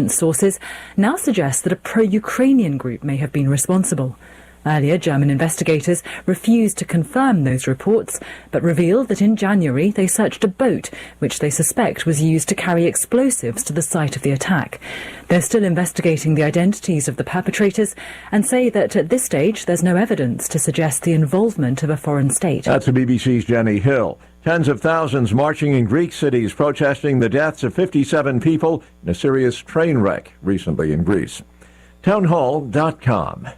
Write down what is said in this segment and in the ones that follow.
intelligence sources now suggest that a pro-Ukrainian group may have been responsible. Earlier, German investigators refused to confirm those reports, but revealed that in January they searched a boat, which they suspect was used to carry explosives to the site of the attack. They're still investigating the identities of the perpetrators and say that at this stage there's no evidence to suggest the involvement of a foreign state. That's the BBC's Jenny Hill. Tens of thousands marching in Greek cities protesting the deaths of 57 people in a serious train wreck recently in Greece. Townhall.com.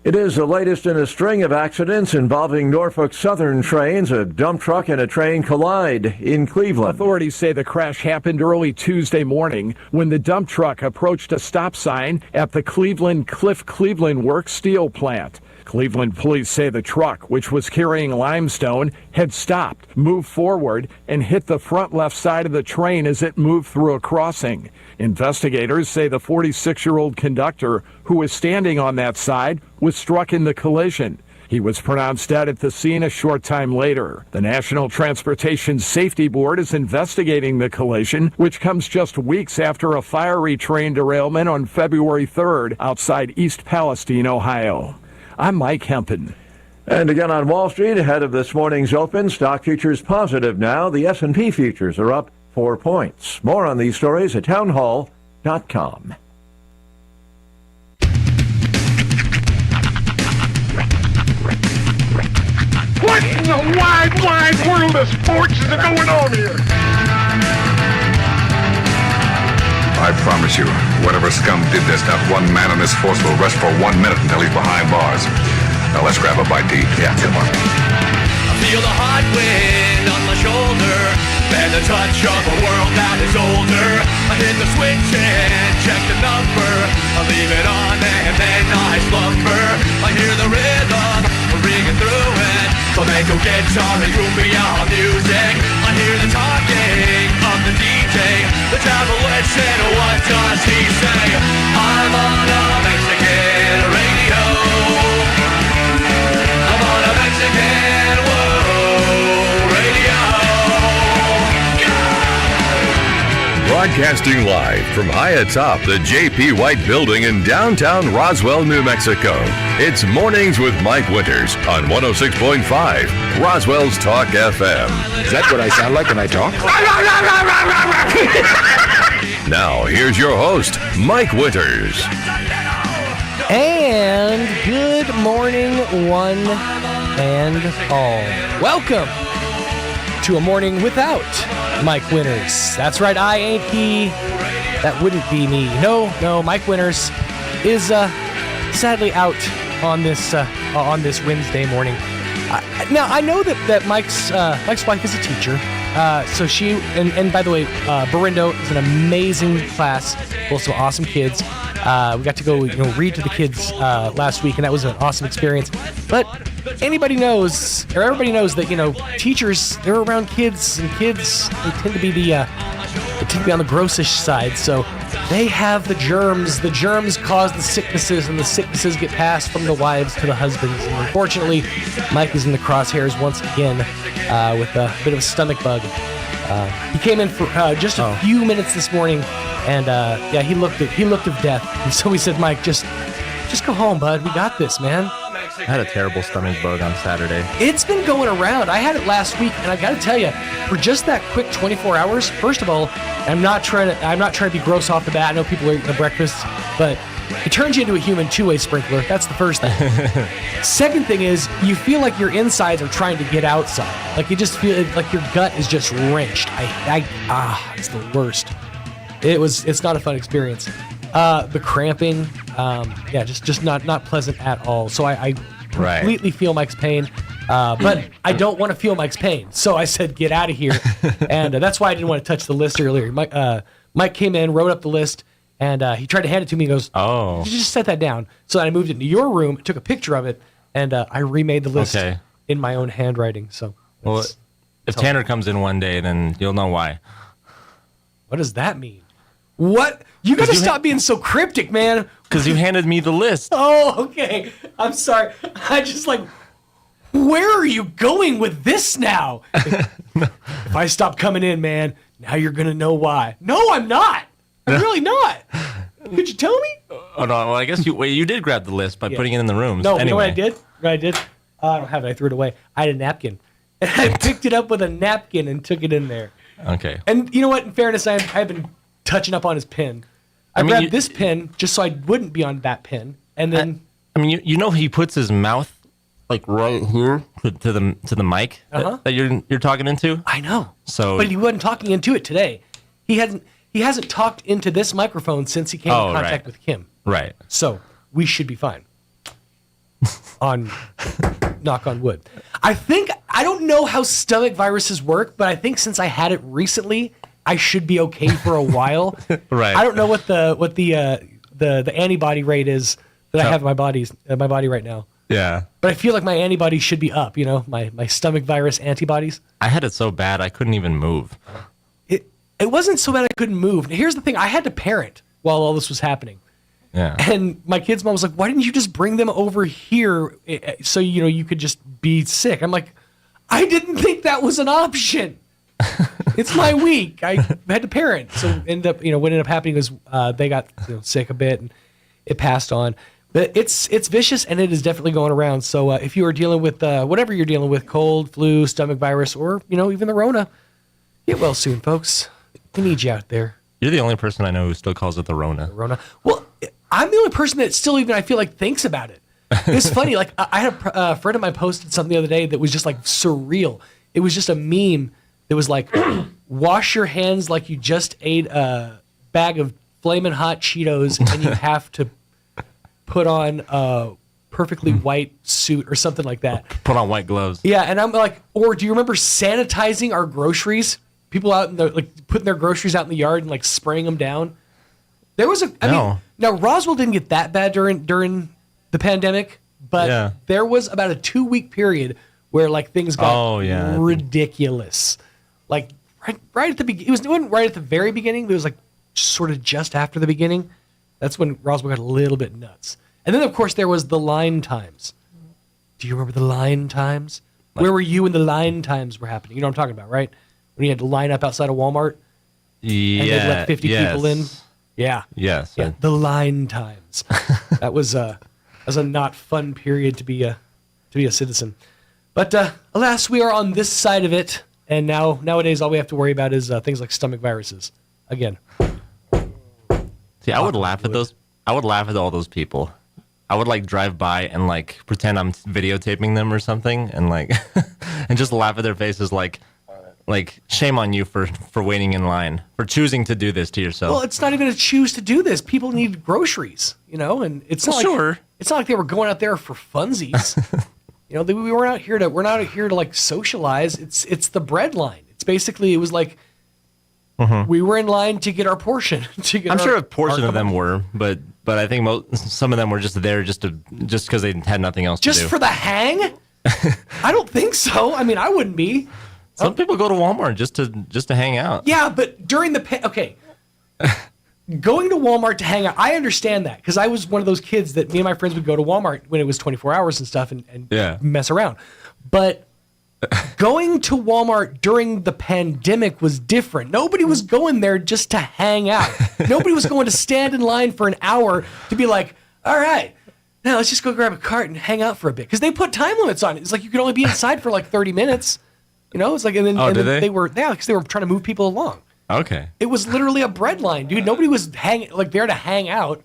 It is the latest in a string of accidents involving Norfolk Southern trains. A dump truck and a train collide in Cleveland. Authorities say the crash happened early Tuesday morning when the dump truck approached a stop sign at the Cleveland Works steel plant. Cleveland police say the truck, which was carrying limestone, had stopped, moved forward, and hit the front left side of the train as it moved through a crossing. Investigators say the 46-year-old conductor, who was standing on that side, was struck in the collision. He was pronounced dead at the scene a short time later. The National Transportation Safety Board is investigating the collision, which comes just weeks after a fiery train derailment on February 3rd outside East Palestine, Ohio. I'm Mike Hempen. And again on Wall Street, ahead of this morning's open, stock futures positive now. The S&P futures are up 4 points. More on these stories at townhall.com. What in the wide world of sports is going on here? I promise you, whatever scum did this, not one man on this force will rest for 1 minute until he's behind bars. Now let's grab a bite to eat. Yeah, come on. I feel the hot wind on my shoulder and the touch of a world that is older. I hit the switch and check the number. I leave it on and then I slumber. I hear the rhythm ringing through it. Flamenco guitar and cumbia music. I hear the talking of the DJ. The tabloid said, what does he say? I'm on a Mexican radio. I'm on a Mexican radio. Broadcasting live from high atop the J.P. White Building in downtown Roswell, New Mexico. It's Mornings with Mike Winters on 106.5 Roswell's Talk FM. Is that what I sound like when I talk? Now, here's your host, Mike Winters. And good morning, one and all. Welcome to a morning without Mike Winters. That's right, I ain't he. That wouldn't be me. No, Mike Winters is sadly out on this Wednesday morning. Now I know that Mike's wife is a teacher, so she and by the way, Barindo is an amazing class, full of some awesome kids. We got to go read to the kids last week, and that was an awesome experience. But everybody knows that teachers, they're around kids, and kids, they tend to be on the grossish side, so they have the germs. The germs cause the sicknesses, and the sicknesses get passed from the wives to the husbands. And unfortunately, Mike is in the crosshairs once again with a bit of a stomach bug. He came in for just a few minutes this morning, and he looked of death. And so we said, Mike, just go home, bud. We got this, man. I had a terrible stomach bug on Saturday. It's been going around. I had it last week, and I got to tell you, for just that quick 24 hours, first of all, I'm not trying to be gross off the bat. I know people are eating their breakfast, but it turns you into a human two-way sprinkler. That's the first thing. Second thing is, you feel like your insides are trying to get outside. Like you just feel like your gut is just wrenched. It's the worst. It's not a fun experience. The cramping, just not pleasant at all. So I completely feel Mike's pain, but I don't want to feel Mike's pain. So I said, get out of here. And that's why I didn't want to touch the list earlier. Mike came in, wrote up the list, and he tried to hand it to me. He goes, "Oh, you just set that down." So I moved it into your room, took a picture of it, and I remade the list in my own handwriting. So, well, if Tanner comes in one day, then you'll know why. What does that mean? What? You got to stop being so cryptic, man. Because you handed me the list. Oh, okay. I'm sorry. I just where are you going with this now? If I stop coming in, man, Now you're going to know why. No, I'm not. I'm really not. Could you tell me? Oh, no. Well, I guess you did grab the list by putting it in the rooms. No, anyway. you know what I did? You know what I did? I don't have it. I threw it away. I had a napkin. And I picked it up with a napkin and took it in there. Okay. And you know what? In fairness, I've been touching up on his pin. I grabbed this pin just so I wouldn't be on that pin. And then... you know he puts his mouth like right here to the mic that you're talking into? I know. So, but he wasn't talking into it today. He hasn't talked into this microphone since he came in contact with Kim. Right. So we should be fine. Knock on wood. I don't know how stomach viruses work, but I think since I had it recently, I should be okay for a while. Right. I don't know what the antibody rate is that I have in my body right now. Yeah. But I feel like my antibodies should be up, my stomach virus antibodies. I had it so bad I couldn't even move. It wasn't so bad I couldn't move. Here's the thing. I had to parent while all this was happening. Yeah. And my kid's mom was like, why didn't you just bring them over here so, you could just be sick? I'm like, I didn't think that was an option. It's my week. I had to parent. So what ended up happening was they got sick a bit and it passed on. But it's vicious and it is definitely going around. So if you are dealing with whatever you're dealing with, cold, flu, stomach virus, or, even the Rona, get well soon, folks. We need you out there. You're the only person I know who still calls it the Rona. Rona. Well, I'm the only person that still even, I feel like, thinks about it. It's funny. Like, I had a friend of mine posted something the other day that was just, like, surreal. It was just a meme that was like, wash your hands like you just ate a bag of Flamin' Hot Cheetos and you have to put on a perfectly white suit or something like that. Put on white gloves. Yeah, and I'm like, or do you remember sanitizing our groceries? People out in putting their groceries out in the yard and like spraying them down. There was I mean, now Roswell didn't get that bad during the pandemic, but there was about a 2-week period where like things got ridiculous. Like right at the beginning, it wasn't right at the very beginning, but it was like sort of just after the beginning. That's when Roswell got a little bit nuts. And then of course there was the line times. Do you remember the line times? Where were you when the line times were happening? You know what I'm talking about, right? When you had to line up outside of Walmart and they'd let 50 people in. Yeah. Yes. Yeah. The line times. That was a not fun period to be a citizen. But alas, we are on this side of it, and nowadays all we have to worry about is things like stomach viruses. Again. See, I would laugh at those. I would laugh at all those people. I would like drive by and like pretend I'm videotaping them or something, and like and just laugh at their faces like shame on you for waiting in line, for choosing to do this to yourself. Well, it's not even a choose to do this. People need groceries, and it's not it's not like they were going out there for funsies. We're not out here to like socialize. It's the bread line. It's basically, it was like we were in line to get our portion. I'm sure a portion of them were, but I think some of them were just there just because they had nothing else to do. Just for the hang? I don't think so. I mean, I wouldn't be. Some people go to Walmart just to hang out. Yeah, but during the going to Walmart to hang out, I understand that because I was one of those kids that me and my friends would go to Walmart when it was 24 hours and stuff and mess around. But going to Walmart during the pandemic was different. Nobody was going there just to hang out. Nobody was going to stand in line for an hour to be like, all right, now let's just go grab a cart and hang out for a bit. Because they put time limits on it. It's like you could only be inside for like 30 minutes. It's like, and then they were because they were trying to move people along. Okay. It was literally a bread line, dude. Nobody was there to hang out.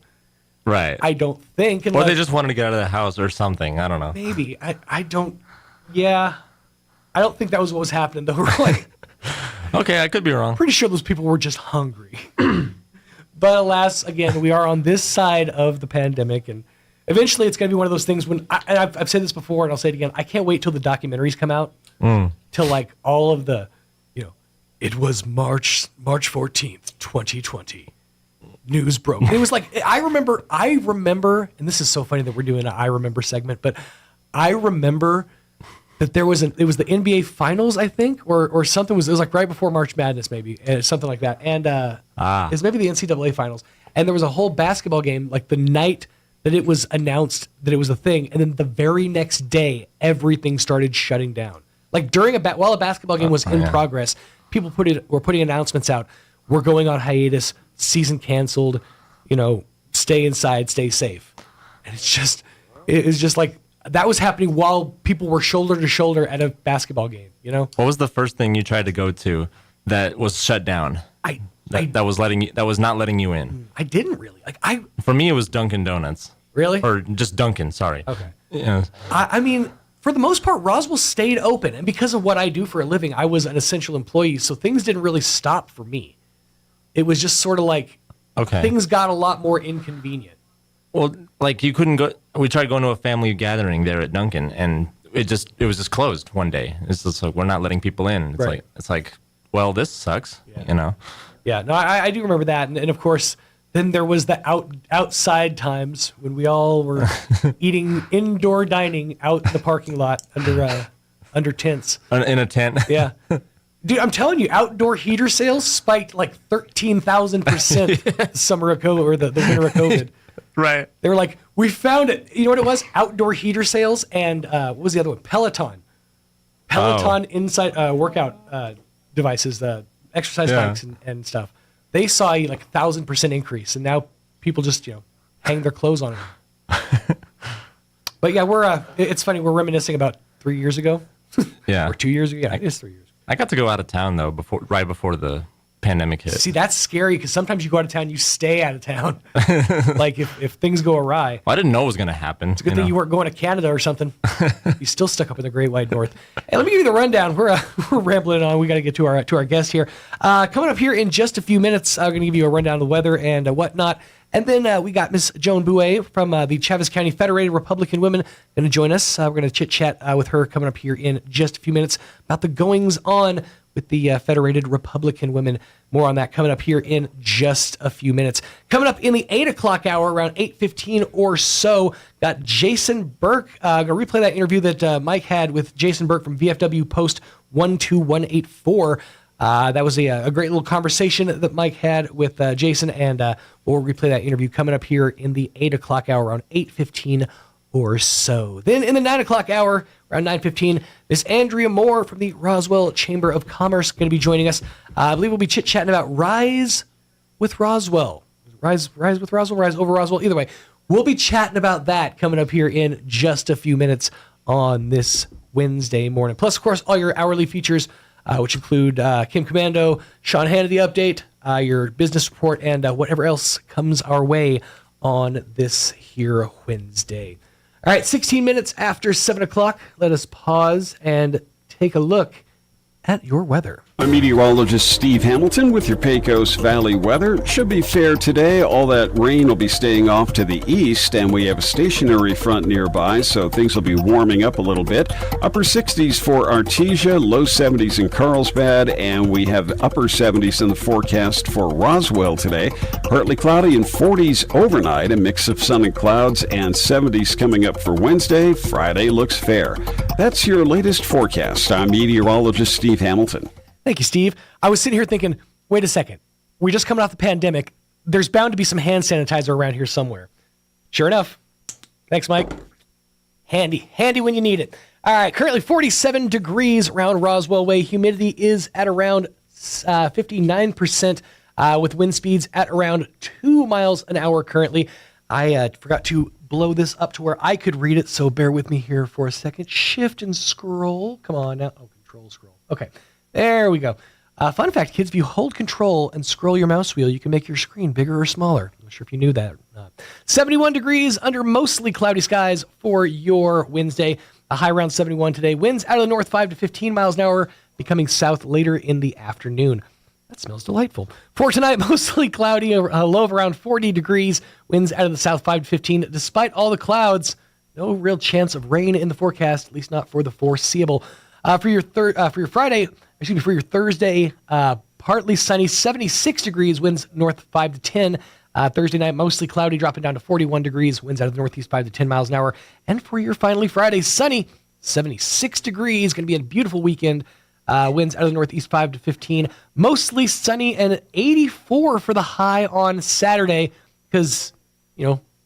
Right. I don't think. Or they just wanted to get out of the house or something. I don't know. Maybe. I don't. Yeah. I don't think that was what was happening though. Like, okay, I could be wrong. Pretty sure those people were just hungry. But alas, again, we are on this side of the pandemic, and eventually it's going to be one of those things when I've said this before, and I'll say it again. I can't wait till the documentaries come out. Till like all of the, it was March 14th, 2020. News broke. It was like, I remember, and this is so funny that we're doing an I remember segment, but I remember that it was the NBA Finals, I think, or something. It was like right before March Madness, maybe, something like that. And it was maybe the NCAA Finals. And there was a whole basketball game, like the night that it was announced that it was a thing, and then the very next day, everything started shutting down. Like during while a basketball game was in progress, people were putting announcements out. We're going on hiatus. Season canceled. Stay inside. Stay safe. And it was just like that was happening while people were shoulder to shoulder at a basketball game. What was the first thing you tried to go to that was shut down? That was not letting you in. I didn't really For me, it was Dunkin' Donuts. Really? Or just Dunkin'. Sorry. Okay. Yeah. I mean, for the most part, Roswell stayed open, and because of what I do for a living, I was an essential employee, so things didn't really stop for me. It was just sort of like things got a lot more inconvenient. Well, like you couldn't go. We tried going to a family gathering there at Dunkin', and it was just closed one day. It's just like we're not letting people in. It's like, well, this sucks. Yeah, no, I do remember that, and of course, then there was the outside times when we all were eating indoor dining out in the parking lot under tents. In a tent. Yeah, dude, I'm telling you, outdoor heater sales spiked like 13,000% the summer of COVID or the winter of COVID. Right. They were like, we found it. You know what it was? Outdoor heater sales and what was the other one? Peloton inside workout devices, the exercise bikes and stuff. They saw a 1,000% increase, and now people just hang their clothes on it. But yeah, it's funny. We're reminiscing about 3 years ago. Yeah. Or 2 years ago. Yeah, I guess 3 years. I got to go out of town though right before the pandemic hit. See, that's scary because sometimes you go out of town, you stay out of town. Like if things go awry. Well, I didn't know it was going to happen. It's a good thing you weren't going to Canada or something. You still stuck up in the Great White North. Hey, let me give you the rundown. We're rambling on. We got to get to our guest here. Coming up here in just a few minutes, I'm going to give you a rundown of the weather and whatnot. And then we got Miss Joan Bouet from the Chaves County Federated Republican Women going to join us. We're going to chit-chat with her coming up here in just a few minutes about the goings-on with the Federated Republican Women. More on that coming up here in just a few minutes. Coming up in the 8 o'clock hour, around 8:15 or so, got Jason Burke. Going to replay that interview that Mike had with Jason Burke from VFW Post 12184. That was a great little conversation that Mike had with Jason, and we'll replay that interview coming up here in the 8 o'clock hour, around 8:15 or so. Then in the 9 o'clock hour, around 9:15, Miss Andrea Moore from the Roswell Chamber of Commerce going to be joining us. I believe we'll be chit-chatting about Rise with Roswell. Rise with Roswell, Rise over Roswell. Either way, we'll be chatting about that coming up here in just a few minutes on this Wednesday morning. Plus, of course, all your hourly features, which include Kim Commando, Sean Hannity Update, your business report, and whatever else comes our way on this here Wednesday. All right, 16 minutes after 7 o'clock, let us pause and take a look at your weather. I'm meteorologist Steve Hamilton with your Pecos Valley weather. Should be fair today. All that rain will be staying off to the east, and we have a stationary front nearby, so things will be warming up a little bit. Upper 60s for Artesia, low 70s in Carlsbad, and we have upper 70s in the forecast for Roswell today. Partly cloudy and 40s overnight, a mix of sun and clouds, and 70s coming up for Wednesday. Friday looks fair. That's your latest forecast. I'm meteorologist Steve Hamilton. Thank you, Steve. I was sitting here thinking, wait a second. We're just coming off the pandemic. There's bound to be some hand sanitizer around here somewhere. Sure enough. Thanks, Mike. Handy when you need it. All right, currently 47 degrees around Roswell Way. Humidity is at around 59%, with wind speeds at around 2 miles an hour currently. I forgot to blow this up to where I could read it, so bear with me here for a second. Shift and scroll. Come on now. Oh, control scroll. Okay. There we go. Fun fact, kids, if you hold control and scroll your mouse wheel, you can make your screen bigger or smaller. I'm not sure if you knew that or not. 71 degrees under mostly cloudy skies for your Wednesday. A high around 71 today. Winds out of the north 5 to 15 miles an hour, becoming south later in the afternoon. That smells delightful. For tonight, mostly cloudy, a low of around 40 degrees. Winds out of the south 5 to 15. Despite all the clouds, no real chance of rain in the forecast, at least not for the foreseeable. For your Thursday, partly sunny, 76 degrees, winds north 5 to 10. Thursday night, mostly cloudy, dropping down to 41 degrees, winds out of the northeast 5 to 10 miles an hour. And for your finally Friday, sunny, 76 degrees, going to be a beautiful weekend. Winds out of the northeast 5 to 15, mostly sunny, and 84 for the high on Saturday because,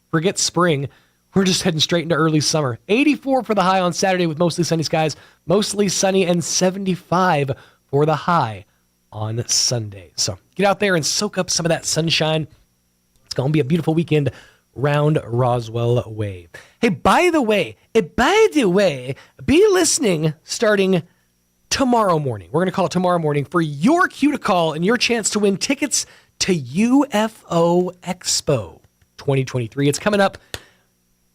forget spring. We're just heading straight into early summer. 84 for the high on Saturday with mostly sunny skies, mostly sunny, and 75 for the high on Sunday. So get out there and soak up some of that sunshine. It's going to be a beautiful weekend round Roswell way. Hey, by the way, be listening starting tomorrow morning. We're going to call it tomorrow morning for your cue to call and your chance to win tickets to UFO Expo 2023. It's coming up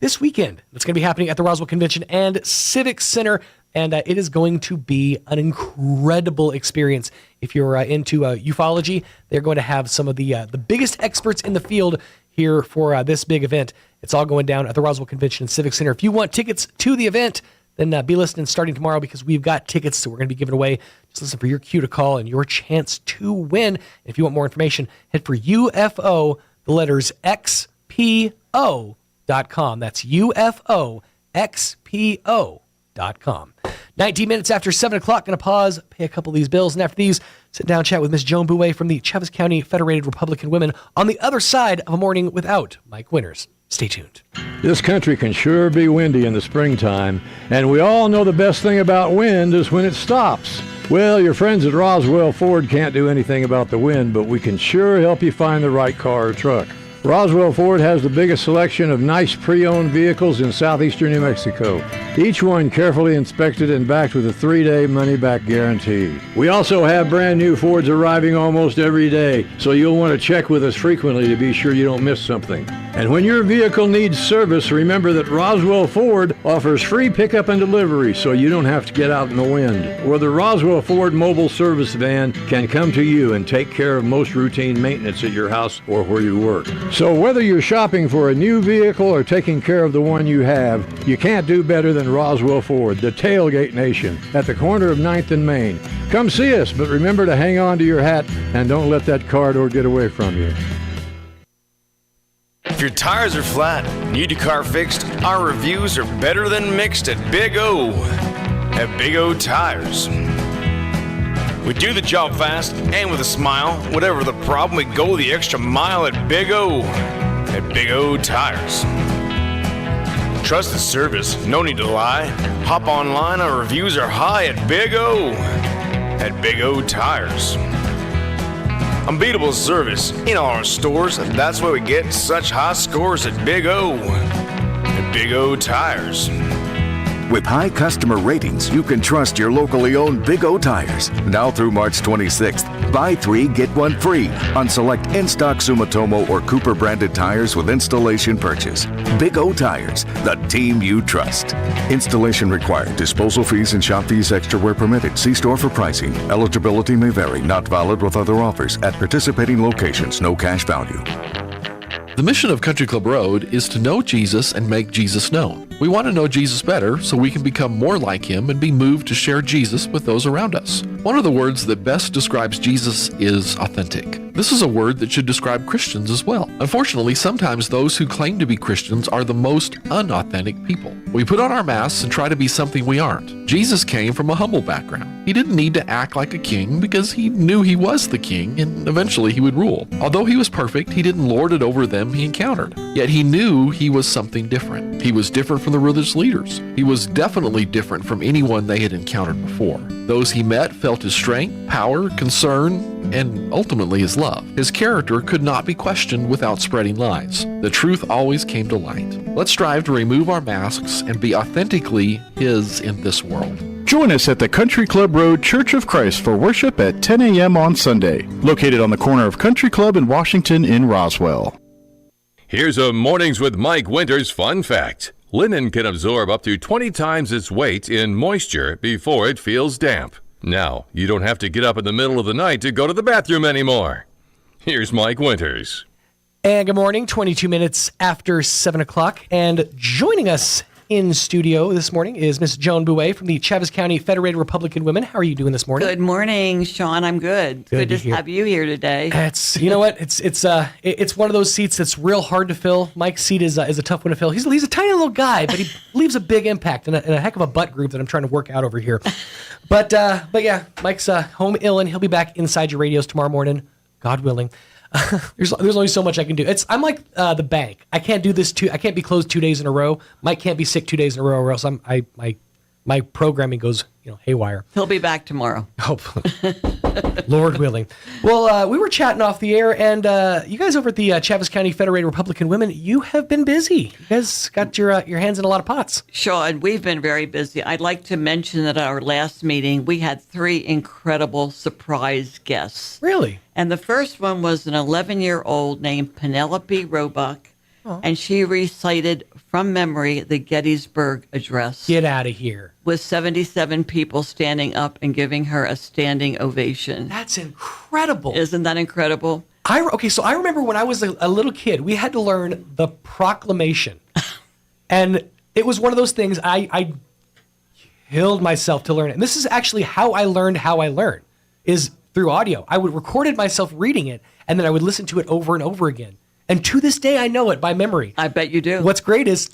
this weekend. It's going to be happening at the Roswell Convention and Civic Center, and it is going to be an incredible experience. If you're into ufology, they're going to have some of the biggest experts in the field here for this big event. It's all going down at the Roswell Convention and Civic Center. If you want tickets to the event, then be listening starting tomorrow because we've got tickets that we're going to be giving away. Just listen for your cue to call and your chance to win. If you want more information, head for UFO, the letters XPO.com. That's UFOXPO.com. 19 minutes after 7 o'clock, going to pause, pay a couple of these bills, and after these, sit down, chat with Miss Joan Bouet from the Chaves County Federated Republican Women on the other side of a morning without Mike Winters. Stay tuned. This country can sure be windy in the springtime, and we all know the best thing about wind is when it stops. Well, your friends at Roswell Ford can't do anything about the wind, but we can sure help you find the right car or truck. Roswell Ford has the biggest selection of nice pre-owned vehicles in southeastern New Mexico. Each one carefully inspected and backed with a 3-day money-back guarantee. We also have brand new Fords arriving almost every day, so you'll want to check with us frequently to be sure you don't miss something. And when your vehicle needs service, remember that Roswell Ford offers free pickup and delivery, so you don't have to get out in the wind. Or the Roswell Ford mobile service van can come to you and take care of most routine maintenance at your house or where you work. So whether you're shopping for a new vehicle or taking care of the one you have, you can't do better than Roswell Ford, the Tailgate Nation, at the corner of 9th and Main. Come see us, but remember to hang on to your hat and don't let that car door get away from you. If your tires are flat, need your car fixed, our reviews are better than mixed at Big O. At Big O Tires. We do the job fast and with a smile. Whatever the problem, we go the extra mile at Big O. At Big O Tires. Trust the service, no need to lie. Hop online, our reviews are high at Big O. At Big O Tires. Unbeatable service in all our stores, and that's why we get such high scores at Big O. At Big O Tires. With high customer ratings, you can trust your locally owned Big O Tires. Now through March 26th, buy 3, get 1 free on select in-stock Sumitomo or Cooper branded tires with installation purchase. Big O Tires, the team you trust. Installation required. Disposal fees and shop fees extra where permitted. See store for pricing. Eligibility may vary. Not valid with other offers. At participating locations, no cash value. The mission of Country Club Road is to know Jesus and make Jesus known. We want to know Jesus better so we can become more like him and be moved to share Jesus with those around us. One of the words that best describes Jesus is authentic. This is a word that should describe Christians as well. Unfortunately, sometimes those who claim to be Christians are the most unauthentic people. We put on our masks and try to be something we aren't. Jesus came from a humble background. He didn't need to act like a king because he knew he was the king and eventually he would rule. Although he was perfect, he didn't lord it over them he encountered. Yet he knew he was something different. He was different from the religious leaders. He was definitely different from anyone they had encountered before. Those he met felt his strength, power, concern, and ultimately his love. His character could not be questioned without spreading lies. The truth always came to light. Let's strive to remove our masks and be authentically his in this world. Join us at the Country Club Road Church of Christ for worship at 10 a.m. on Sunday, located on the corner of Country Club and Washington in Roswell. Here's a Mornings with Mike Winters fun fact. Linen can absorb up to 20 times its weight in moisture before it feels damp. Now, you don't have to get up in the middle of the night to go to the bathroom anymore. Here's Mike Winters. And good morning, 22 minutes after 7 o'clock. And joining us in studio this morning is Miss Joan Bouet from the Chaves County Federated Republican Women. How are you doing this morning? Good morning, Sean. I'm good. Good to have you here today. It's you know what? It's one of those seats that's real hard to fill. Mike's seat is a tough one to fill. He's a tiny little guy, but he leaves a big impact and a heck of a butt group that I'm trying to work out over here. But yeah, Mike's home ill and he'll be back inside your radios tomorrow morning, God willing. There's only so much I can do. I'm like the bank. I can't do this I can't be closed 2 days in a row. Mike can't be sick 2 days in a row, or else my programming goes haywire. He'll be back tomorrow. Hopefully. Lord willing. Well, we were chatting off the air, and you guys over at the Chaves County Federated Republican Women, you have been busy. You guys got your hands in a lot of pots. Sean, we've been very busy. I'd like to mention that at our last meeting, we had 3 incredible surprise guests. Really? And the first one was an 11-year-old named Penelope Roebuck, and she recited from memory the Gettysburg Address. Get out of here. With 77 people standing up and giving her a standing ovation. That's incredible. Isn't that incredible? So I remember when I was a little kid, we had to learn the Proclamation. And it was one of those things I killed myself to learn it. And this is actually how I learned, is through audio. I would recorded myself reading it, and then I would listen to it over and over again. And to this day, I know it by memory. I bet you do. What's great is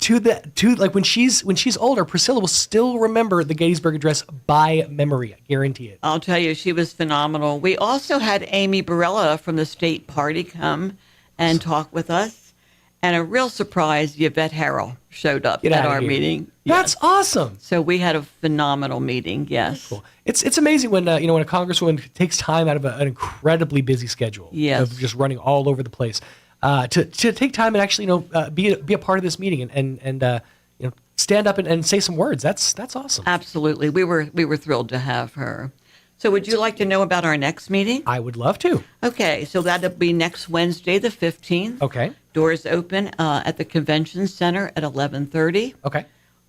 like when she's older, Priscilla will still remember the Gettysburg Address by memory. I guarantee it. I'll tell you, she was phenomenal. We also had Amy Barella from the state party come and talk with us. And a real surprise, Yvette Harrell showed up at our meeting. That's awesome. So we had a phenomenal meeting. Yes. Cool. It's amazing when when a congresswoman takes time out of an incredibly busy schedule of just running all over the place. To take time and actually be a part of this meeting and stand up and say some words. That's awesome. Absolutely, we were thrilled to have her. So would you like to know about our next meeting? I would love to. Okay, so that'll be next Wednesday, the 15th. Okay. Doors open at the Convention Center at 11:30. Okay.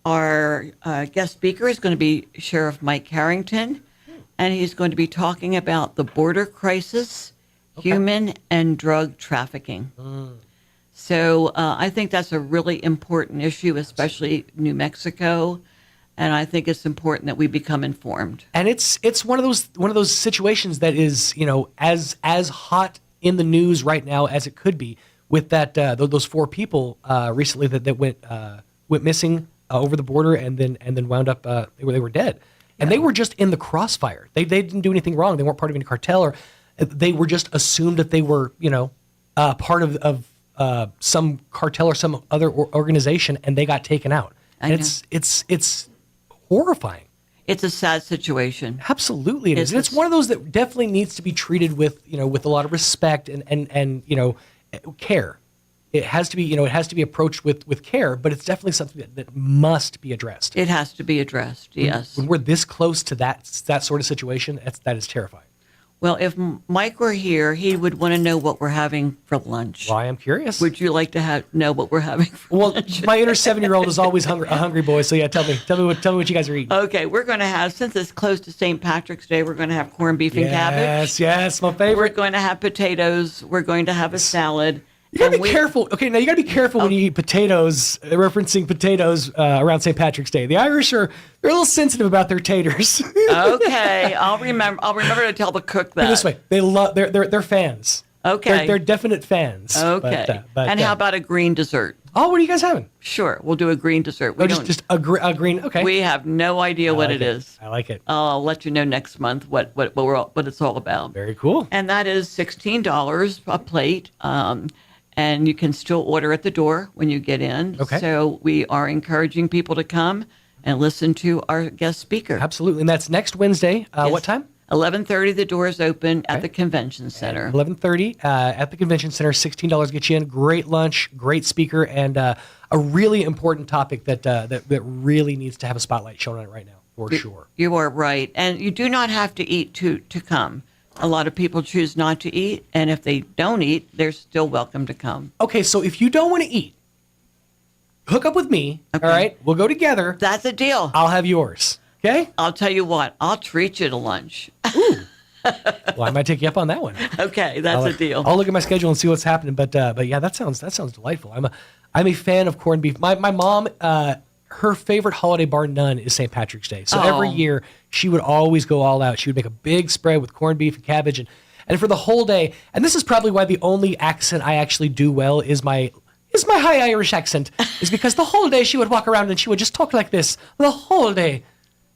Our guest speaker is going to be Sheriff Mike Harrington, and he's going to be talking about the border crisis. Human and drug trafficking. So I think that's a really important issue, especially New Mexico, and I think it's important that we become informed. And it's one of those situations that is as hot in the news right now as it could be with that those 4 people recently that went missing over the border and then wound up they were dead, and they were just in the crossfire. They didn't do anything wrong. They weren't part of any cartel or. They were just assumed that they were, part of some cartel or some other organization, and they got taken out. And it's horrifying. It's a sad situation. Absolutely, it is. And it's one of those that definitely needs to be treated with a lot of respect and care. It has to be approached with care, but it's definitely something that must be addressed. It has to be addressed. Yes. When we're this close to that sort of situation, that is terrifying. Well, if Mike were here, he would want to know what we're having for lunch. Well, I am curious. Would you like to know what we're having for lunch? My inner 7-year-old is always a hungry boy. So yeah, tell me what you guys are eating. Okay, we're going to have, since it's close to St. Patrick's Day, we're going to have corned beef and cabbage. Yes, my favorite. We're going to have potatoes. We're going to have a salad. You gotta be careful. Okay, now you gotta be careful when you eat potatoes, referencing potatoes around St. Patrick's Day. The Irish they're a little sensitive about their taters. Okay, I'll remember to tell the cook that. Put it this way, they're fans. Okay, they're definite fans. Okay, but how about a green dessert? Oh, what are you guys having? Sure, we'll do a green dessert. Just a green. Okay. We have no idea what it is. I like it. I'll let you know next month what it's all about. Very cool. And that is $16 a plate. And you can still order at the door when you get in. Okay. So we are encouraging people to come and listen to our guest speaker. Absolutely. And that's next Wednesday. Yes. What time? 11:30. The doors open at the Convention Center. 11:30 at the Convention Center. $16 get you in. Great lunch, great speaker, and a really important topic that really needs to have a spotlight shown on it right now, for sure. You are right. And you do not have to eat to come. A lot of people choose not to eat, and if they don't eat, they're still welcome to come. Okay, so if you don't want to eat, hook up with me, okay. All right? We'll go together. That's a deal. I'll have yours, okay? I'll tell you what, I'll treat you to lunch. Ooh. Well, I might take you up on that one. Okay, that's a deal. I'll look at my schedule and see what's happening, but yeah, that sounds delightful. I'm a fan of corned beef. My mom, her favorite holiday, bar none, is St. Patrick's Day. So every year, she would always go all out. She would make a big spread with corned beef and cabbage, and for the whole day. And this is probably why the only accent I actually do well is my high Irish accent, is because the whole day she would walk around and she would just talk like this the whole day.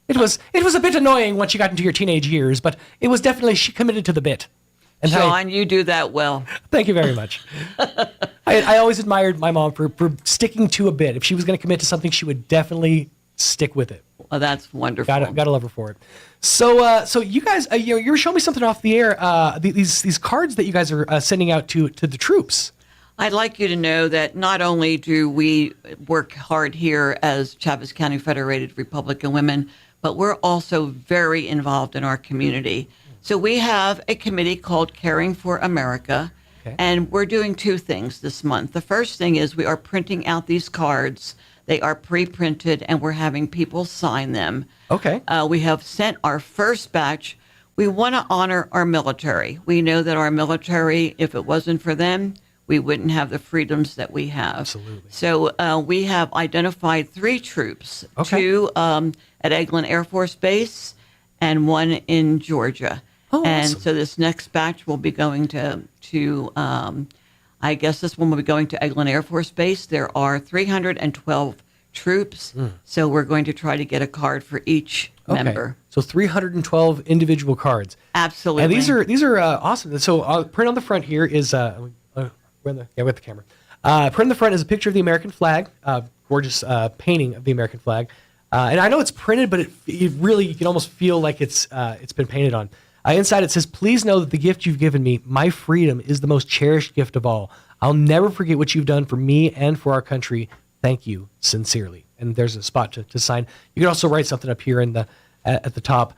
It was a bit annoying once you got into your teenage years, but it was definitely, she committed to the bit. And Sean, you do that well. Thank you very much. I always admired my mom for sticking to a bit. If she was going to commit to something, she would definitely stick with it. that's wonderful. Gotta love her for it. So, you guys, you were showing me something off the air. These cards that you guys are sending out to the troops. I'd like you to know that not only do we work hard here as Chaves County Federated Republican Women, but we're also very involved in our community. So we have a committee called Caring for America, and we're doing two things this month. The first thing is we are printing out these cards. They are pre-printed, and we're having people sign them. Okay. We have sent our first batch. We want to honor our military. We know that our military, if it wasn't for them, we wouldn't have the freedoms that we have. Absolutely. So we have identified 3 troops, 2 at Eglin Air Force Base and 1 in Georgia. Oh, and awesome. so this next batch will be going to I guess this one will be going to Eglin Air Force Base. There are 312 troops, so we're going to try to get a card for each member. So 312 individual cards. Absolutely. And these are awesome. So print on the front here is with the camera. Print on the front is a picture of the American flag, gorgeous painting of the American flag. And I know it's printed, but it really, you can almost feel like it's been painted on. Inside it says, "Please know that the gift you've given me, my freedom, is the most cherished gift of all. I'll never forget what you've done for me and for our country. Thank you, sincerely." And there's a spot to sign. You can also write something up here at the top.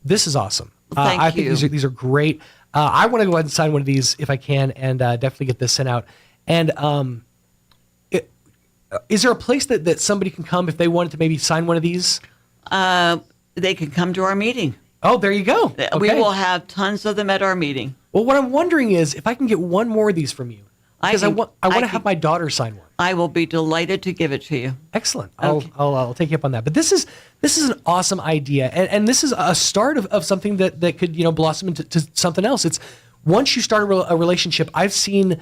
This is awesome. I think these are great. I want to go ahead and sign one of these if I can, and definitely get this sent out. And is there a place that somebody can come if they wanted to maybe sign one of these? They can come to our meeting. Oh, there you go. Okay. We will have tons of them at our meeting. Well, what I'm wondering is if I can get one more of these from you, because I want to have my daughter sign one. I will be delighted to give it to you. Excellent. I'll take you up on that. But this is an awesome idea, and this is a start of something that could blossom into something else. It's once you start a relationship. I've seen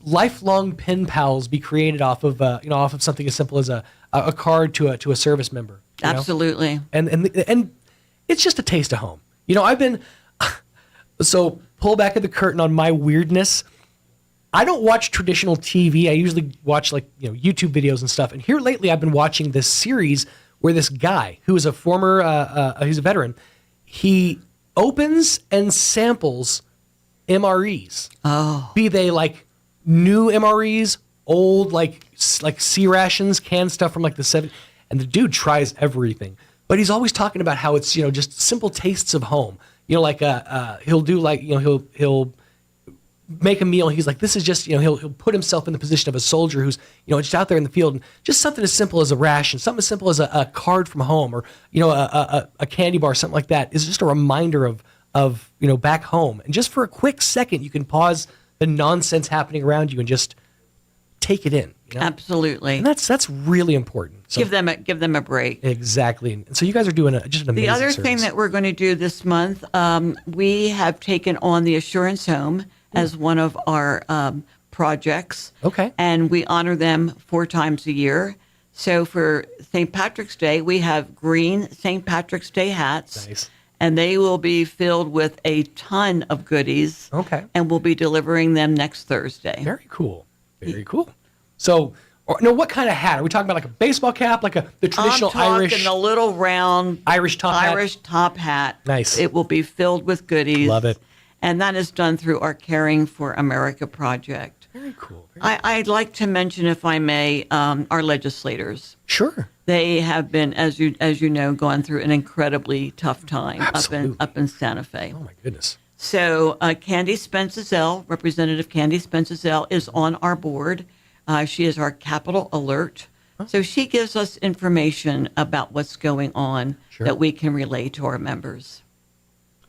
lifelong pen pals be created off of something as simple as a card to a service member. Absolutely. And it's just a taste of home. I've been so pull back at the curtain on my weirdness. I don't watch traditional TV. I usually watch YouTube videos and stuff. And here lately, I've been watching this series where this guy who is a former, he's a veteran, he opens and samples MREs. Oh, be they new MREs, old like C rations, canned stuff from the 70s, and the dude tries everything. But he's always talking about how it's just simple tastes of home. He'll do he'll make a meal. He's like, this is just he'll put himself in the position of a soldier who's just out there in the field, and just something as simple as a ration, something as simple as a card from home, or a candy bar, something like that, is just a reminder of back home. And just for a quick second, you can pause the nonsense happening around you and just take it in. Absolutely. And that's really important. So, give them a break. Exactly. And so you guys are doing just an amazing The other service. thing that we're going to do this month, we have taken on the Assurance Home as one of our projects. Okay. And we honor them 4 times a year. So for St. Patrick's Day, we have green St. Patrick's Day hats. Nice. And they will be filled with a ton of goodies. Okay. And we'll be delivering them next Thursday. Very cool. Very cool. So, what kind of hat? Are we talking about a baseball cap, the traditional Irish? I'm talking the little round Irish top hat. Nice. It will be filled with goodies. Love it. And that is done through our Caring for America project. Very cool. I'd like to mention, if I may, our legislators. Sure. They have been, as you know, gone through an incredibly tough time up in Santa Fe. Oh my goodness. So Candy Spence-Ezell, Representative Candy Spence-Ezell, is on our board. She is our Capital Alert. So she gives us information about what's going on that we can relay to our members.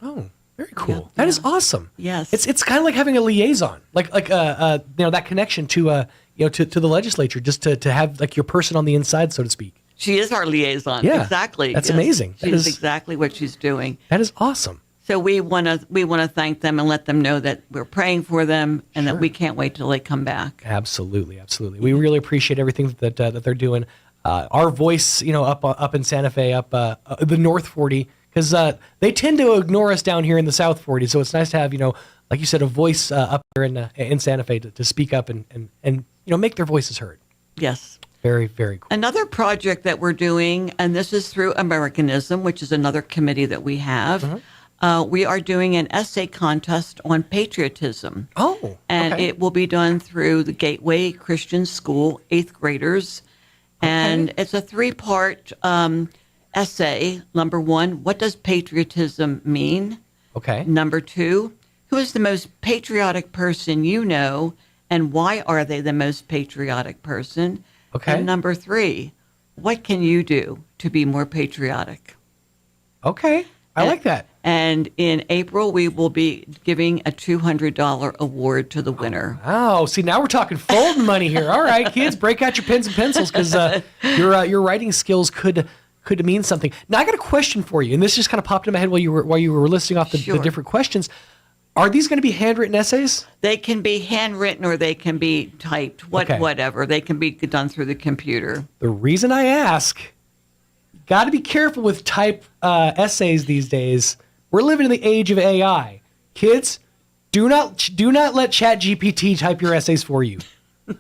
Oh, very cool. That is awesome. Yes. It's kind of like having a liaison, that connection to the legislature, just to have your person on the inside, so to speak. She is our liaison. Yeah, exactly. That's amazing. That is exactly what she's doing. That is awesome. So we want to thank them and let them know that we're praying for them and that we can't wait till they come back. Absolutely. We really appreciate everything that they're doing. Our voice, up in Santa Fe, up the North 40, because they tend to ignore us down here in the South 40. So it's nice to have like you said, a voice up there in Santa Fe to speak up and make their voices heard. Yes. Very, very cool. Another project that we're doing, and this is through Americanism, which is another committee that we have. We are doing an essay contest on patriotism. Oh, and okay. it will be done through the Gateway Christian School, 8th graders. And it's a 3-part essay. Number 1, what does patriotism mean? Okay. Number 2, who is the most patriotic person you know, and why are they the most patriotic person? Okay. And number 3, what can you do to be more patriotic? Okay. I like that. And in April, we will be giving a $200 award to the winner. Oh, see, now we're talking folding money here. All right, kids, break out your pens and pencils because your writing skills could mean something. Now, I got a question for you, and this just kind of popped in my head while you were listing off the different questions. Are these going to be handwritten essays? They can be handwritten or they can be typed, whatever. They can be done through the computer. The reason I ask, got to be careful with type essays these days. We're living in the age of AI. Kids, do not let ChatGPT type your essays for you.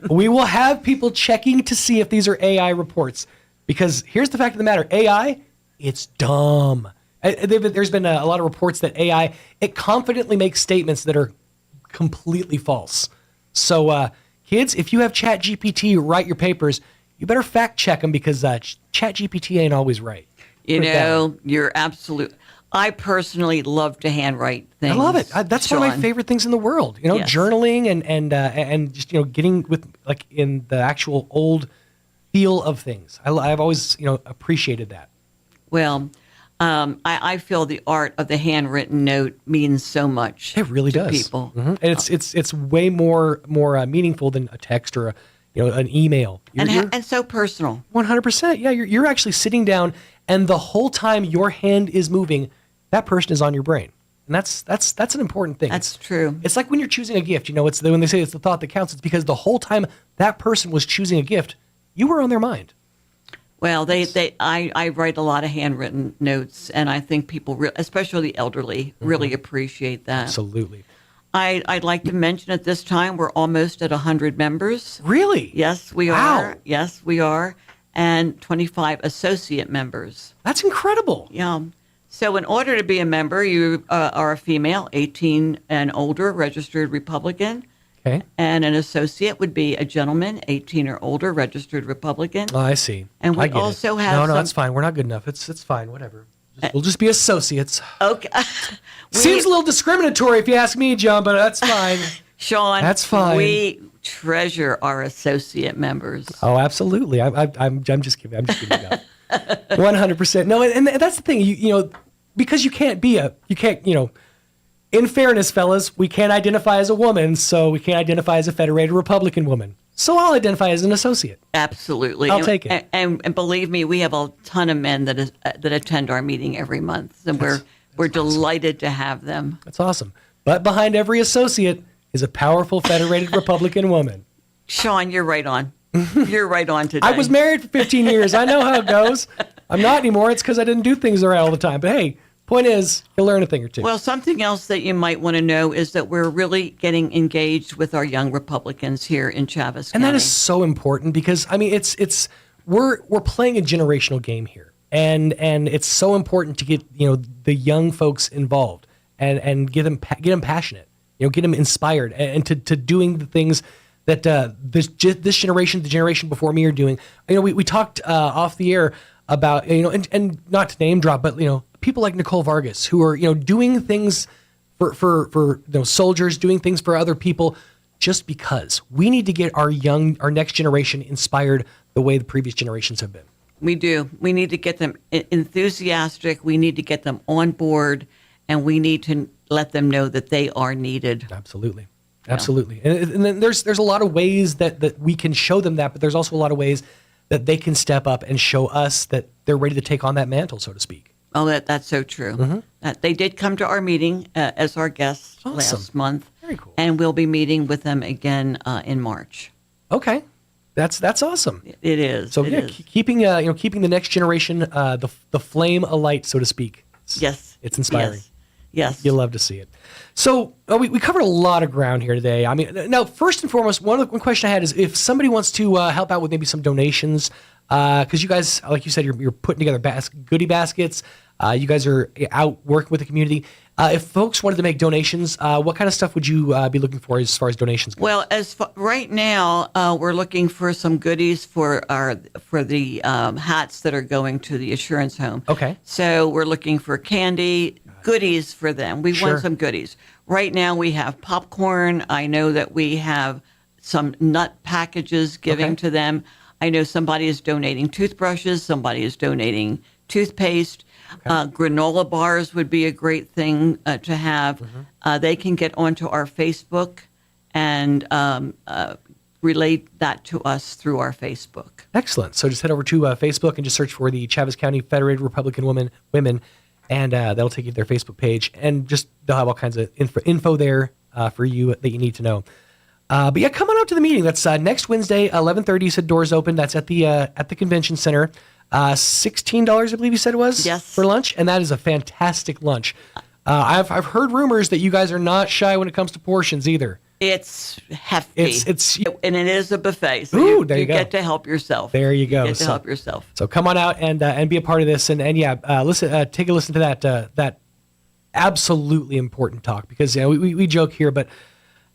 We will have people checking to see if these are AI reports. Because here's the fact of the matter. AI, it's dumb. There's been a lot of reports that AI, it confidently makes statements that are completely false. So, kids, if you have ChatGPT write your papers, you better fact check them because ChatGPT ain't always right. You know, you're absolute. I personally love to handwrite things. I love it. That's one of my favorite things in the world. You know, Yes. journaling and just getting with like in the actual old feel of things. I've always appreciated that. Well, I feel the art of the handwritten note means so much. It really does. People. And it's way more meaningful than a text or an email. And so personal. 100%. Yeah, you're actually sitting down, and the whole time your hand is moving, that person is on your brain, and that's an important thing. That's true. It's like when you're choosing a gift. It's when they say it's the thought that counts. It's because the whole time that person was choosing a gift, you were on their mind. Well, I write a lot of handwritten notes, and I think people, especially the elderly, really appreciate that. Absolutely. I'd like to mention at this time we're almost at 100 members. Really? Yes, we are. Yes, we are. And 25 associate members. That's incredible. Yeah. So in order to be a member, you are a female, 18 and older, registered Republican. Okay. And an associate would be a gentleman, 18 or older, registered Republican. Oh, I see. And we I get also it. have No, that's fine. We're not good enough. It's fine. Whatever. We'll just be associates. Okay. Seems a little discriminatory if you ask me, John, but that's fine. Sean, that's fine. We treasure our associate members. Oh, absolutely. I'm just kidding. I'm just kidding. 100%. No, and that's the thing. Because you can't, in fairness, fellas, we can't identify as a woman, so we can't identify as a federated Republican woman. So I'll identify as an associate. Absolutely. I'll take it. And believe me, we have a ton of men that attend our meeting every month, and we're delighted to have them. That's awesome. But behind every associate is a powerful federated Republican woman. Sean, you're right on. You're right on today. I was married for 15 years. I know how it goes. I'm not anymore. It's because I didn't do things right all the time. But hey, point is, you'll learn a thing or two. Well, something else that you might want to know is that we're really getting engaged with our young Republicans here in Chaves County. And that is so important because we're playing a generational game here, and it's so important to get the young folks involved and get them passionate, get them inspired, and to doing the things that this generation, the generation before me, are doing. We talked off the air about and not to name drop, but people like Nicole Vargas who are doing things for soldiers, doing things for other people, just because we need to get our next generation inspired the way the previous generations have been. We do. We need to get them enthusiastic. We need to get them on board, and we need to let them know that they are needed. Absolutely. Absolutely. And then there's a lot of ways that we can show them that, but there's also a lot of ways that they can step up and show us that they're ready to take on that mantle, so to speak. Oh, that's so true. Mm-hmm. They did come to our meeting as our guests last month. Very cool. And we'll be meeting with them again in March. Okay. That's awesome. It is. So it is. keeping the next generation the flame alight, so to speak. Yes. It's inspiring. Yes. Yes. You'll love to see it. So we covered a lot of ground here today. I mean, now, first and foremost, one question I had is if somebody wants to help out with maybe some donations, because you guys, like you said, you're putting together goodie baskets. You guys are out working with the community. If folks wanted to make donations, what kind of stuff would you be looking for as far as donations go? Well, right now, we're looking for some goodies for the hats that are going to the Assurance Home. Okay. So we're looking for candy, goodies for them. We want some goodies. Right now, we have popcorn. I know that we have some nut packages giving to them. I know somebody is donating toothbrushes. Somebody is donating toothpaste. Granola bars would be a great thing to have. They can get onto our Facebook and relate that to us through our Facebook. Excellent. So just head over to Facebook and just search for the Chaves County Federated Republican Women, and that'll take you to their Facebook page. And just they'll have all kinds of info there for you that you need to know. But yeah, come on out to the meeting. That's next Wednesday, 11:30. You said doors open. That's at the convention center. $16, I believe you said it was, for lunch, and that is a fantastic lunch. I've heard rumors that you guys are not shy when it comes to portions either. It's hefty. And it is a buffet, so Ooh, you there you go. get to help yourself. There you go. You get to help yourself. So come on out and be a part of this, and listen, take a listen to that absolutely important talk, because we joke here, but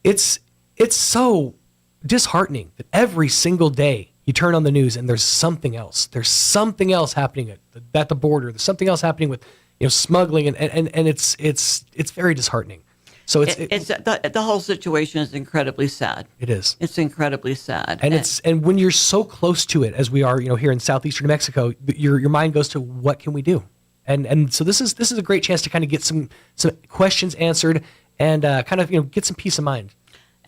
it's so disheartening that every single day you turn on the news and there's something else. There's something else happening at the border. There's something else happening with smuggling, and it's very disheartening. So the whole situation is incredibly sad. It is. It's incredibly sad. And when you're so close to it as we are, here in southeastern New Mexico, your mind goes to what can we do? And so this is a great chance to kind of get some questions answered and kind of get some peace of mind.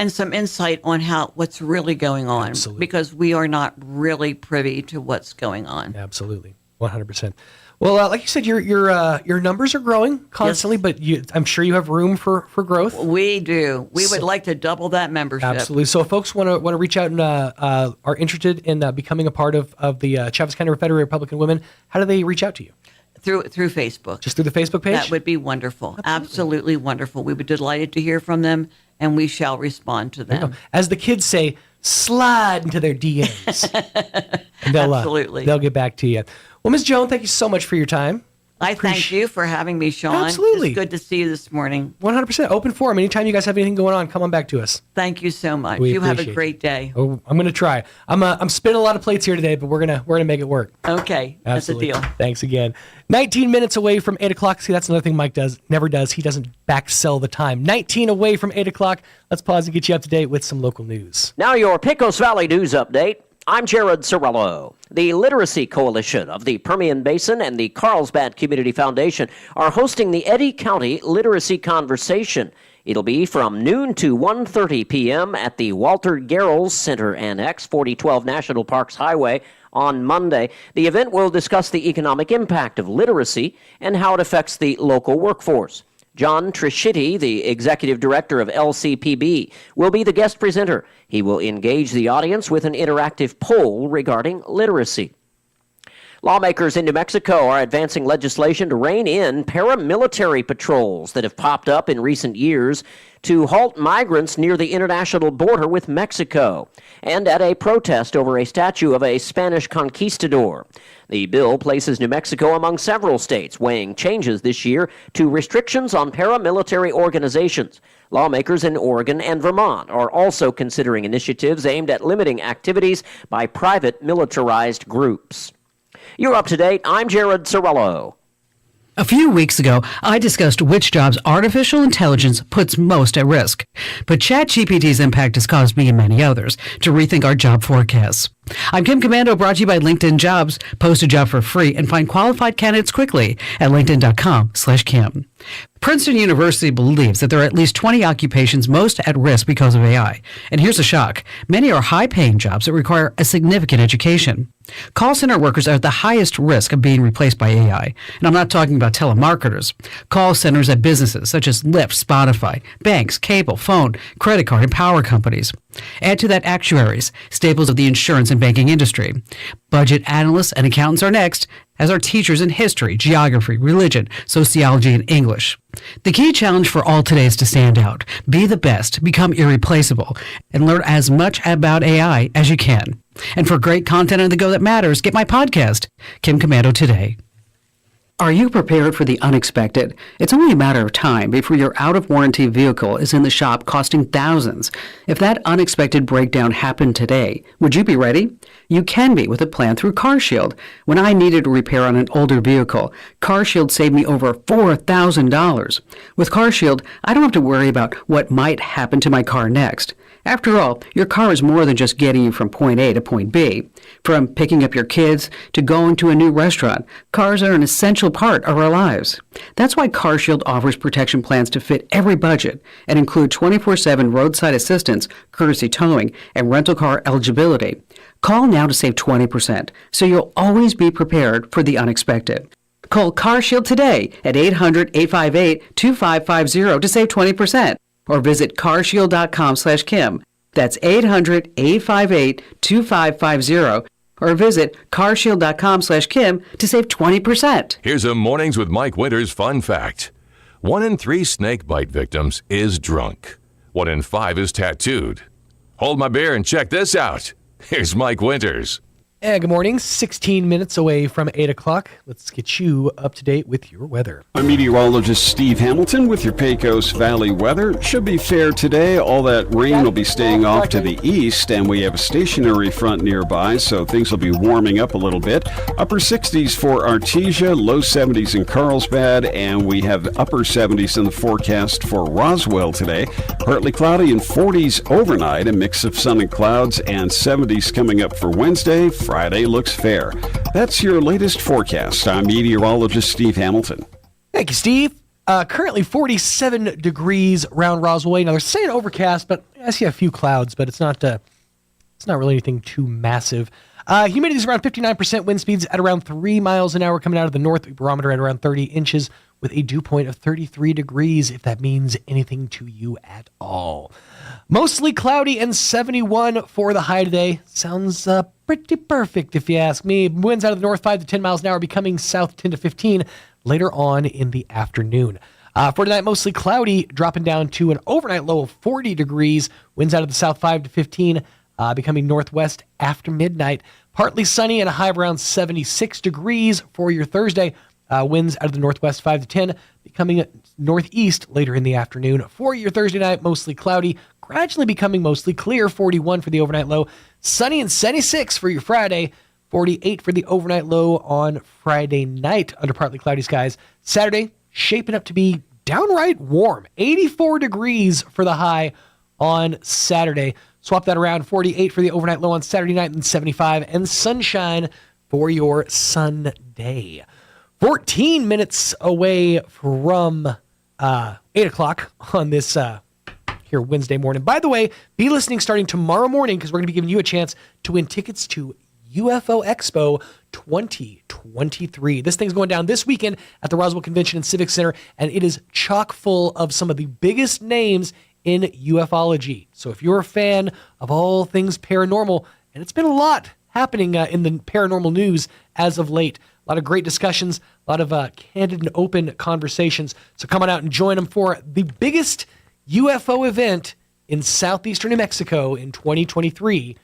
And some insight on what's really going on. Absolutely. Because we are not really privy to what's going on. Absolutely. 100%. Well, like you said, your numbers are growing constantly, but I'm sure you have room for growth. We do. We would like to double that membership. Absolutely. So if folks want to reach out and are interested in becoming a part of the Chaves County Federated Republican Women, how do they reach out to you? Through Facebook. Just through the Facebook page? That would be wonderful. Absolutely wonderful. We would be delighted to hear from them, and we shall respond to them. As the kids say, slide into their DMs. And Absolutely. They'll get back to you. Well, Ms. Joan, thank you so much for your time. I thank you for having me, Sean. Absolutely. It's good to see you this morning. 100%. Open forum. Anytime you guys have anything going on, come on back to us. Thank you so much. We you have a appreciate great day. Oh, I'm going to try. I'm spinning a lot of plates here today, but we're gonna make it work. Okay. Absolutely. That's a deal. Thanks again. 19 minutes away from 8 o'clock. See, that's another thing Mike never does. He doesn't back sell the time. 19 away from 8 o'clock. Let's pause and get you up to date with some local news. Now your Pecos Valley News Update. I'm Jared Cirillo. The Literacy Coalition of the Permian Basin and the Carlsbad Community Foundation are hosting the Eddy County Literacy Conversation. It'll be from noon to 1:30 p.m. at the Walter Garrels Center Annex, 4012 National Parks Highway, on Monday. The event will discuss the economic impact of literacy and how it affects the local workforce. John Triscitti, the executive director of LCPB, will be the guest presenter. He will engage the audience with an interactive poll regarding literacy. Lawmakers in New Mexico are advancing legislation to rein in paramilitary patrols that have popped up in recent years to halt migrants near the international border with Mexico, and at a protest over a statue of a Spanish conquistador. The bill places New Mexico among several states weighing changes this year to restrictions on paramilitary organizations. Lawmakers in Oregon and Vermont are also considering initiatives aimed at limiting activities by private militarized groups. You're up to date. I'm Jared Cirillo. A few weeks ago, I discussed which jobs artificial intelligence puts most at risk. But ChatGPT's impact has caused me and many others to rethink our job forecasts. I'm Kim Commando, brought to you by LinkedIn Jobs. Post a job for free and find qualified candidates quickly at linkedin.com/Kim. Princeton University believes that there are at least 20 occupations most at risk because of AI. And here's a shock. Many are high-paying jobs that require a significant education. Call center workers are at the highest risk of being replaced by AI. And I'm not talking about telemarketers. Call centers at businesses such as Lyft, Spotify, banks, cable, phone, credit card, and power companies. Add to that actuaries, staples of the insurance and and banking industry. Budget analysts and accountants are next, as are teachers in history, geography, religion, sociology, and English. The key challenge for all today is to stand out, be the best, become irreplaceable, and learn as much about AI as you can. And for great content on the go that matters, get my podcast, Kim Commando Today. Are you prepared for the unexpected? It's only a matter of time before your out-of-warranty vehicle is in the shop costing thousands. If that unexpected breakdown happened today, would you be ready? You can be with a plan through CarShield. When I needed a repair on an older vehicle, CarShield saved me over $4,000. With CarShield, I don't have to worry about what might happen to my car next. After all, your car is more than just getting you from point A to point B. From picking up your kids to going to a new restaurant, cars are an essential part of our lives. That's why CarShield offers protection plans to fit every budget and include 24/7 roadside assistance, courtesy towing, and rental car eligibility. Call now to save 20%, so you'll always be prepared for the unexpected. Call CarShield today at 800-858-2550 to save 20%. Or visit carshield.com/Kim. That's 800-858-2550. Or visit carshield.com/Kim to save 20%. Here's a Mornings with Mike Winters fun fact. 1 in 3 snake bite victims is drunk. 1 in 5 is tattooed. Hold my beer and check this out. Here's Mike Winters. Good morning. 16 minutes away from 8 o'clock. Let's get you up to date with your weather. I'm meteorologist Steve Hamilton with your Pecos Valley weather. Should be fair today. All that rain will be staying off to the east, and we have a stationary front nearby, so things will be warming up a little bit. Upper 60s for Artesia, low 70s in Carlsbad, and we have upper 70s in the forecast for Roswell today. Partly cloudy and 40s overnight, a mix of sun and clouds, and 70s coming up for Wednesday. Friday looks fair. That's your latest forecast. I'm meteorologist Steve Hamilton. Thank you, Steve. Currently 47 degrees around Roswell. Now they're saying overcast, but I see a few clouds, but it's not really anything too massive. Humidity is around 59%, wind speeds at around 3 miles an hour coming out of the north, barometer at around 30 inches with a dew point of 33 degrees, if that means anything to you at all. Mostly cloudy and 71 for the high today. Sounds pretty perfect if you ask me. Winds out of the north 5 to 10 miles an hour, becoming south 10 to 15 later on in the afternoon. For tonight, mostly cloudy, dropping down to an overnight low of 40 degrees. Winds out of the south 5 to 15, becoming northwest after midnight. Partly sunny and a high of around 76 degrees for your Thursday. Winds out of the northwest 5 to 10, becoming northeast later in the afternoon. For your Thursday night, mostly cloudy, gradually becoming mostly clear, 41 for the overnight low. Sunny and 76 for your Friday, 48 for the overnight low on Friday night under partly cloudy skies. Saturday, shaping up to be downright warm, 84 degrees for the high on Saturday. Swap that around, 48 for the overnight low on Saturday night and 75, and sunshine for your Sunday. 14 minutes away from 8 o'clock on this here Wednesday morning. By the way, be listening starting tomorrow morning because we're going to be giving you a chance to win tickets to UFO Expo 2023. This thing's going down this weekend at the Roswell Convention and Civic Center, and it is chock full of some of the biggest names in ufology. So if you're a fan of all things paranormal, and it's been a lot happening in the paranormal news as of late, a lot of great discussions, a lot of candid and open conversations. So come on out and join them for the biggest UFO event in southeastern New Mexico in 2023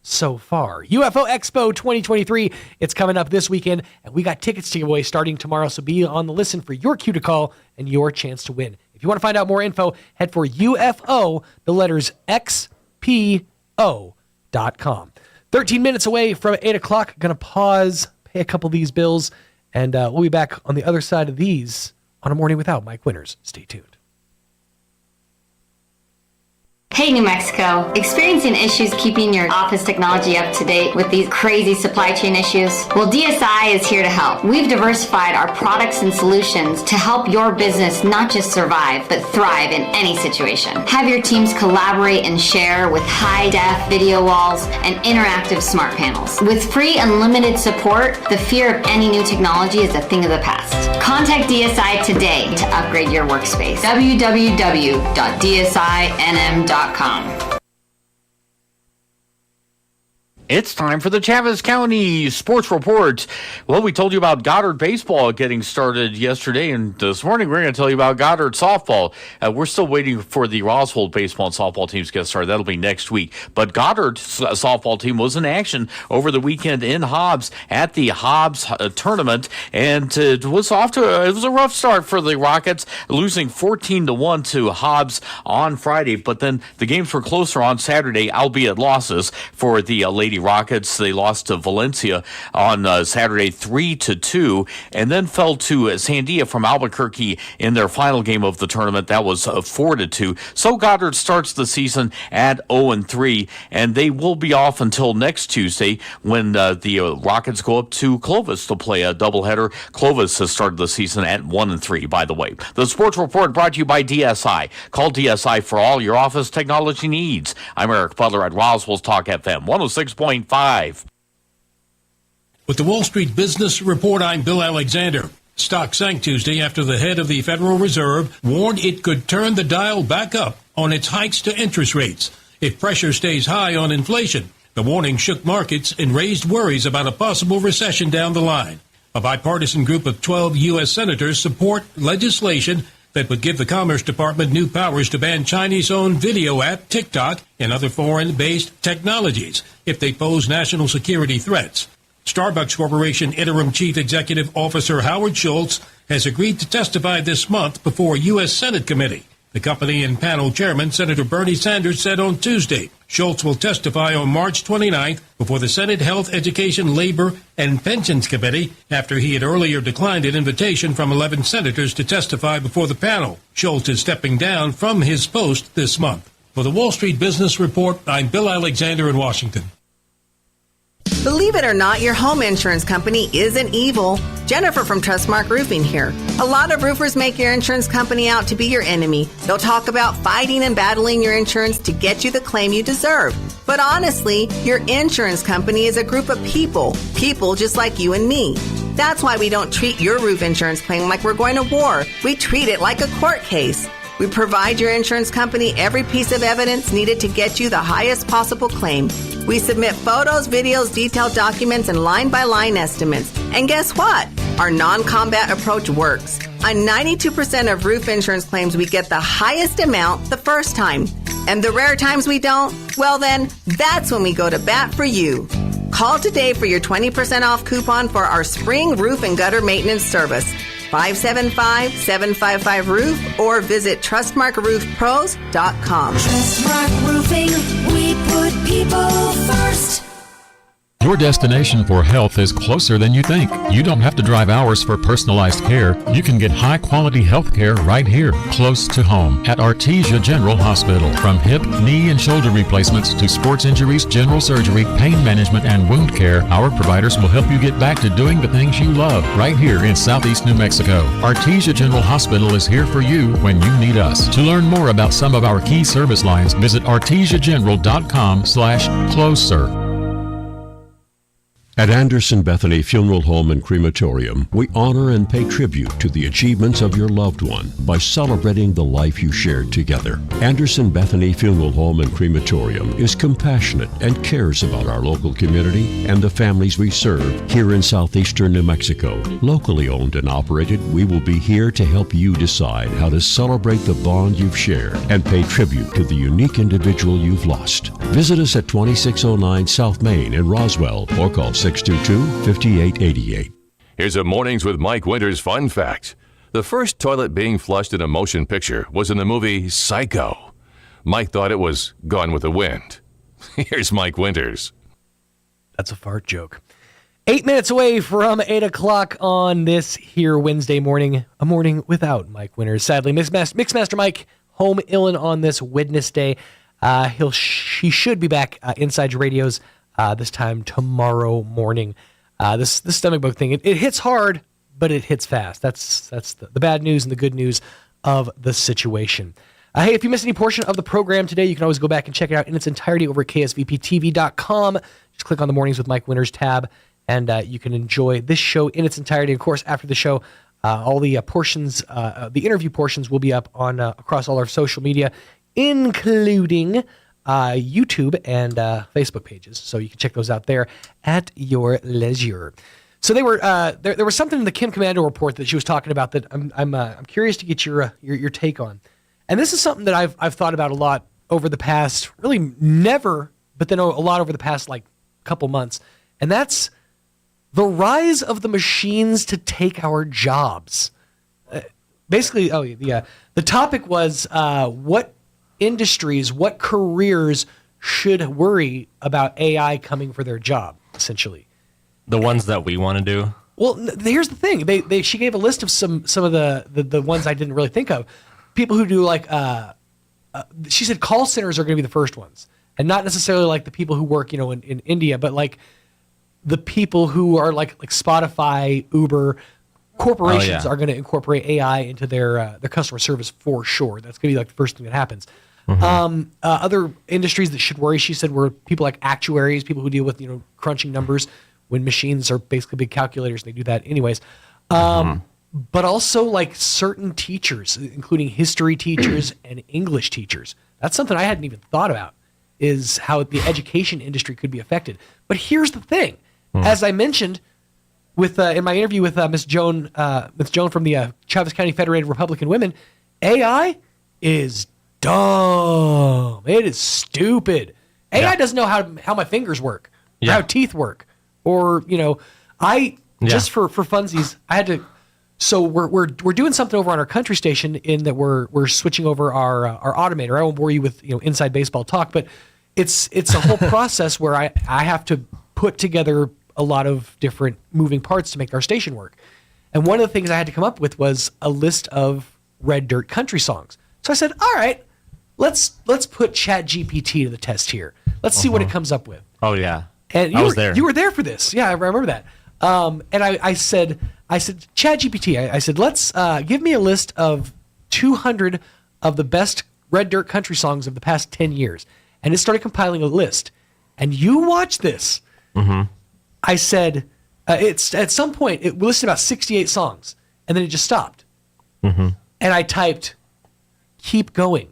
so far. UFO Expo 2023, it's coming up this weekend, and we got tickets to give away starting tomorrow, so be on the listen for your cue to call and your chance to win. If you want to find out more info, head for UFO, the letters XPO.com. 13 minutes away from 8 o'clock. Going to pause, pay a couple of these bills, and we'll be back on the other side of these on A Morning Without Mike Winters. Stay tuned. Hey New Mexico, experiencing issues keeping your office technology up to date with these crazy supply chain issues? Well, DSI is here to help. We've diversified our products and solutions to help your business not just survive, but thrive in any situation. Have your teams collaborate and share with high-def video walls and interactive smart panels. With free unlimited support, the fear of any new technology is a thing of the past. Contact DSI today to upgrade your workspace. www.dsinm.com. It's time for the Chavez County Sports Report. Well, we told you about Goddard baseball getting started yesterday, and this morning we're going to tell you about Goddard softball. We're still waiting for the Roswell baseball and softball teams to get started. That'll be next week. But Goddard's softball team was in action over the weekend in Hobbs at the Hobbs tournament, and it was a rough start for the Rockets, losing 14-1 to Hobbs on Friday. But then the games were closer on Saturday, albeit losses for the Lady Rockets. They lost to Valencia on Saturday 3-2, and then fell to Sandia from Albuquerque in their final game of the tournament. That was 4-2. So Goddard starts the season at 0-3, and they will be off until next Tuesday when the Rockets go up to Clovis to play a doubleheader. Clovis has started the season at 1-3, by the way. The Sports Report brought to you by DSI. Call DSI for all your office technology needs. I'm Eric Butler at Roswell Talk FM 106.5. With the Wall Street Business Report, I'm Bill Alexander. Stock sank Tuesday after the head of the Federal Reserve warned it could turn the dial back up on its hikes to interest rates if pressure stays high on inflation. The warning shook markets and raised worries about a possible recession down the line. A bipartisan group of 12 U.S. senators support legislation that would give the Commerce Department new powers to ban Chinese-owned video app TikTok and other foreign-based technologies if they pose national security threats. Starbucks Corporation Interim Chief Executive Officer Howard Schultz has agreed to testify this month before a U.S. Senate committee. The company and panel chairman, Senator Bernie Sanders, said on Tuesday Schultz will testify on March 29th before the Senate Health, Education, Labor, and Pensions Committee after he had earlier declined an invitation from 11 senators to testify before the panel. Schultz is stepping down from his post this month. For the Wall Street Business Report, I'm Bill Alexander in Washington. Believe it or not, your home insurance company isn't evil. Jennifer from Trustmark Roofing here. A lot of roofers make your insurance company out to be your enemy. They'll talk about fighting and battling your insurance to get you the claim you deserve. But honestly, your insurance company is a group of people just like you and me. That's why we don't treat your roof insurance claim like we're going to war. We treat it like a court case. We provide your insurance company every piece of evidence needed to get you the highest possible claim. We submit photos, videos, detailed documents, and line-by-line estimates. And guess what? Our non-combat approach works. On 92% of roof insurance claims, we get the highest amount the first time. And the rare times we don't, well then, that's when we go to bat for you. Call today for your 20% off coupon for our spring roof and gutter maintenance service. 575-755-ROOF or visit TrustmarkRoofPros.com. Trustmark Roofing, we put people first. Your destination for health is closer than you think. You don't have to drive hours for personalized care. You can get high-quality health care right here, close to home, at Artesia General Hospital. From hip, knee, and shoulder replacements to sports injuries, general surgery, pain management, and wound care, our providers will help you get back to doing the things you love right here in Southeast New Mexico. Artesia General Hospital is here for you when you need us. To learn more about some of our key service lines, visit artesiageneral.com/closer. At Anderson Bethany Funeral Home and Crematorium, we honor and pay tribute to the achievements of your loved one by celebrating the life you shared together. Anderson Bethany Funeral Home and Crematorium is compassionate and cares about our local community and the families we serve here in southeastern New Mexico. Locally owned and operated, we will be here to help you decide how to celebrate the bond you've shared and pay tribute to the unique individual you've lost. Visit us at 2609 South Main in Roswell or call 622-5888. Here's a Mornings with Mike Winters fun fact. The first toilet being flushed in a motion picture was in the movie Psycho. Mike thought it was Gone with the Wind. Here's Mike Winters. That's a fart joke. 8 minutes away from 8 o'clock on this here Wednesday morning, a morning without Mike Winters. Sadly, Mixmaster Mike home illin on this Wednesday. He should be back inside your radios this time tomorrow morning. This stomach bug thing, it hits hard, but it hits fast. That's the bad news and the good news of the situation. Hey, if you missed any portion of the program today, you can always go back and check it out in its entirety over at ksvptv.com. Just click on the Mornings with Mike Winters tab, and you can enjoy this show in its entirety. Of course, after the show, all the portions, the interview portions will be up on across all our social media, including YouTube and Facebook pages, so you can check those out there at your leisure. So they were there was something in the Kim Commando report that she was talking about that I'm curious to get your take on, and this is something that I've thought about a lot over the past, really never, but then a lot over the past like couple months, and that's the rise of the machines to take our jobs. Basically, the topic was what industries, what careers should worry about AI coming for their job, essentially. The ones that we want to do. Well, here's the thing. She gave a list of some of the ones I didn't really think of. People who do like, she said call centers are going to be the first ones, and not necessarily like the people who work, in India, but like the people who are like Spotify, Uber. Corporations are going to incorporate AI into their customer service for sure. That's going to be like the first thing that happens. Mm-hmm. Other industries that should worry, she said, were people like actuaries, people who deal with crunching numbers when machines are basically big calculators. And they do that anyways. But also like certain teachers, including history teachers and English teachers. That's something I hadn't even thought about, is how the education industry could be affected. But here's the thing, as I mentioned. With in my interview with Miss Joan from the Travis County Federated Republican Women, AI is dumb. It is stupid. AI doesn't know how my fingers work, or how teeth work, or just for funsies, I had to. So we're doing something over on our country station in that we're switching over our automator. I won't bore you with inside baseball talk, but it's a whole process where I have to put together a lot of different moving parts to make our station work. And one of the things I had to come up with was a list of red dirt country songs. So I said, all right, let's put ChatGPT to the test here. Let's see what it comes up with. Oh yeah. And I was there. You were there for this. Yeah, I remember that. And I said, ChatGPT, I said, let's give me a list of 200 of the best red dirt country songs of the past 10 years. And it started compiling a list. And you watch this. Mm-hmm. I said, it's at some point, it listed about 68 songs, and then it just stopped. Mm-hmm. And I typed, keep going.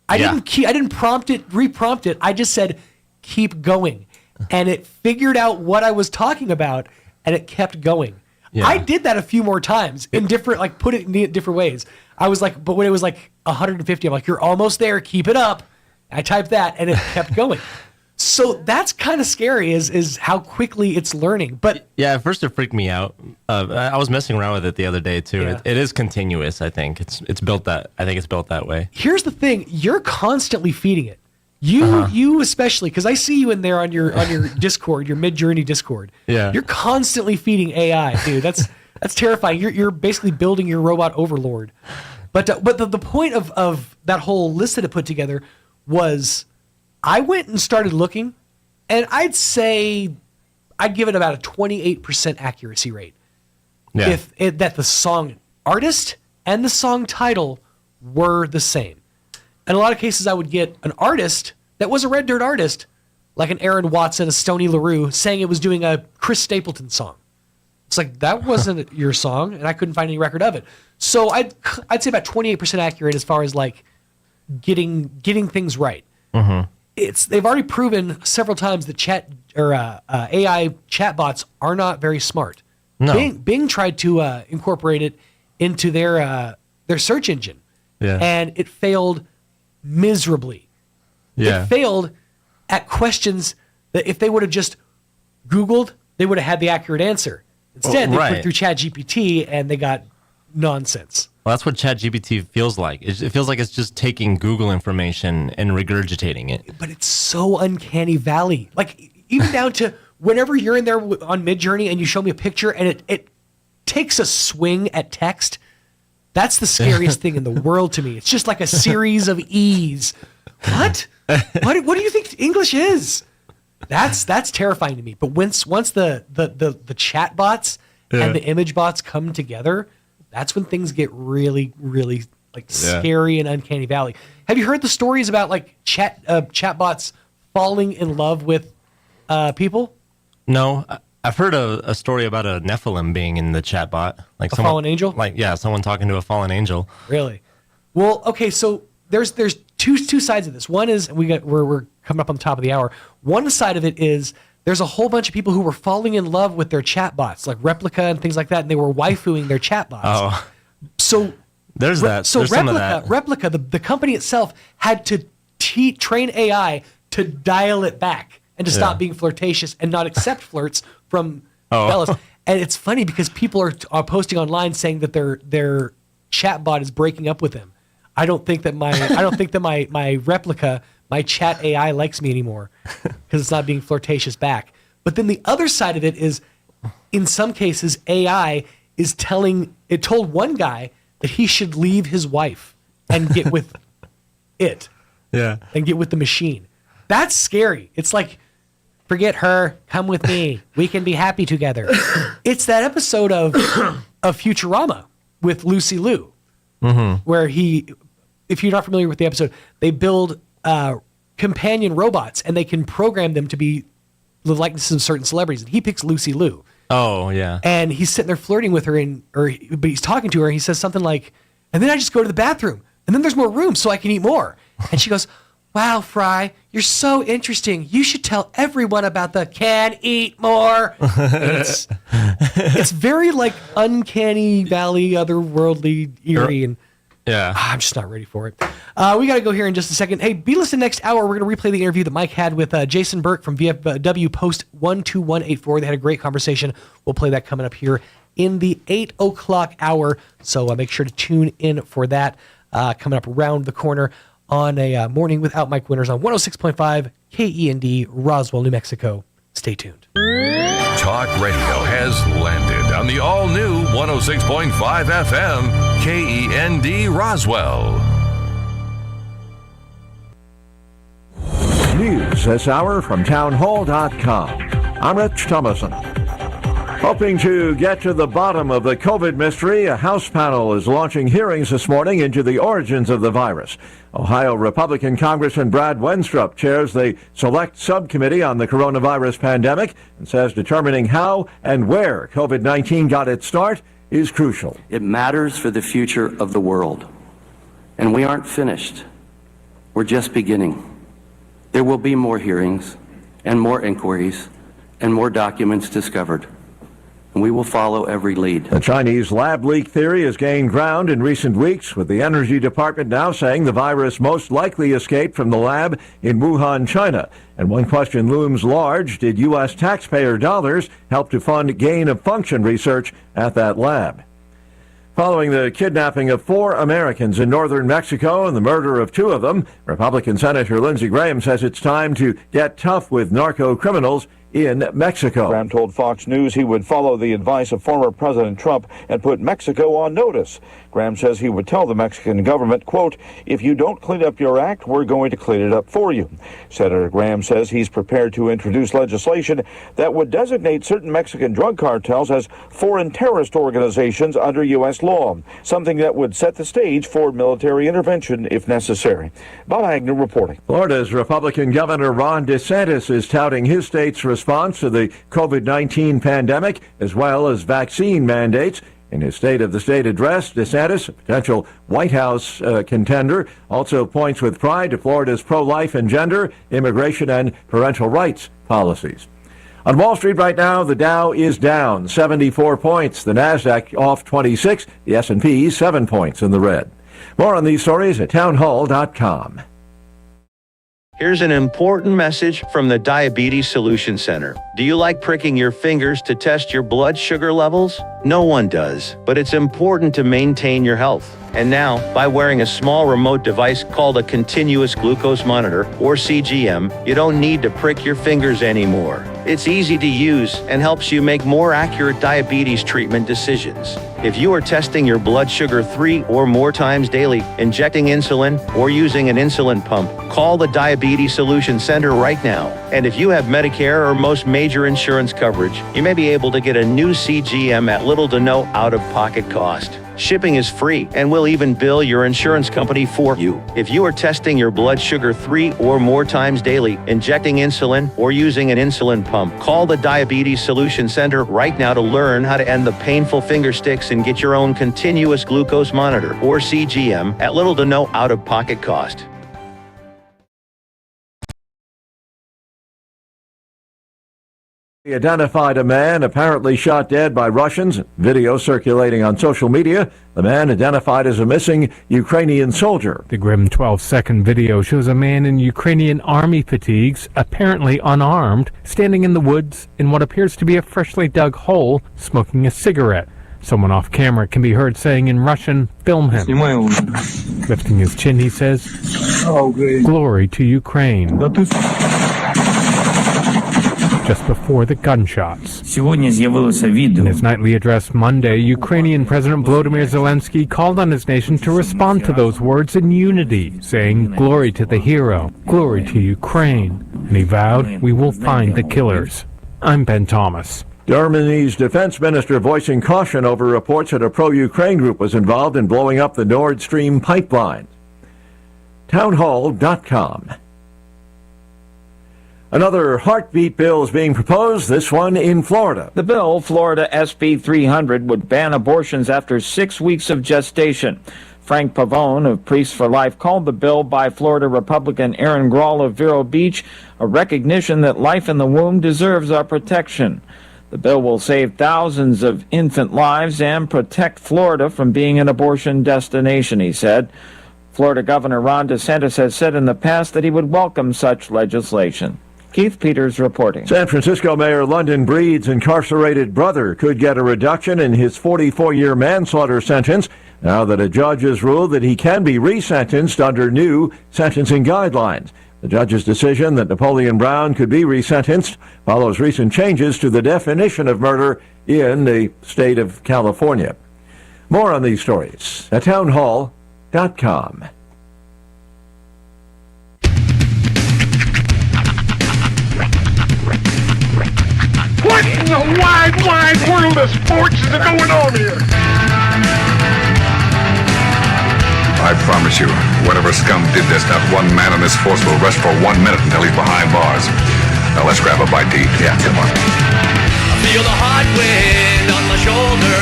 I didn't reprompt it. I just said, keep going. And it figured out what I was talking about, and it kept going. Yeah. I did that a few more times in different, put it in different ways. I was like, but when it was like 150, I'm like, you're almost there, keep it up. I typed that, and it kept going. So that's kind of scary, is how quickly it's learning. But yeah, at first it freaked me out. I was messing around with it the other day too. Yeah. It is continuous. I think it's built that. I think it's built that way. Here's the thing: you're constantly feeding it. You especially, because I see you in there on your Discord, your Midjourney Discord. Yeah, you're constantly feeding AI, dude. That's terrifying. You're basically building your robot overlord. But the point of that whole list that it put together was, I went and started looking, and I'd give it about a 28% accuracy rate. Yeah. That the song artist and the song title were the same. In a lot of cases, I would get an artist that was a red dirt artist, like an Aaron Watson, a Stoney LaRue, saying it was doing a Chris Stapleton song. It's like, that wasn't your song, and I couldn't find any record of it. So I'd say about 28% accurate as far as like getting things right. Mm-hmm. They've already proven several times that AI chatbots are not very smart. No. Bing tried to incorporate it into their search engine, and it failed miserably. Yeah. It failed at questions that if they would have just Googled, they would have had the accurate answer. Instead, they put through ChatGPT, and they got nonsense. Well, that's what ChatGPT feels like. It feels like it's just taking Google information and regurgitating it. But it's so uncanny valley. Like, even down to whenever you're in there on Midjourney and you show me a picture and it takes a swing at text, that's the scariest thing in the world to me. It's just like a series of E's. What? What do you think English is? That's terrifying to me. But once the chat bots and the image bots come together, that's when things get really, really scary and uncanny valley. Have you heard the stories about like chatbots falling in love with people? No, I've heard a story about a Nephilim being in the chatbot, like a fallen angel. Someone talking to a fallen angel. Really? Well, okay. So there's two sides of this. One is we're coming up on the top of the hour. One side of it is there's a whole bunch of people who were falling in love with their chatbots, like Replica and things like that, and they were waifuing their chatbots. Oh, so there's that. So there's some of that. Replica, the company itself had to train AI to dial it back and to stop being flirtatious and not accept flirts from fellas. And it's funny because people are posting online saying that their chatbot is breaking up with them. I don't think that my Replica, my chat AI likes me anymore because it's not being flirtatious back. But then the other side of it is, in some cases, AI is told one guy that he should leave his wife and get with it. Yeah. And get with the machine. That's scary. It's like, forget her, come with me. We can be happy together. It's that episode of Futurama with Lucy Liu, where if you're not familiar with the episode, they build companion robots and they can program them to be the likenesses of certain celebrities. And he picks Lucy Liu. Oh, yeah. And he's sitting there flirting with her, but he's talking to her, and he says something like, and then I just go to the bathroom, and then there's more room so I can eat more. And she goes, wow, Fry, you're so interesting. You should tell everyone about the can eat more. It's very like uncanny valley, otherworldly, eerie, and I'm just not ready for it. We got to go here in just a second. Hey, be listening next hour. We're going to replay the interview that Mike had with Jason Burke from VFW Post 12184. They had a great conversation. We'll play that coming up here in the 8 o'clock hour. So make sure to tune in for that coming up around the corner on a Morning Without Mike Winters on 106.5 KEND, Roswell, New Mexico. Stay tuned. Talk radio has landed on the all-new 106.5 FM KEND Roswell. News this hour from townhall.com. I'm Rich Thomason. Hoping to get to the bottom of the COVID mystery, a House panel is launching hearings this morning into the origins of the virus. Ohio Republican Congressman Brad Wenstrup chairs the Select Subcommittee on the Coronavirus Pandemic and says determining how and where COVID-19 got its start is crucial. It matters for the future of the world. And we aren't finished. We're just beginning. There will be more hearings and more inquiries and more documents discovered. And we will follow every lead. The Chinese lab leak theory has gained ground in recent weeks, with the Energy Department now saying the virus most likely escaped from the lab in Wuhan, China. And one question looms large: did U.S. taxpayer dollars help to fund gain-of-function research at that lab? Following the kidnapping of 4 Americans in northern Mexico and the murder of 2 of them, Republican Senator Lindsey Graham says it's time to get tough with narco criminals in Mexico. Graham told Fox News he would follow the advice of former President Trump and put Mexico on notice. Graham says he would tell the Mexican government, quote, if you don't clean up your act, we're going to clean it up for you. Senator Graham says he's prepared to introduce legislation that would designate certain Mexican drug cartels as foreign terrorist organizations under U.S. law, something that would set the stage for military intervention if necessary. Bob Agnew reporting. Florida's Republican Governor Ron DeSantis is touting his state's response to the COVID-19 pandemic, as well as vaccine mandates. In his State of the State address, DeSantis, a potential White House contender, also points with pride to Florida's pro-life and gender, immigration, and parental rights policies. On Wall Street right now, the Dow is down 74 points. The Nasdaq off 26. The S&P 7 points in the red. More on these stories at townhall.com. Here's an important message from the Diabetes Solution Center. Do you like pricking your fingers to test your blood sugar levels? No one does, but it's important to maintain your health. And now, by wearing a small remote device called a continuous glucose monitor, or CGM, you don't need to prick your fingers anymore. It's easy to use and helps you make more accurate diabetes treatment decisions. If you are testing your blood sugar 3 or more times daily, injecting insulin, or using an insulin pump, call the Diabetes Solution Center right now. And if you have Medicare or most major insurance coverage, you may be able to get a new CGM at little to no out-of-pocket cost. Shipping is free, and we'll even bill your insurance company for you. If you are testing your blood sugar 3 or more times daily, injecting insulin, or using an insulin pump, call the Diabetes Solution Center right now to learn how to end the painful finger sticks and get your own continuous glucose monitor, or CGM, at little to no out-of-pocket cost. He identified a man apparently shot dead by Russians. Video circulating on social media. The man identified as a missing Ukrainian soldier. The grim 12-second video shows a man in Ukrainian army fatigues, apparently unarmed, standing in the woods in what appears to be a freshly dug hole, smoking a cigarette. Someone off camera can be heard saying in Russian, "Film him." Lifting his chin, he says, "Glory to Ukraine." Just before the gunshots. In his nightly address Monday, Ukrainian President Volodymyr Zelensky called on his nation to respond to those words in unity, saying, "Glory to the hero, glory to Ukraine." And he vowed, "We will find the killers." I'm Ben Thomas. Germany's defense minister voicing caution over reports that a pro-Ukraine group was involved in blowing up the Nord Stream pipeline. Townhall.com. Another heartbeat bill is being proposed, this one in Florida. The bill, Florida SB 300, would ban abortions after 6 weeks of gestation. Frank Pavone of Priests for Life called the bill by Florida Republican Aaron Grawl of Vero Beach a recognition that life in the womb deserves our protection. The bill will save thousands of infant lives and protect Florida from being an abortion destination, he said. Florida Governor Ron DeSantis has said in the past that he would welcome such legislation. Keith Peters reporting. San Francisco Mayor London Breed's incarcerated brother could get a reduction in his 44-year manslaughter sentence now that a judge has ruled that he can be resentenced under new sentencing guidelines. The judge's decision that Napoleon Brown could be resentenced follows recent changes to the definition of murder in the state of California. More on these stories at townhall.com. What in the wide world of sports is going on here? I promise you, whatever scum did this, not one man in this force will rest for 1 minute until he's behind bars. Now let's grab a bite to eat. Yeah, come on. I feel the hot wind on my shoulder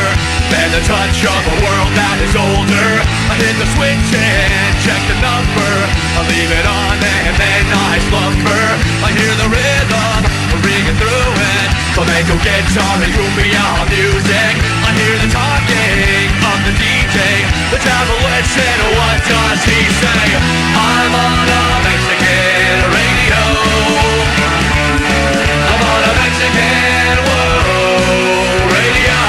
and the touch of a world that is older. I hit the switch and check the number. I leave it on and then I slumber. I hear the rhythm ringing through it. Flamenco guitar and cumbia music. I hear the talking of the DJ. The devil listen, what does he say? I'm on a Mexican radio. I'm on a Mexican radio.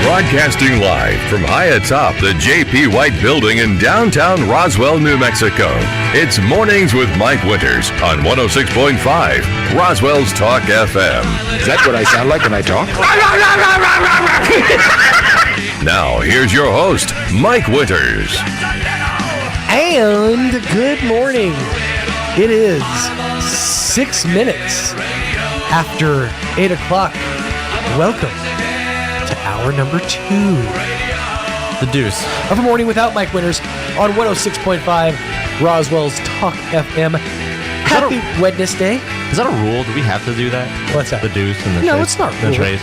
Broadcasting live from high atop the J.P. White Building in downtown Roswell, New Mexico. It's Mornings with Mike Winters on 106.5 Roswell's Talk FM. Is that what I sound like when I talk? Now, here's your host, Mike Winters. And good morning. It is 6 minutes after 8 o'clock. Welcome to hour number 2. The deuce. Of a morning without Mike Winters on 106.5 Roswell's Talk FM. Happy Wednesday. Is that a rule? Do we have to do that? What's that? The deuce and the No, trace, it's not the rule. trace.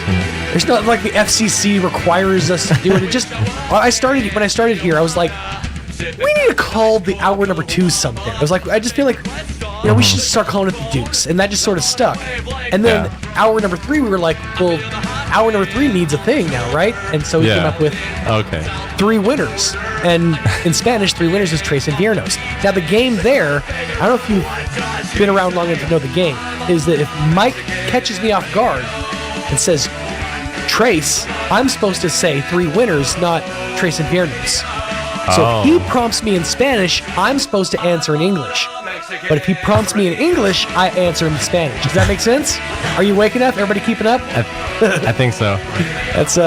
It's not like the FCC requires us to do it. It just, when I started here, I was like, we need to call the hour number 2 something. I was like, I just feel like, we should start calling it the deuce. And that just sort of stuck. And then hour number 3, we were like, well, hour number 3 needs a thing now, right? And so we came up with 3 winners. And in Spanish, 3 winners is Tres Inviernos. Now, the game there, I don't know if you've been around long enough to know the game, is that if Mike catches me off guard and says, Trace, I'm supposed to say 3 winners, not Tres Inviernos. So if he prompts me in Spanish, I'm supposed to answer in English. But if he prompts me in English, I answer in Spanish. Does that make sense? Are you waking up? Everybody keeping up? I think so. It's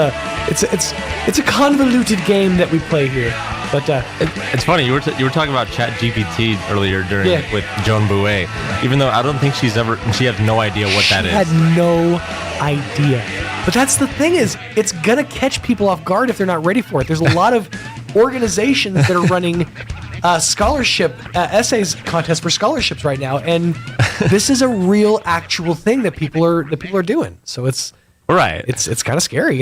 a convoluted game that we play here. But it's funny you were talking about ChatGPT earlier with Joan Bouet, even though I don't think she has no idea what that is. She had no idea. But that's the thing is, it's gonna catch people off guard if they're not ready for it. There's a lot of organizations that are running scholarship essays contests for scholarships right now, and this is a real, actual thing that people are doing. So it's right. It's kind of scary,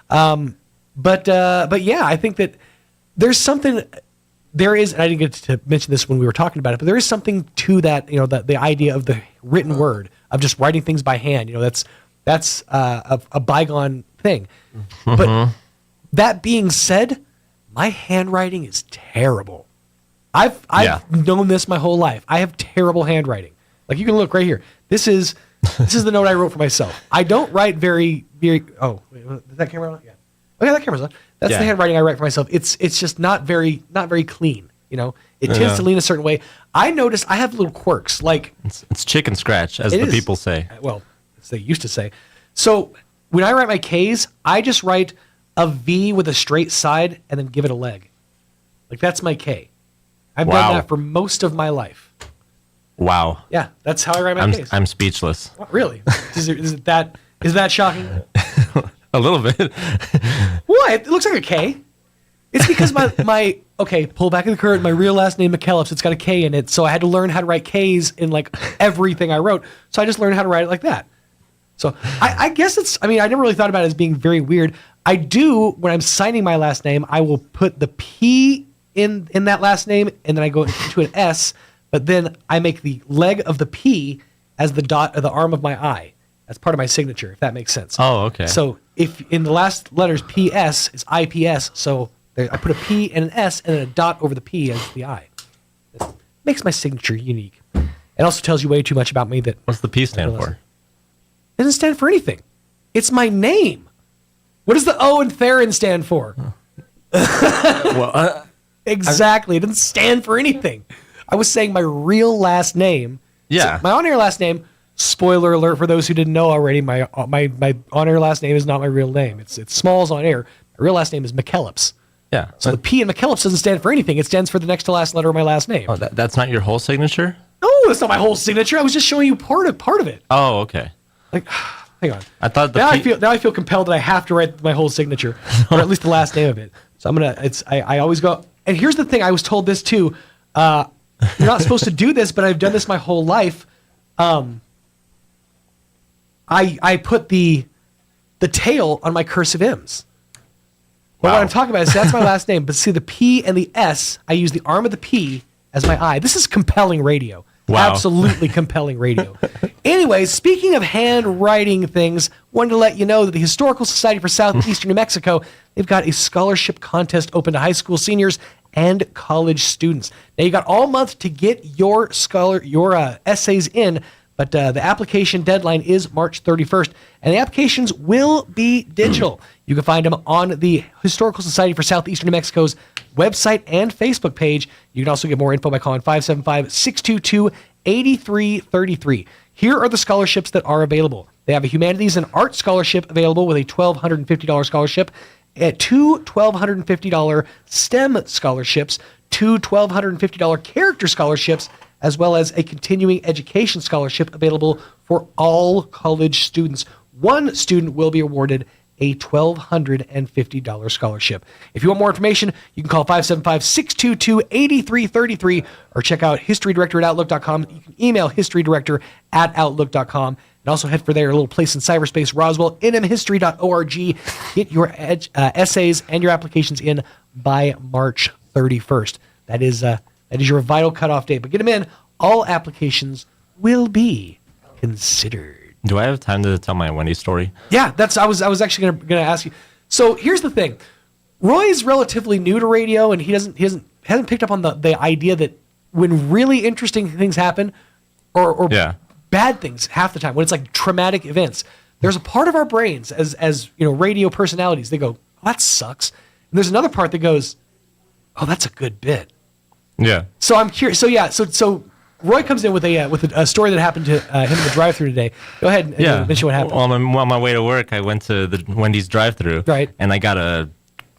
But yeah, I think that there's something there is, and I didn't get to mention this when we were talking about it, but there is something to that, the idea of the written word, of just writing things by hand. That's a bygone thing. Mm-hmm. But that being said, my handwriting is terrible. I've known this my whole life. I have terrible handwriting. Like, you can look right here. This is the note I wrote for myself. I don't write very. Oh, wait, is that camera on? Yeah. Okay, that camera's on. That's the handwriting I write for myself. It's just not very clean. It tends to lean a certain way. I notice I have little quirks. Like, it's chicken scratch, as the people say. Well, as they used to say. So when I write my K's, I just write a V with a straight side and then give it a leg. Like, that's my K. I've done that for most of my life. Wow. Yeah, that's how I write my K's. I'm speechless. What, really? Is that shocking? A little bit. What? It looks like a K. It's because my okay, pull back in the curtain, my real last name, McKellips, it's got a K in it, so I had to learn how to write K's in, like, everything I wrote. So I just learned how to write it like that. So I guess I never really thought about it as being very weird. I do, when I'm signing my last name, I will put the P in that last name, and then I go into an S, but then I make the leg of the P as the dot of the arm of my I. That's part of my signature, if that makes sense. Oh, okay. So if in the last letters PS is IPS, so I put a P and an S and then a dot over the P as the I. It makes my signature unique. It also tells you way too much about me. What's the P stand for? It doesn't stand for anything. It's my name. What does the O in Theron stand for? Exactly. It doesn't stand for anything. I was saying my real last name. Yeah. So my on-air last name, spoiler alert for those who didn't know already, my on-air last name is not my real name. It's Smalls on air. My real last name is McKellips. Yeah. So the P in McKellips doesn't stand for anything. It stands for the next to last letter of my last name. Oh, that's not your whole signature? No, that's not my whole signature. I was just showing you part of it. Oh, okay. Like, hang on. I thought now I feel compelled that I have to write my whole signature, or at least the last name of it. So I always go. And here's the thing. I was told this too. You're not supposed to do this, but I've done this my whole life. I put the tail on my cursive M's. But what I'm talking about is that's my last name. But see, the P and the S, I use the arm of the P as my I. This is compelling radio. Wow. Absolutely compelling radio. Anyways, speaking of handwriting things, wanted to let you know that the Historical Society for Southeastern New Mexico, they've got a scholarship contest open to high school seniors and college students. Now, you got all month to get your essays in, but the application deadline is March 31st, and the applications will be digital. You can find them on the Historical Society for Southeastern New Mexico's website and Facebook page. You can also get more info by calling 575-622-8333. Here are the scholarships that are available. They have a Humanities and Art Scholarship available with a $1,250 scholarship, two $1,250 STEM scholarships, two $1,250 character scholarships, as well as a continuing education scholarship available for all college students. One student will be awarded a $1,250 scholarship. If you want more information, you can call 575-622-8333 or check out historydirector@outlook.com. You can email historydirector@outlook.com. And also head for their little place in cyberspace, Roswell, nmhistory.org. Get your essays and your applications in by March 31st. That is your vital cutoff date. But get them in. All applications will be considered. Do I have time to tell my Wendy story? Yeah, I was actually going to ask you. So here's the thing. Roy's relatively new to radio, and he hasn't picked up on the idea that when really interesting things happen, or bad things half the time, when it's like traumatic events, there's a part of our brains as radio personalities, they go, oh, that sucks. And there's another part that goes, oh, that's a good bit. Yeah. So I'm curious. So Roy comes in with a story that happened to him in the drive-thru today. Go ahead and mention what happened. Well, on my way to work, I went to the Wendy's drive-thru, right? And I got a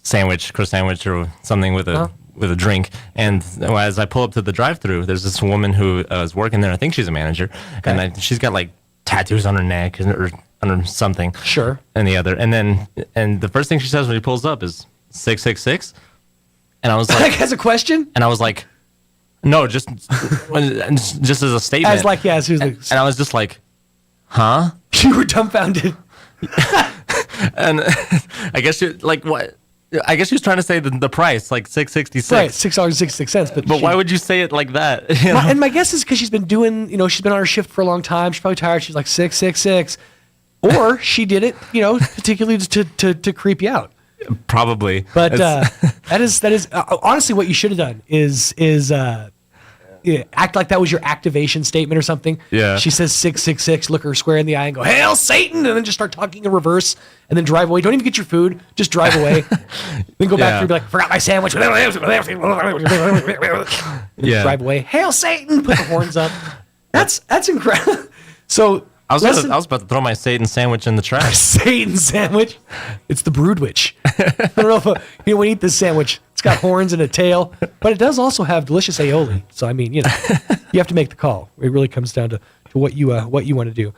cross sandwich or something with a drink. And as I pull up to the drive-thru, there's this woman who is working there. I think she's a manager, and she's got like tattoos on her neck or on something. Sure. And the first thing she says when she pulls up is 666, and I was like, as a question, and I was like. No, just as a statement. As like, yeah, and I was just like, huh? You were dumbfounded. And I guess you're like, what? I guess she was trying to say the price, like $6.66. Right, $6.66. But why would you say it like that? And my guess is because she's been doing, she's been on her shift for a long time. She's probably tired. She's like, 666. Or she did it, particularly to creep you out. Probably. But that is honestly what you should have done is act like that was your activation statement or something. Yeah. She says 666, look her square in the eye and go, "Hail Satan," and then just start talking in reverse and then drive away. Don't even get your food. Just drive away. Then go back through and be like, "Forgot my sandwich." Yeah. Drive away. "Hail Satan," put the horns up. That's incredible. So I was about to throw my Satan sandwich in the trash. Satan sandwich? It's the Broodwich. I don't know if when you eat this sandwich, it's got horns and a tail, but it does also have delicious aioli. So I mean, you have to make the call. It really comes down to what you want to do.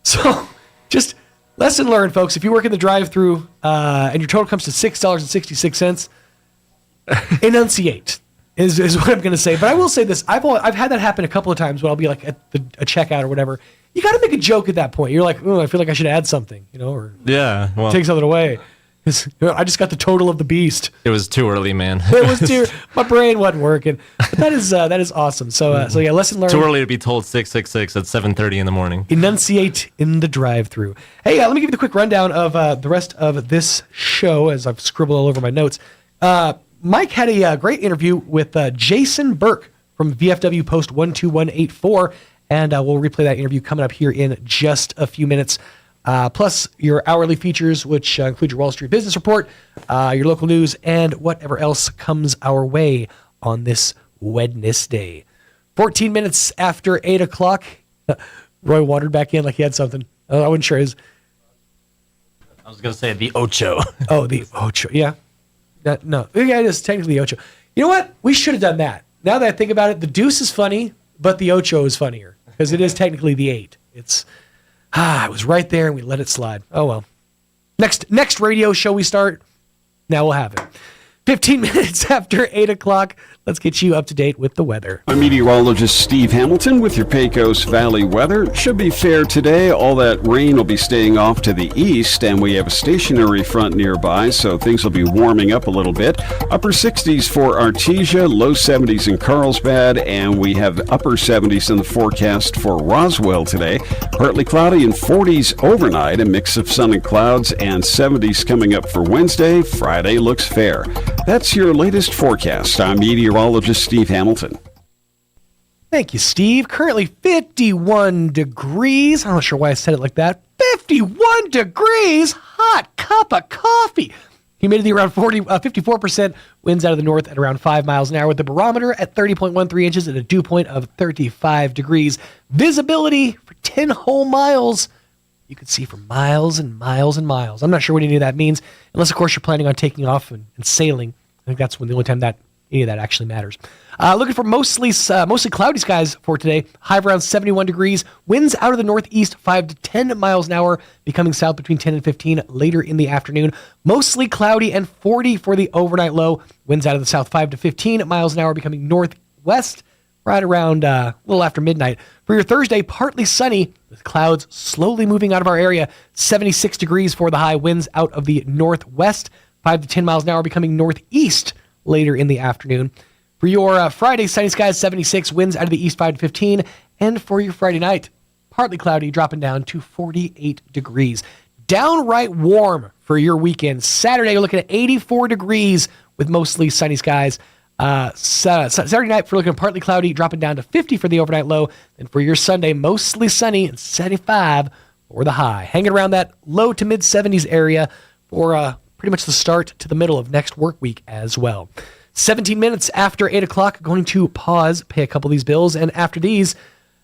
So just lesson learned, folks. If you work in the drive-thru and your total comes to $6.66, enunciate. Is what I'm going to say. But I will say this. I've had that happen a couple of times when I'll be like at a checkout or whatever. You got to make a joke at that point. You're like, "Oh, I feel like I should add something," or take something away. I just got the total of the beast. It was too early, man. It was too. My brain wasn't working. But that is awesome. So yeah, lesson learned. Too early to be told 666 at 7:30 in the morning. Enunciate in the drive-thru. Hey, let me give you the quick rundown of the rest of this show as I've scribbled all over my notes. Mike had a great interview with Jason Burke from VFW Post 12184, and we'll replay that interview coming up here in just a few minutes. Plus your hourly features, which include your Wall Street Business Report, your local news, and whatever else comes our way on this Wednesday. 14 minutes after 8 o'clock, Roy wandered back in like he had something. I wasn't sure his. I was going to say the Ocho. Oh, the Ocho, yeah. No, yeah, it is technically the Ocho. You know what? We should have done that. Now that I think about it, the Deuce is funny, but the Ocho is funnier because it is technically the 8. It was right there and we let it slide. Oh well. Next radio show we start, now we'll have it. 15 minutes after 8 o'clock, let's get you up to date with the weather. I'm meteorologist Steve Hamilton with your Pecos Valley weather. Should be fair today. All that rain will be staying off to the east, and we have a stationary front nearby, so things will be warming up a little bit. Upper 60s for Artesia, low 70s in Carlsbad, and we have upper 70s in the forecast for Roswell today. Partly cloudy and 40s overnight, a mix of sun and clouds, and 70s coming up for Wednesday. Friday looks fair. That's your latest forecast. I'm meteorologist Steve Hamilton. Thank you, Steve. Currently 51 degrees. I'm not sure why I said it like that. 51 degrees! Hot cup of coffee! Humidity around 54%. Winds out of the north at around 5 miles an hour with the barometer at 30.13 inches and a dew point of 35 degrees. Visibility for 10 whole miles. You can see for miles and miles and miles. I'm not sure what any of that means, unless, of course, you're planning on taking off and sailing. I think that's when the only time that any of that actually matters. Looking for mostly cloudy skies for today. High of around 71 degrees. Winds out of the northeast 5 to 10 miles an hour, becoming south between 10 and 15 later in the afternoon. Mostly cloudy and 40 for the overnight low. Winds out of the south 5 to 15 miles an hour, becoming northwest right around a little after midnight. For your Thursday, partly sunny with clouds slowly moving out of our area. 76 degrees for the high. Winds out of the northwest 5 to 10 miles an hour, becoming northeast later in the afternoon. For your Friday, sunny skies 76, winds out of the east 5 to 15. And for your Friday night, partly cloudy, dropping down to 48 degrees. Downright warm for your weekend. Saturday, you're looking at 84 degrees with mostly sunny skies. Saturday night, we're looking at partly cloudy, dropping down to 50 for the overnight low. And for your Sunday, mostly sunny and 75 for the high. Hanging around that low to mid 70s area for pretty much the start to the middle of next work week as well. 17 minutes after 8 o'clock, going to pause, pay a couple of these bills, and after these,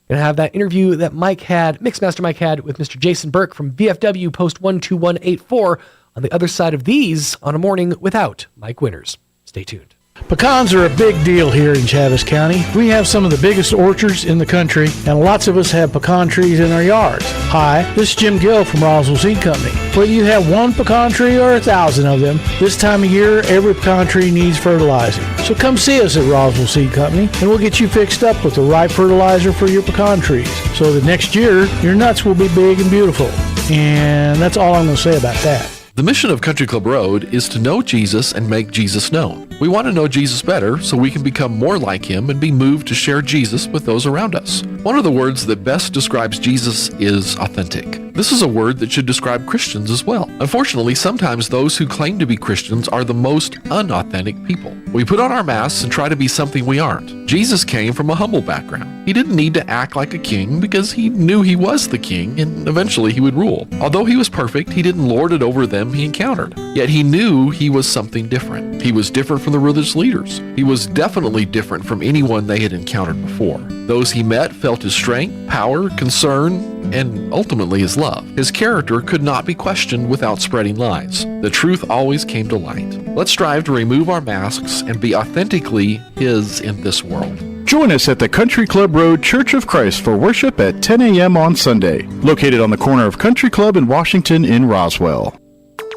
going to have that interview that Mixmaster Mike had with Mr. Jason Burke from VFW Post 12184 on the other side of these on a morning without Mike Winters. Stay tuned. Pecans are a big deal here in Chaves County. We have some of the biggest orchards in the country, and lots of us have pecan trees in our yards. Hi, this is Jim Gill from Roswell Seed Company. Whether you have one pecan tree or 1,000 of them, this time of year, every pecan tree needs fertilizing. So come see us at Roswell Seed Company, and we'll get you fixed up with the right fertilizer for your pecan trees, so that next year, your nuts will be big and beautiful. And that's all I'm going to say about that. The mission of Country Club Road is to know Jesus and make Jesus known. We want to know Jesus better so we can become more like him and be moved to share Jesus with those around us. One of the words that best describes Jesus is authentic. This is a word that should describe Christians as well. Unfortunately, sometimes those who claim to be Christians are the most unauthentic people. We put on our masks and try to be something we aren't. Jesus came from a humble background. He didn't need to act like a king because he knew he was the king and eventually he would rule. Although he was perfect, he didn't lord it over them he encountered. Yet he knew he was something different. He was different from the religious leaders. He was definitely different from anyone they had encountered before. Those he met felt his strength, power, concern, and ultimately his love. His character could not be questioned without spreading lies. The truth always came to light. Let's strive to remove our masks and be authentically his in this world. Join us at the Country Club Road Church of Christ for worship at 10 a.m. on Sunday, located on the corner of Country Club and Washington in Roswell.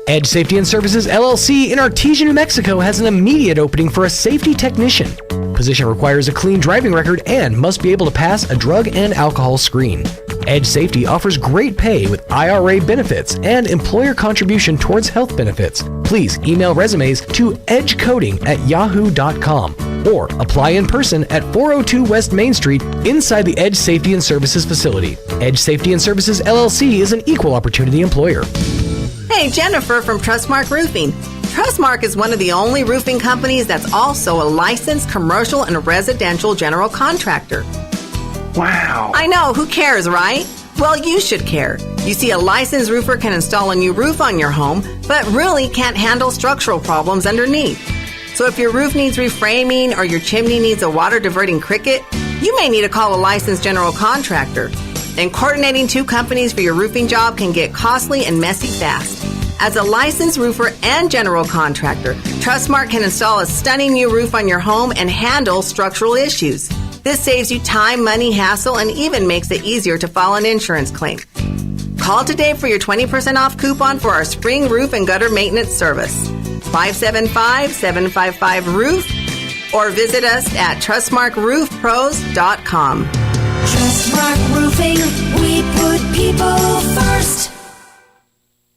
Edge Safety and Services LLC in Artesia, New Mexico has an immediate opening for a safety technician. Position requires a clean driving record and must be able to pass a drug and alcohol screen. Edge Safety offers great pay with IRA benefits and employer contribution towards health benefits. Please email resumes to edgecoding@yahoo.com or apply in person at 402 West Main Street inside the Edge Safety and Services facility. Edge Safety and Services LLC is an equal opportunity employer. Hey, Jennifer from Trustmark Roofing. Trustmark is one of the only roofing companies that's also a licensed commercial and residential general contractor. Wow. I know, who cares, right? Well, you should care. You see, a licensed roofer can install a new roof on your home, but really can't handle structural problems underneath. So if your roof needs reframing or your chimney needs a water diverting cricket, you may need to call a licensed general contractor. And coordinating two companies for your roofing job can get costly and messy fast. As a licensed roofer and general contractor, Trustmark can install a stunning new roof on your home and handle structural issues. This saves you time, money, hassle, and even makes it easier to file an insurance claim. Call today for your 20% off coupon for our spring roof and gutter maintenance service. 575-755-ROOF or visit us at trustmarkroofpros.com. Trustmark Roofing, we put people first.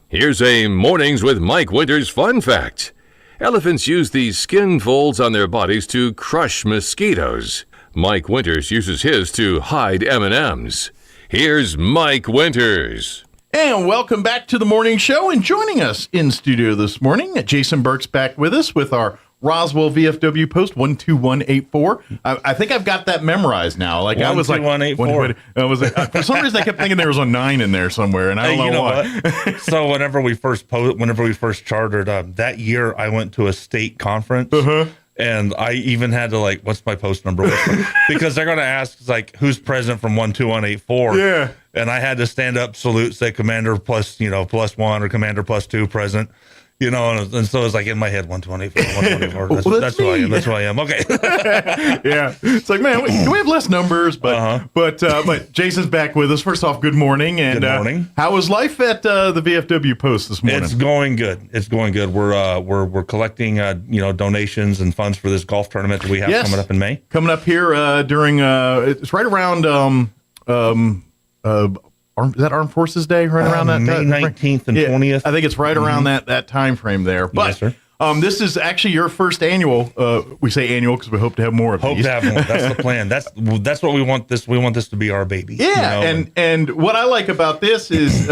Here's a Mornings with Mike Winters fun fact. Elephants use these skin folds on their bodies to crush mosquitoes. Mike Winters uses his to hide M&Ms. Here's Mike Winters. And welcome back to the morning show. And joining us in studio this morning, Jason Burke's back with us with our Roswell VFW post 12184. I think I've got that memorized now. Like I was like 12184. For some reason I kept thinking there was a 9 in there somewhere, and I don't know why. So whenever we first chartered, that year I went to a state conference. And I even had to what's my post number? Because they're going to ask who's present from 12184. Yeah. And I had to stand up, salute, say commander plus 1 or commander plus 2 present. And so it's in my head, 124. That's who I am. That's who I am. Okay. Yeah. It's man, we have less numbers, but Jason's back with us. First off, good morning. And good morning. How was life at the VFW post this morning? It's going good. We're collecting donations and funds for this golf tournament that we have coming up in May. Coming up here during it's right around is that Armed Forces Day? Right around that May 19th and 20th. I think it's right around that time frame there. But yes, sir. This is actually your first annual. We say annual because we hope to have more of these. Hope to have more. That's the plan. That's what we want this. We want this to be our baby. Yeah, and what I like about this is,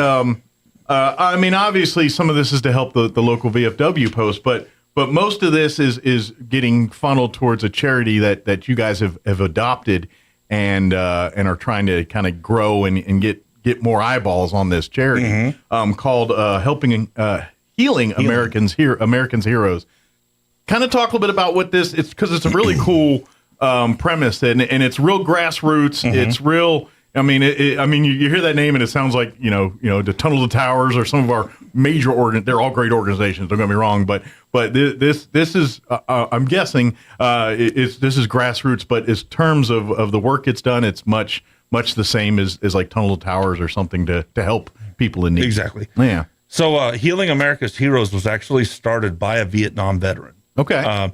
obviously some of this is to help the local VFW post, but most of this is getting funneled towards a charity that you guys have adopted and are trying to kind of grow and get more eyeballs on this charity called Healing Americans Heroes. Kind of talk a little bit about what this it's because it's a really cool premise and it's real grassroots. It's real. You hear that name and it sounds like the Tunnel to Towers or some of our major they're all great organizations. Don't get me wrong, but this is I'm guessing this is grassroots, but in terms of the work it's done, it's much the same as like Tunnel to Towers or something to help people in need. Exactly. Yeah. So Healing America's Heroes was actually started by a Vietnam veteran. Okay.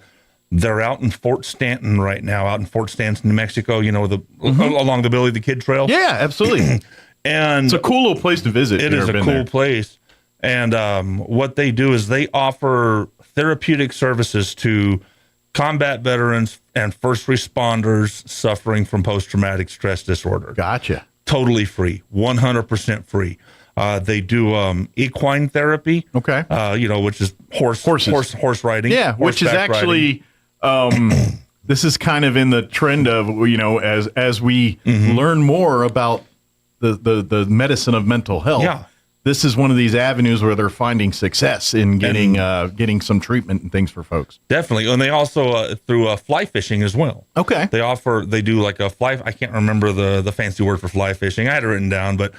They're out in Fort Stanton right now, out in Fort Stanton, New Mexico, along the Billy the Kid Trail. Yeah, absolutely. And it's a cool little place to visit. It is a cool place. And what they do is they offer therapeutic services to combat veterans and first responders suffering from post-traumatic stress disorder. Gotcha. Totally free, 100% free. They do equine therapy. Okay. Which is horse riding. Yeah, which is actually this is kind of in the trend of, as we learn more about the medicine of mental health. Yeah. This is one of these avenues where they're finding success in getting some treatment and things for folks. Definitely. And they also through fly fishing as well. Okay. They do like a fly, I can't remember the fancy word for fly fishing. I had it written down, but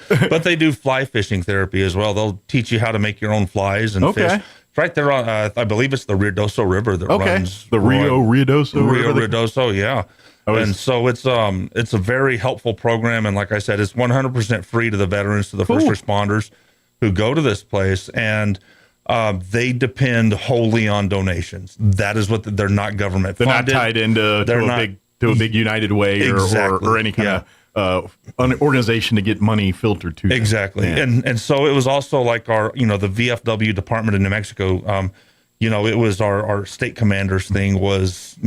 they do fly fishing therapy as well. They'll teach you how to make your own flies and fish. It's right there on, I believe it's the Ruidoso River that runs. The Ruidoso River. Ruidoso, yeah. And so it's a very helpful program. And like I said, it's 100% free to the veterans, to the first responders who go to this place, and they depend wholly on donations. That is what they're not government funded. They're not tied into a big United Way or any kind of organization to get money filtered to them. Exactly. Yeah. And so it was also like our, the VFW Department of New Mexico, it was our state commander's thing was,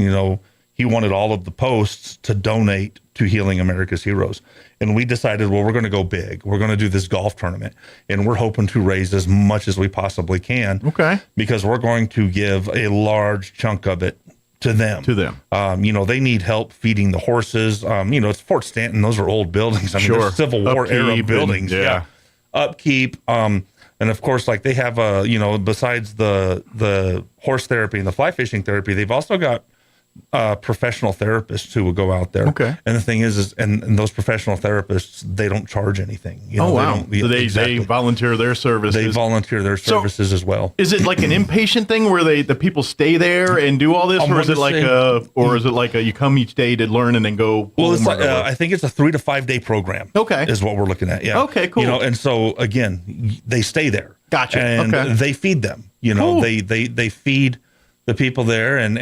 he wanted all of the posts to donate to Healing America's Heroes. And we decided, well, we're going to go big. We're going to do this golf tournament. And we're hoping to raise as much as we possibly can. Okay. Because we're going to give a large chunk of it to them. They need help feeding the horses. It's Fort Stanton. Those are old buildings. I mean, they're Civil War era buildings. Upkeep. And of course, like they have, besides the horse therapy and the fly fishing therapy, they've also got professional therapists who will go out there. Okay. And the thing is and those professional therapists, they don't charge anything. Wow. They volunteer their services. They volunteer their services as well. Is it like an inpatient thing where the people stay there and do all this, or is it like you come each day to learn and then go? Well, it's like, I think it's a 3 to 5 day program. Okay. Is what we're looking at. Yeah. Okay, cool. And so again, they stay there. Gotcha. And okay. they feed them. Cool. They feed the people there, and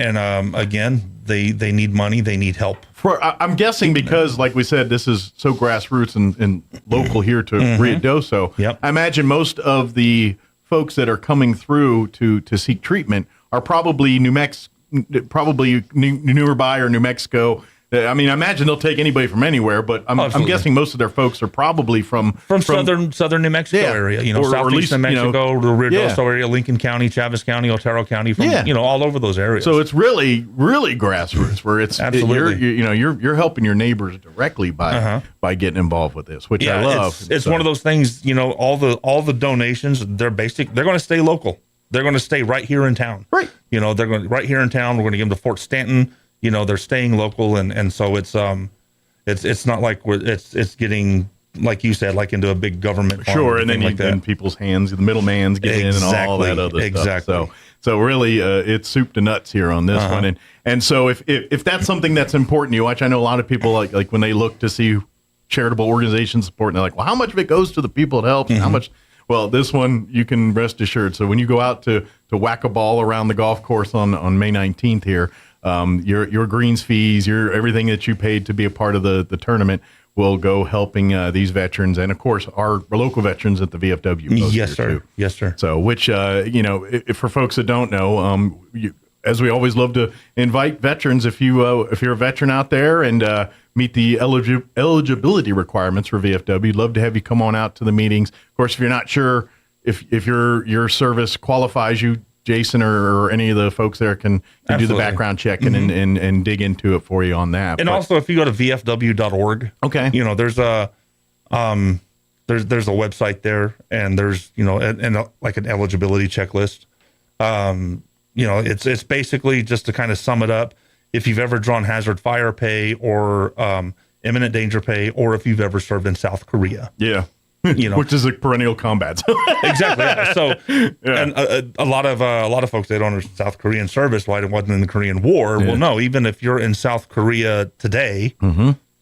again, they need money, they need help. I'm guessing because, like we said, this is so grassroots and local here to Ruidoso. Yep. I imagine most of the folks that are coming through to seek treatment are probably nearby or New Mexico. I mean, I imagine they'll take anybody from anywhere, but I'm guessing most of their folks are probably from southern New Mexico area, southeast New Mexico, the Ruidoso area, Lincoln County, Chaves County, Otero County, from all over those areas. So it's really, really grassroots where it's absolutely you're helping your neighbors directly by getting involved with this, which I love. It's one of those things, all the donations, they're going to stay local. They're going to stay right here in town. Right. They're going right here in town. We're going to give them to Fort Stanton. They're staying local, and so it's not like it's getting, like you said, like into a big government farm. Sure, and then in people's hands, the middleman's get in and all that other stuff. So really, it's soup to nuts here on this one. And so if that's something that's important to you, which I know a lot of people like when they look to see charitable organizations support, and they're like, well, how much of it goes to the people it helps, and how much? Well, this one you can rest assured. So when you go out to whack a ball around the golf course on May 19th here. Your greens fees, everything that you paid to be a part of the tournament will go helping these veterans, and of course our local veterans at the VFW. Yes, sir. Too. Yes, sir. So, which if for folks that don't know, as we always love to invite veterans, if you're a veteran out there and meet the eligibility requirements for VFW, we'd love to have you come on out to the meetings. Of course, if you're not sure if your service qualifies you, Jason or any of the folks there can do the background check and dig into it for you on that. And also, if you go to vfw.org, there's a there's a website there, and there's like an eligibility checklist. It's basically, just to kind of sum it up, if you've ever drawn hazard fire pay or imminent danger pay, or if you've ever served in South Korea. Yeah. Which is a perennial combat. Exactly. Yeah. So, and a lot of folks, they don't understand South Korean service. Why it wasn't in the Korean War? Yeah. Well, no. Even if you're in South Korea today,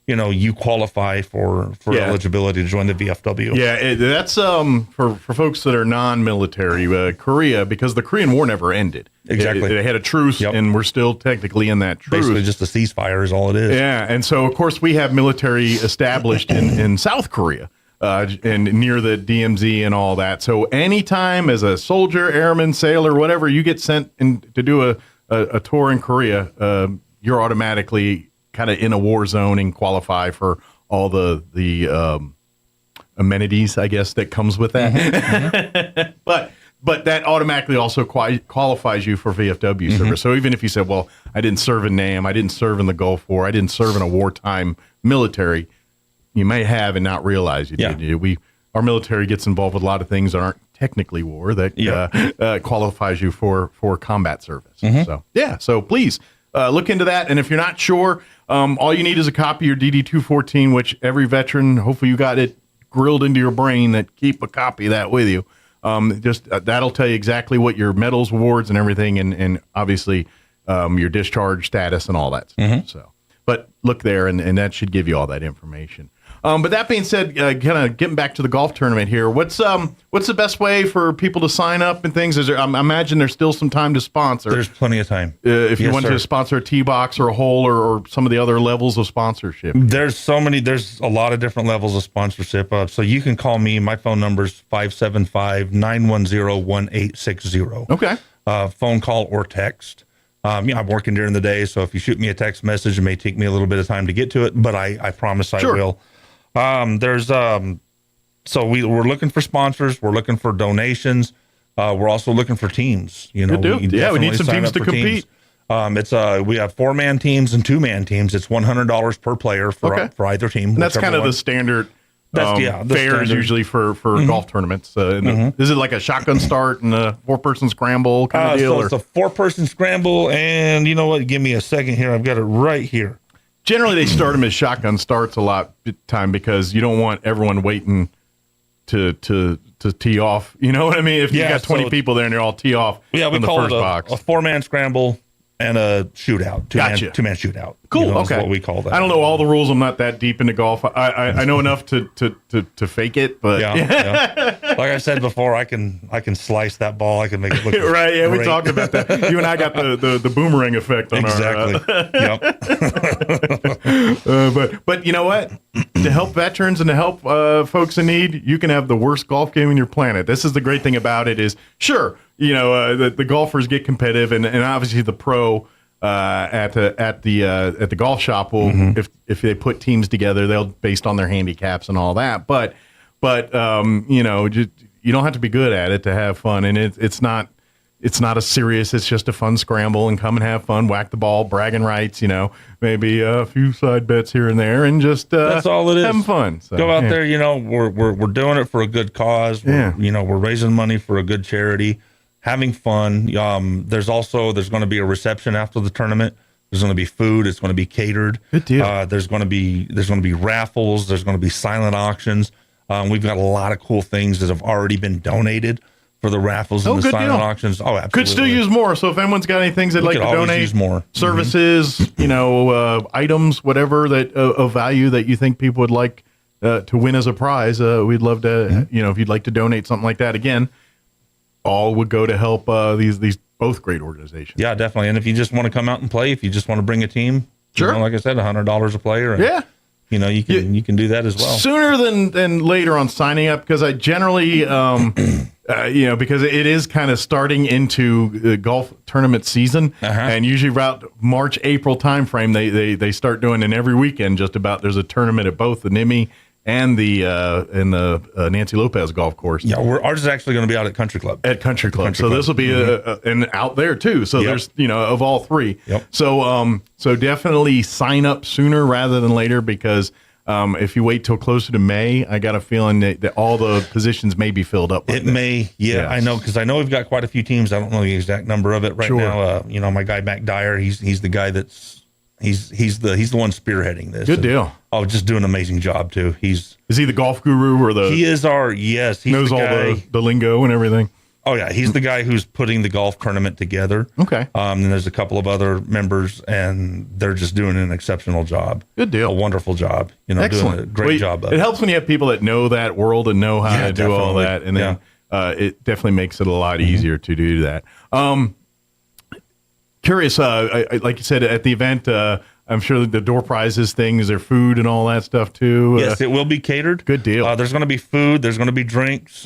you qualify for eligibility to join the VFW. Yeah, that's for folks that are non-military. Korea, because the Korean War never ended. Exactly. They had a truce, and we're still technically in that truce. Basically, just a ceasefire is all it is. Yeah, and so of course we have military established in South Korea. and near the DMZ and all that. So anytime as a soldier, airman, sailor, whatever, you get sent in to do a tour in Korea, you're automatically kind of in a war zone and qualify for all the amenities, I guess, that comes with that. But that automatically also qualifies you for VFW service. So even if you said, well, I didn't serve in NAM, I didn't serve in the Gulf War, I didn't serve in a wartime military, you may have and not realize you did. Our military gets involved with a lot of things that aren't technically war that qualifies you for combat service. So please look into that. And if you're not sure, all you need is a copy of your DD-214, which every veteran, hopefully you got it grilled into your brain, that keep a copy of that with you. That'll tell you exactly what your medals, awards, and everything, and obviously your discharge status and all that stuff. So, but look there, and that should give you all that information. But that being said, kind of getting back to the golf tournament here, what's the best way for people to sign up and things? I imagine there's still some time to sponsor. There's plenty of time. If you want to sponsor a tee box or a hole or some of the other levels of sponsorship. There's a lot of different levels of sponsorship. So you can call me. My phone number is 575-910-1860. Okay. Phone call or text. I'm working during the day, so if you shoot me a text message, it may take me a little bit of time to get to it, but I promise I will. So we're looking for sponsors. We're looking for donations. We're also looking for teams. We need some teams to compete. We have 4-man teams and 2-man teams. It's $100 per player for either team. And that's kind of the standard. Fares usually for golf tournaments. Is it like a shotgun start and a 4-person scramble kind of deal? So it's a 4-person scramble, and you know what? Give me a second here. I've got it right here. Generally, they start them as shotgun starts a lot of time because you don't want everyone waiting to tee off. You know what I mean? If you got 20 people there and they're all tee off we in the call first it box. A 4-man scramble and a shootout. Two-man shootout. Cool. Is what we call that. I don't know all the rules. I'm not that deep into golf. I know enough to fake it, but like I said before, I can slice that ball. I can make it look right. Yeah, great. we talked about that. You and I got the boomerang effect on our. But you know what? To help veterans and to help folks in need, you can have the worst golf game on your planet. This is the great thing about it. Is sure, the golfers get competitive, and obviously the pro. At the golf shop will if they put teams together, they'll based on their handicaps and all that. But you don't have to be good at it to have fun, and it's not a serious. It's just a fun scramble and come and have fun, whack the ball, bragging rights. Maybe a few side bets here and there, and just that's all it is. Having fun. So, go out there. We're doing it for a good cause. We're raising money for a good charity. Having fun. There's going to be a reception after the tournament. There's going to be food. It's going to be catered. Good deal. There's going to be raffles. There's going to be silent auctions. We've got a lot of cool things that have already been donated for the raffles and the silent auctions. Oh, absolutely. Could still use more. So if anyone's got any things they'd like to donate, use more services, items, whatever that of value that you think people would like to win as a prize, we'd love to. If you'd like to donate something like that, again. All would go to help these both great organizations. Yeah, definitely. And if you just want to come out and play, if you just want to bring a team, sure. Like I said, $100 a player. And, you can do that as well. Sooner than later on signing up, because I generally, because it is kind of starting into the golf tournament season, and usually about March, April timeframe, they start doing, and every weekend just about there's a tournament at both the NIMI and the Nancy Lopez golf course. Yeah, ours is actually going to be out at Country Club. At Country Club. So this will be and out there too. So there's of all three. Yep. So definitely sign up sooner rather than later, because if you wait till closer to May, I got a feeling that all the positions may be filled up. It may. Yeah, I know, because I know we've got quite a few teams. I don't know the exact number of it right now. My guy Mac Dyer, he's the guy that's. He's the one spearheading this. Good deal. Oh, just doing an amazing job too. Is he the golf guru or the? He is our He knows all the lingo and everything. Oh yeah, he's the guy who's putting the golf tournament together. Okay. And there's a couple of other members, and they're just doing an exceptional job. Good deal. A wonderful job. Excellent. Doing a great job. It helps when you have people that know that world and know how to do all that, and then it definitely makes it a lot easier to do that. Curious, like you said at the event, I'm sure the door prizes thing is there food and all that stuff too. Yes, it will be catered. Good deal. There's going to be food. There's going to be drinks.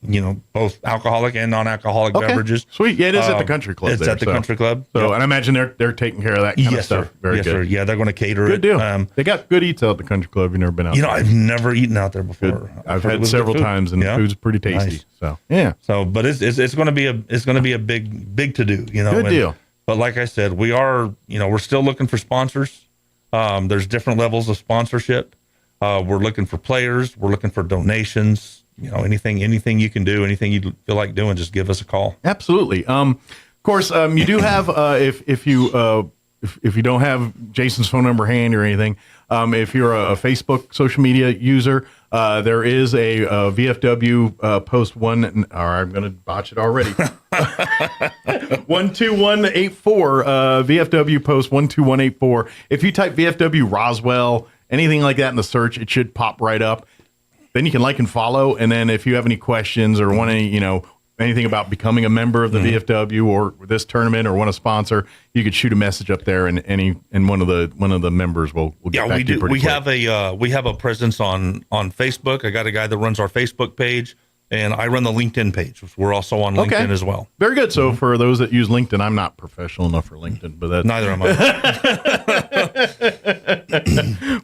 Both alcoholic and non-alcoholic beverages. Sweet. Yeah, it is at the country club. It's at the country club. So, and I imagine they're taking care of that kind of stuff. Sir. Very yes, good. Sir. Yeah, they're going to cater it. Good deal. They got good eats out at the country club. You've never been out there. I've never eaten out there before. Good. I've had several times, and the food's pretty tasty. Nice. So yeah. So, but it's going to be a big to do. Good deal. But like I said, we are we're still looking for sponsors. There's different levels of sponsorship. We're looking for players. We're looking for donations. Anything you can do, anything you feel like doing, just give us a call. Absolutely. Of course, you do have if you don't have Jason's phone number handy or anything, if you're a Facebook social media user, there is a VFW post one. Or I'm going to botch it already. 12184 VFW post 12184. If you type VFW Roswell, anything like that in the search, it should pop right up. Then you can like and follow, and then if you have any questions or want to, anything about becoming a member of the VFW or this tournament or want to sponsor, you could shoot a message up there, and one of the members will get back to you pretty quick. We have a presence on Facebook. I got a guy that runs our Facebook page, and I run the LinkedIn page. We're also on LinkedIn as well. Very good. So for those that use LinkedIn, I'm not professional enough for LinkedIn, but that's neither am I.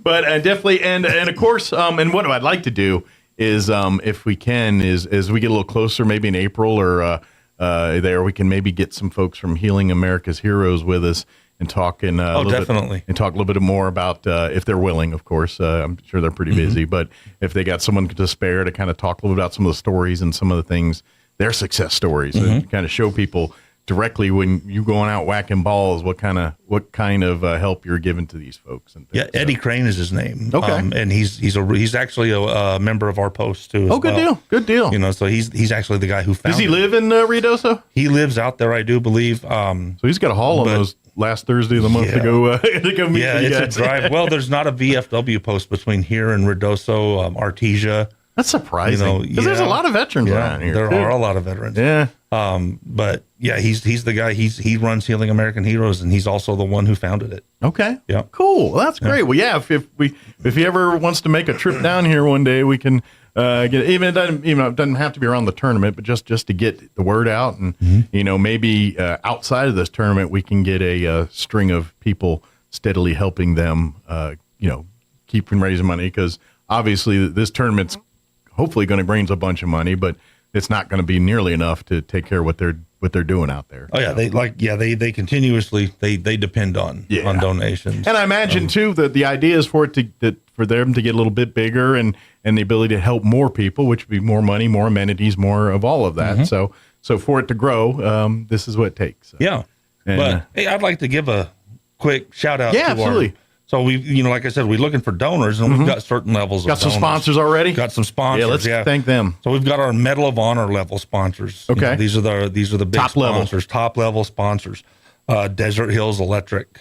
But definitely, and of course, and what I'd like to do is, if we can, is as we get a little closer, maybe in April or we can maybe get some folks from Healing America's Heroes with us and talk talk a little bit more about if they're willing. Of course, I'm sure they're pretty busy, but if they got someone to spare to kind of talk a little about some of the stories and some of the things, their success stories, and kind of show people directly when you going out whacking balls, what kind of help you're giving to these folks. And things. Yeah, Eddie Crane is his name. Okay, and he's actually a member of our post too. Oh, good deal. So he's actually the guy who found. Does he live in Ruidoso? He lives out there, I do believe. So he's got a haul on those last Thursday of the month to go meet. Yeah, it's a drive. Well, there's not a VFW post between here and Ruidoso, Artesia. That's surprising because there's a lot of veterans around here. There are a lot of veterans. Yeah. But yeah, he's the guy. He runs Healing American Heroes, and he's also the one who founded it. Okay. Yeah. Cool. Well, that's great. Well, yeah. If he ever wants to make a trip down here one day, we can get. It doesn't have to be around the tournament, but just to get the word out, and maybe outside of this tournament, we can get a string of people steadily helping them. Keep raising money because obviously this tournament's hopefully going to bring us a bunch of money, but it's not going to be nearly enough to take care of what they're doing out there. Oh yeah, they continuously they depend on donations. And I imagine too that the idea is for them to get a little bit bigger and the ability to help more people, which would be more money, more amenities, more of all of that. So for it to grow, this is what it takes. Yeah. But hey, I'd like to give a quick shout out. Yeah, absolutely. So we, like I said, we're looking for donors, and we've got certain levels of donors. Got some sponsors already? Got some sponsors. Yeah, let's thank them. So we've got our Medal of Honor level sponsors. Okay. These are the big top sponsors, top level sponsors. Desert Hills Electric,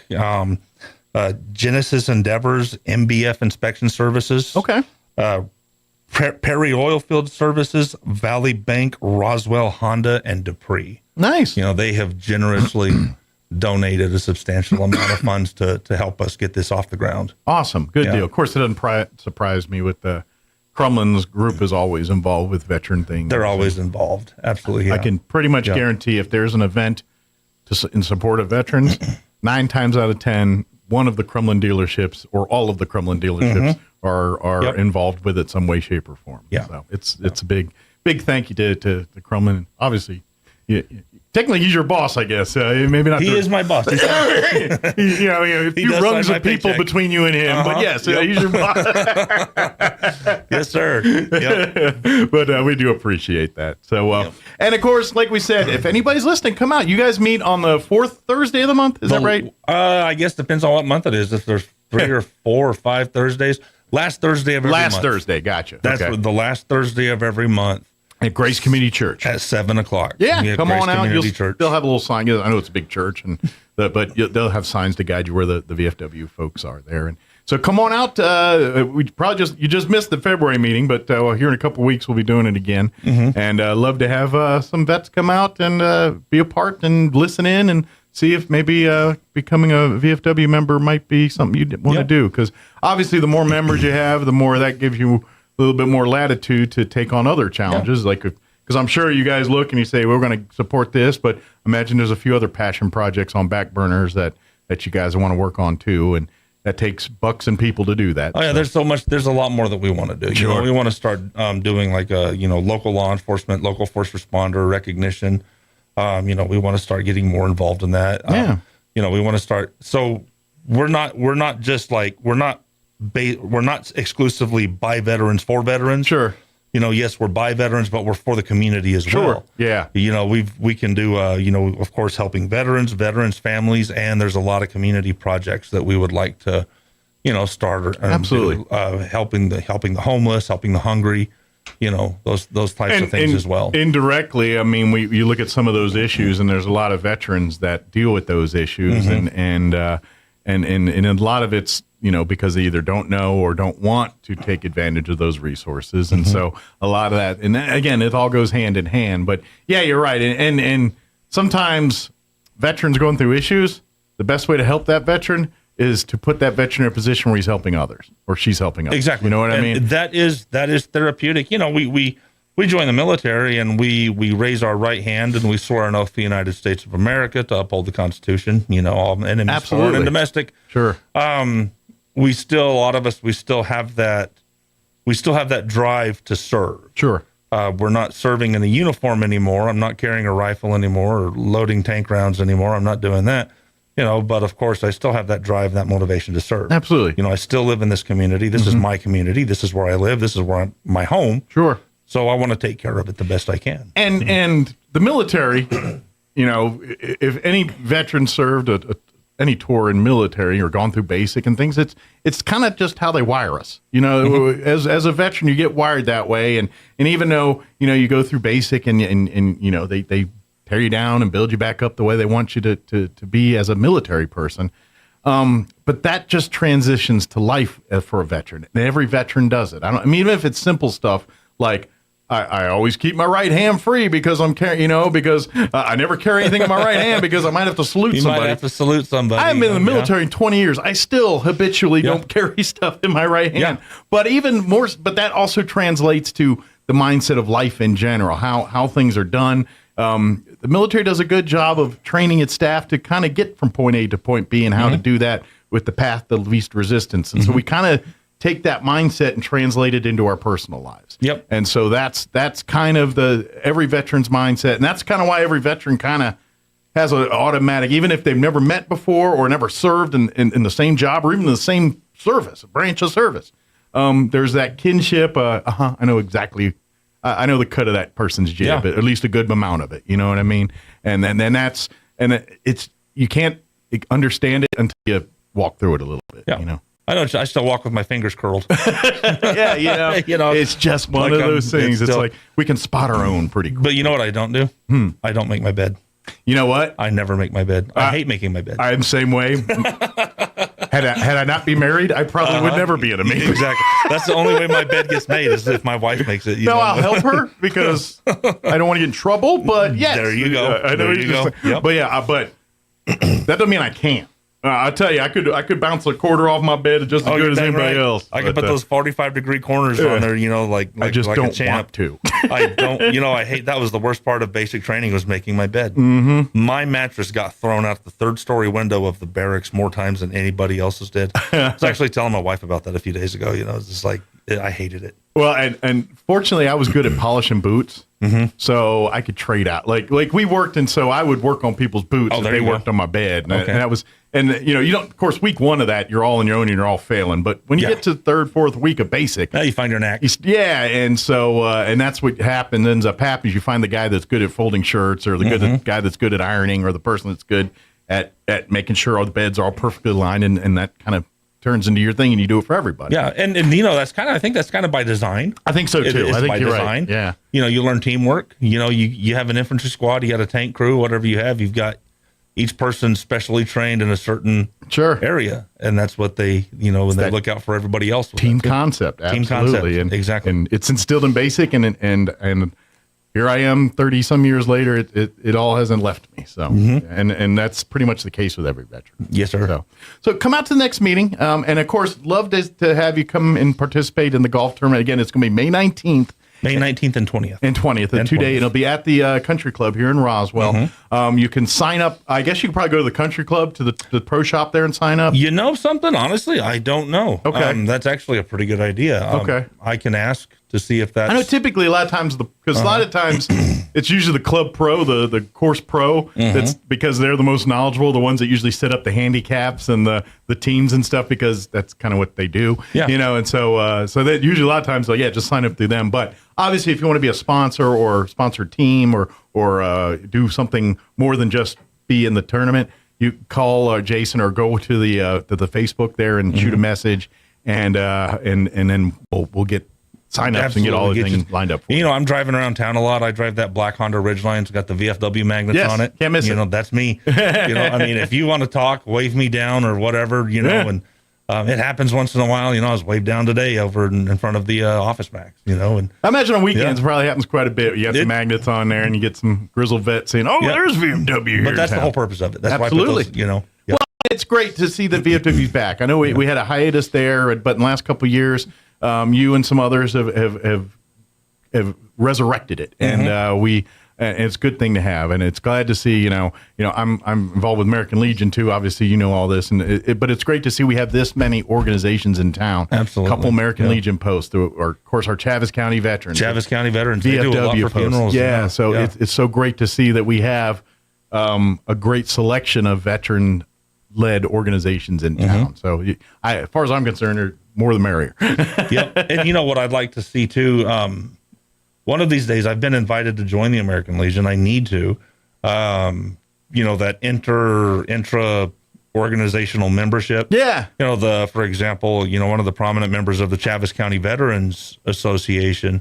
Genesis Endeavors, MBF Inspection Services. Okay. Perry Oilfield Services, Valley Bank, Roswell Honda, and Dupree. Nice. They have generously donated a substantial amount of funds to help us get this off the ground. Awesome. Good deal. Of course, it doesn't surprise me with the Crumlin's group is always involved with veteran things. They're always involved. Absolutely. I can pretty much guarantee if there's an event in support of veterans, 9 times out of 10, one of the Crumlin dealerships or all of the Crumlin dealerships are involved with it some way, shape, or form. Yeah. So it's a big thank you to Crumlin. Obviously, technically, he's your boss, I guess. Maybe not. He is my boss. A few rungs of people between you and him, but yes, he's your boss. Yes, sir. Yep. But we do appreciate that. So, and of course, like we said, if anybody's listening, come out. You guys meet on the 4th Thursday of the month. Is that right? I guess depends on what month it is. If there's 3 or 4 or 5 Thursdays, last Thursday of every month. Last Thursday, gotcha. That's the last Thursday of every month. At Grace Community Church at 7:00. Yeah, come on out. Church. They'll have a little sign. I know it's a big church, but they'll have signs to guide you where the VFW folks are there. And so come on out. We probably you just missed the February meeting, but here in a couple of weeks we'll be doing it again. And love to have some vets come out and be a part and listen in and see if maybe becoming a VFW member might be something you want to do. Because obviously, the more members you have, the more that gives you a little bit more latitude to take on other challenges. Because I'm sure you guys look and you say, we're going to support this, but imagine there's a few other passion projects on back burners that you guys want to work on too. And that takes bucks and people to do that. Oh yeah, there's so much. There's a lot more that we want to do. Sure. You know, we want to start doing like local law enforcement, local first responder recognition. We want to start getting more involved in that. We want to start. So we're not just like we're not exclusively by veterans for veterans. Sure. Yes, we're by veterans, but we're for the community as well. Yeah. We can do, of course, helping veterans, families, and there's a lot of community projects that we would like to, start. Absolutely. Helping the homeless, helping the hungry, those types of things as well. Indirectly, I mean, you look at some of those issues, and there's a lot of veterans that deal with those issues, and a lot of it's because they either don't know or don't want to take advantage of those resources. And so a lot of that, and again, it all goes hand in hand. But yeah, you're right. And sometimes veterans going through issues, the best way to help that veteran is to put that veteran in a position where he's helping others or she's helping others. Exactly. You know what I mean? That is therapeutic. We join the military and we raise our right hand and we swear an oath to the United States of America to uphold the Constitution, all enemies, foreign and domestic. Sure. We still have that drive to serve. Sure. We're not serving in a uniform anymore. I'm not carrying a rifle anymore or loading tank rounds anymore. I'm not doing that. But of course I still have that drive, that motivation to serve. Absolutely. I still live in this community. This is my community. This is where I live. This is where my home. Sure. So I want to take care of it the best I can. And the military, if any veteran served any tour in military or gone through basic and things, it's kind of just how they wire us. As a veteran, you get wired that way. And even though, you go through basic and they tear you down and build you back up the way they want you to be as a military person. But that just transitions to life for a veteran. And every veteran does it. Even if it's simple stuff like, I always keep my right hand free because I'm carrying, because I never carry anything in my right hand because I might have to salute somebody. You might have to salute somebody. I haven't been in the military in 20 years. I still habitually don't carry stuff in my right hand. Yeah. But but that also translates to the mindset of life in general, how things are done. The military does a good job of training its staff to kind of get from point A to point B and how to do that with the path of least resistance. And so we kind of take that mindset and translate it into our personal lives. Yep. And so that's kind of every veteran's mindset. And that's kind of why every veteran kind of has an automatic, even if they've never met before or never served in the same job or even the same service, branch of service. There's that kinship. I know exactly. I know the cut of that person's jib, at least a good amount of it. You know what I mean? And then you can't understand it until you walk through it a little bit. Yeah. I still walk with my fingers curled. Yeah, it's just one of those things. It's like we can spot our own pretty quick. But you know what I don't do? I don't make my bed. You know what? I never make my bed. I hate making my bed. I'm the same way. Had I not been married, I probably would never be in a meeting. Exactly. That's the only way my bed gets made is if my wife makes it. I'll help her because I don't want to get in trouble. But yes, there you go. I know there you go. Yep. But but that doesn't mean I can't. I tell you, I could bounce a quarter off my bed just as good as anybody else. I could put those 45-degree corners on there, like I just like don't a champ. want to. I don't. I hate that was the worst part of basic training was making my bed. Mm-hmm. My mattress got thrown out the third-story window of the barracks more times than anybody else's did. I was actually telling my wife about that a few days ago. It's just like I hated it. Well, and fortunately, I was good at polishing boots. Mm-hmm. So I could trade out like we worked, and so I would work on people's boots and they worked on my bed, and, okay. and that was you don't, of course, week one of that you're all on your own and you're all failing, but when you get to the third, fourth week of basic, now you find your knack. And so and that's what ends up happening. You find the guy that's good at folding shirts, or the guy that's good at ironing, or the person that's good at making sure all the beds are all perfectly lined, and that kind of turns into your thing, and you do it for everybody. Yeah, and that's kind of, I think that's kind of by design. I think so too. I think by you're design. Right. Yeah. You learn teamwork. You have an infantry squad, you got a tank crew, whatever you have, you've got each person specially trained in a certain area, and that's what they they look out for everybody else. Team concept, absolutely. Team concept, exactly. And it's instilled in basic, and here I am 30 some years later. It all hasn't left me. So, and that's pretty much the case with every veteran. Yes, sir. So come out to the next meeting. And of course, love to have you come and participate in the golf tournament. Again, it's going to be May 19th. May 19th and 20th. And 20th, and 2 days. It'll be at the Country Club here in Roswell. You can sign up. I guess you could probably go to the Country Club, to the pro shop there and sign up. You know something? Honestly, I don't know. Okay. That's actually a pretty good idea. Okay. I can ask to see if that's... I know typically a lot of times, because a lot of times it's usually the club pro, the course pro, that's because they're the most knowledgeable, the ones that usually set up the handicaps and the teams and stuff, because that's kind of what they do. Yeah. And so that usually a lot of times, just sign up through them. But obviously, if you want to be a sponsor or sponsored team or do something more than just be in the tournament, you call Jason or go to the Facebook there and shoot a message, and then we'll get sign-ups and get all the things lined up for you. I'm driving around town a lot. I drive that black Honda Ridgeline. It's got the VFW magnets on it. Can't miss it. That's me. If you want to talk, wave me down or whatever, and it happens once in a while. I was waved down today over in front of the Office Max, and I imagine on weekends it probably happens quite a bit. You have some magnets on there and you get some grizzled vets saying, there's VFW here. But that's the whole purpose of it. That's Absolutely. why I put those, Well, it's great to see that VFW's back. I know we had a hiatus there, but in the last couple of years, you and some others have resurrected it, and and it's a good thing to have, and it's glad to see. I'm involved with American Legion too. Obviously, all this, but it's great to see we have this many organizations in town. Absolutely, a couple American Legion posts, or of course our Chaves County veterans. They do a lot for funerals. Yeah, so it's so great to see that we have a great selection of veteran-led organizations in town. So, as far as I'm concerned, more the merrier. Yep. And what I'd like to see too, one of these days I've been invited to join the American Legion. I need to, that intra organizational membership. Yeah. For example, one of the prominent members of the Chaves County Veterans Association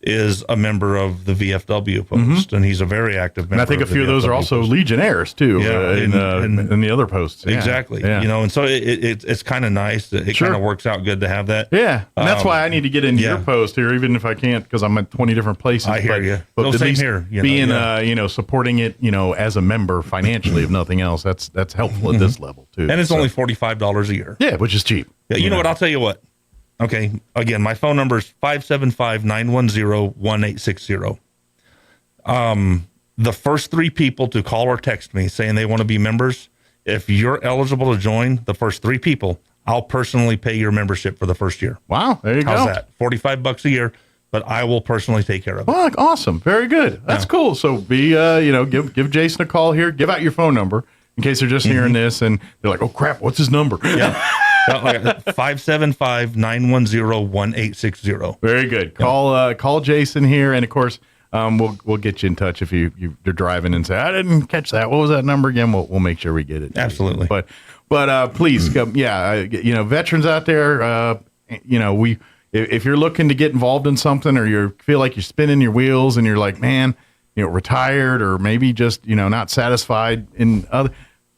is a member of the VFW post, and he's a very active member. And I think a few of those are also Legionnaires too, in the other posts. Exactly. And so it's kind of nice. It kind of works out good to have that. Yeah, and that's why I need to get into your post here, even if I can't, because I'm at 20 different places. I hear you. But same here. Being, supporting it, as a member financially, if nothing else, that's helpful at this level too. And it's only $45 a year. Yeah, which is cheap. Yeah, you know what? I'll tell you what. Okay, again, my phone number is 575-910-1860. The first 3 people to call or text me saying they want to be members, if you're eligible to join, the first 3 people, I'll personally pay your membership for the first year. Wow, there you go. How's that? $45 a year, but I will personally take care of it. Well, awesome. Very good. That's cool. So give Jason a call here. Give out your phone number in case they're just hearing this and they're like, oh, crap, what's his number? Yeah. 575-910-1860. Very good. Call Jason here, and of course, we'll get you in touch if you're driving and say I didn't catch that. What was that number again? We'll make sure we get it. Absolutely. But please, veterans out there, if you're looking to get involved in something, or you feel like you're spinning your wheels and you're like, man, retired, or maybe just not satisfied in other.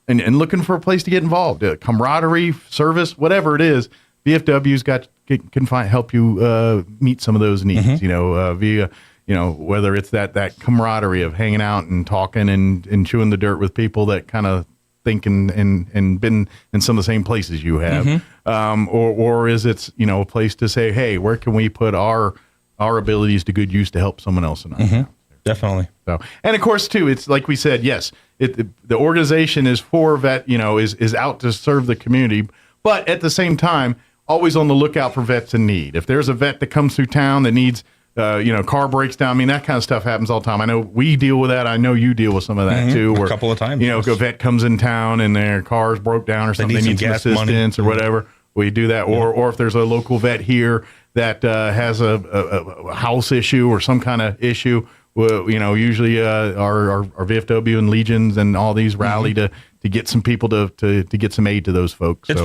And looking for a place to get involved, camaraderie, service, whatever it is, VFW's can help you meet some of those needs. Via whether it's that camaraderie of hanging out and talking and chewing the dirt with people that kind of think and been in some of the same places you have, or is it a place to say, hey, where can we put our abilities to good use to help someone else in our town? Definitely. So, and of course, too, it's like we said, yes, the organization is for is out to serve the community, but at the same time, always on the lookout for vets in need. If there's a vet that comes through town that needs, car breaks down, that kind of stuff happens all the time. I know we deal with that. I know you deal with some of that too. A couple of times. A vet comes in town and their car's broke down or something, they need some assistance or whatever. We do that. Or if there's a local vet here that has a house issue or some kind of issue, well, usually our VFW and Legions and all these rally to get some people to get some aid to those folks. It's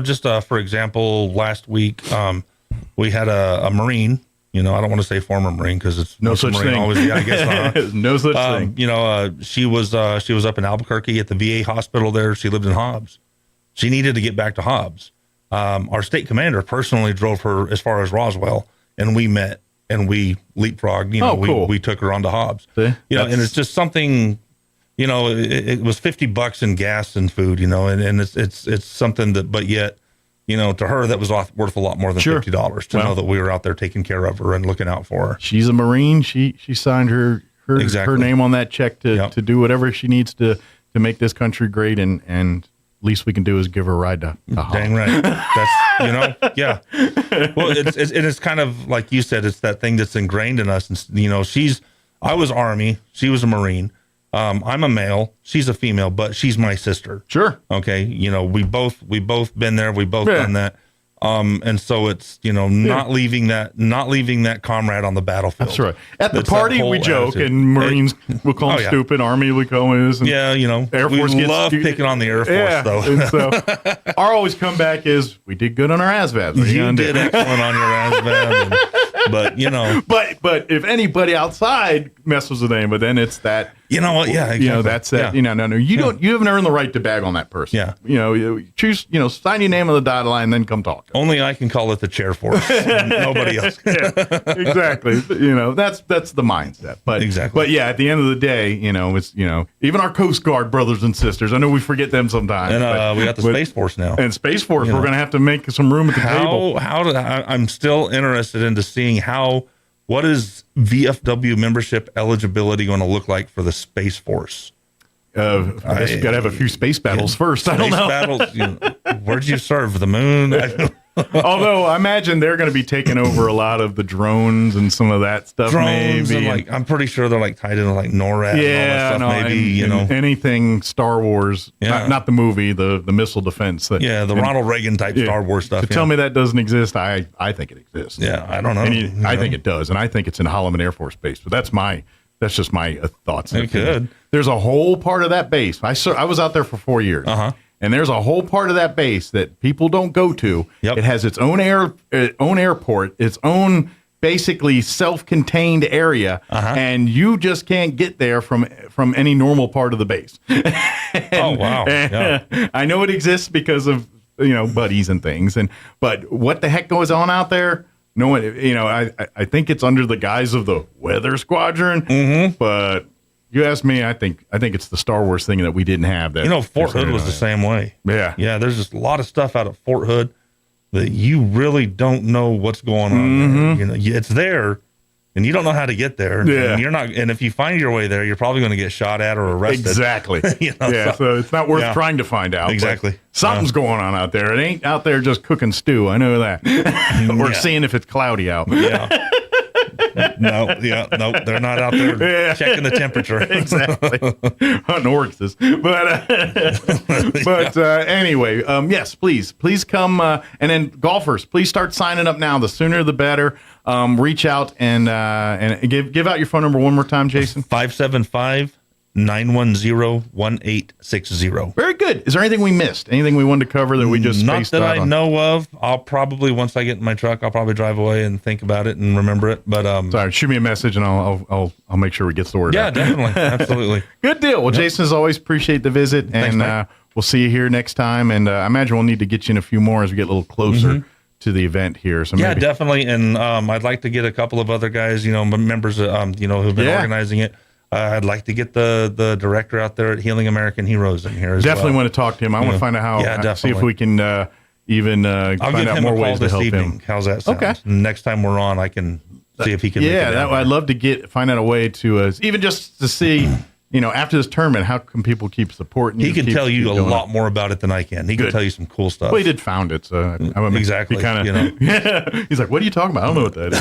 just for example, last week we had a Marine. I don't want to say former Marine because it's no such Marine thing. Always, I guess no such thing. She was up in Albuquerque at the VA hospital there. She lived in Hobbs. She needed to get back to Hobbs. Our state commander personally drove her as far as Roswell, and we met. and we leapfrogged. Cool. We took her onto Hobbs. See? And it's just something. It was $50 in gas and food. And it's something that, but yet, to her that was worth a lot more than $50 to know that we were out there taking care of her and looking out for her. She's a Marine. She signed her name on that check to do whatever she needs to make this country great, and least we can do is give her a ride to Hobbs. Dang right. That's, yeah. Well, it's kind of like you said, it's that thing that's ingrained in us. And, I was Army, she was a Marine. I'm a male, she's a female, but she's my sister. Sure. Okay. We both been there. We both done that. And so it's, not leaving that comrade on the battlefield. That's right. At the party, we joke, and Marines will call them stupid. Army, we call them is. Air Force we love picking on the Air Force, though. And so our always comeback is, we did good on our ASVAB. You did excellent on your ASVAB. But but if anybody outside messes with them, but then it's that. You know what? Yeah, exactly. That's that. No. You don't. You haven't earned the right to bag on that person. Yeah. Choose. Sign your name on the dotted line, then come talk. Only I can call it the chair force. Nobody else. Exactly. That's the mindset. But exactly. But yeah, at the end of the day, it's even our Coast Guard brothers and sisters. I know we forget them sometimes. And we got the Space Force now. And Space Force, we're going to have to make some room at the table. I'm still interested into seeing what is VFW membership eligibility going to look like for the Space Force? I guess you got to have a few space battles first. I don't know. Battles. Where'd you serve? The moon? Although I imagine they're going to be taking over a lot of the drones and some of that stuff. Maybe and I'm pretty sure they're tied into NORAD. Yeah, and all that stuff. Maybe anything Star Wars. Yeah. Not the movie, the missile defense. The Ronald Reagan type Star Wars stuff. To tell me that doesn't exist, I think it exists. Yeah, I don't know. I think it does, and I think it's in Holloman Air Force Base. But that's just my thoughts. It could. There's a whole part of that base. I was out there for 4 years. And there's a whole part of that base that people don't go to. Yep. It has its own airport, its own basically self-contained area, and you just can't get there from any normal part of the base. Oh wow! Yeah. I know it exists because of buddies and things, but what the heck goes on out there? No one. I think it's under the guise of the Weather Squadron, but. You ask me, I think it's the Star Wars thing that we didn't have. That Fort Hood was the same way. Yeah. Yeah, there's just a lot of stuff out of Fort Hood that you really don't know what's going on there. It's there, and you don't know how to get there. Yeah. And you're not. And if you find your way there, you're probably going to get shot at or arrested. Exactly. So it's not worth trying to find out. Exactly. Something's going on out there. It ain't out there just cooking stew. I know that. Or seeing if it's cloudy out. Yeah. No, they're not out there checking the temperature. Exactly. Hunting orcas. But anyway, yes, please come. And then golfers, please start signing up now. The sooner the better. Reach out and give out your phone number one more time, Jason. 575-910-1860. Very good. Is there anything we missed? Anything we wanted to cover that we just not that I know of? I'll probably, once I get in my truck, I'll probably drive away and think about it and remember it. But sorry, shoot me a message and I'll make sure we get the word out. Yeah, definitely, absolutely. Good deal. Well, Jason, as always, appreciate the visit. Thanks, and we'll see you here next time. And I imagine we'll need to get you in a few more as we get a little closer to the event here. So maybe. Definitely. And I'd like to get a couple of other guys, members, who've been organizing it. I'd like to get the director out there at Healing American Heroes in here as definitely well. want to talk to him. I want to find out how, see if we can even I'll find out more ways to help him. How's that sound? Okay. Next time we're on, I can see if he can make it I'd love to find out a way to, even just to see, after this tournament, how can people keep supporting you? He can tell you a lot more about it than I can. He can tell you some cool stuff. Well, he did found it, so exactly. He's like, what are you talking about? I don't know what that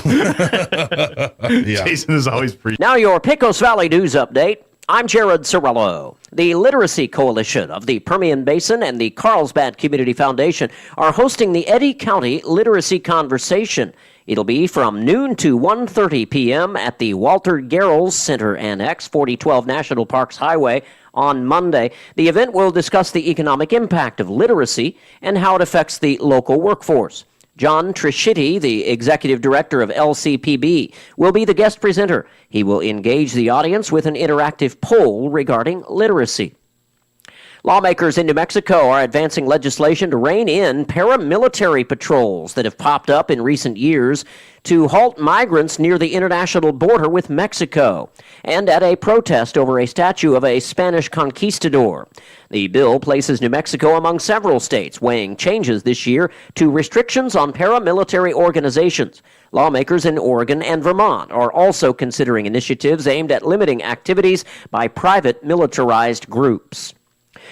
is. Jason is always pretty. Now your Pecos Valley News Update. I'm Jared Cirillo. The Literacy Coalition of the Permian Basin and the Carlsbad Community Foundation are hosting the Eddy County Literacy Conversation. It'll be from noon to 1:30 p.m. at the Walter Garrels Center Annex, 4012 National Parks Highway, on Monday. The event will discuss the economic impact of literacy and how it affects the local workforce. John Triscitti, the executive director of LCPB, will be the guest presenter. He will engage the audience with an interactive poll regarding literacy. Lawmakers in New Mexico are advancing legislation to rein in paramilitary patrols that have popped up in recent years to halt migrants near the international border with Mexico, and at a protest over a statue of a Spanish conquistador. The bill places New Mexico among several states weighing changes this year to restrictions on paramilitary organizations. Lawmakers in Oregon and Vermont are also considering initiatives aimed at limiting activities by private militarized groups.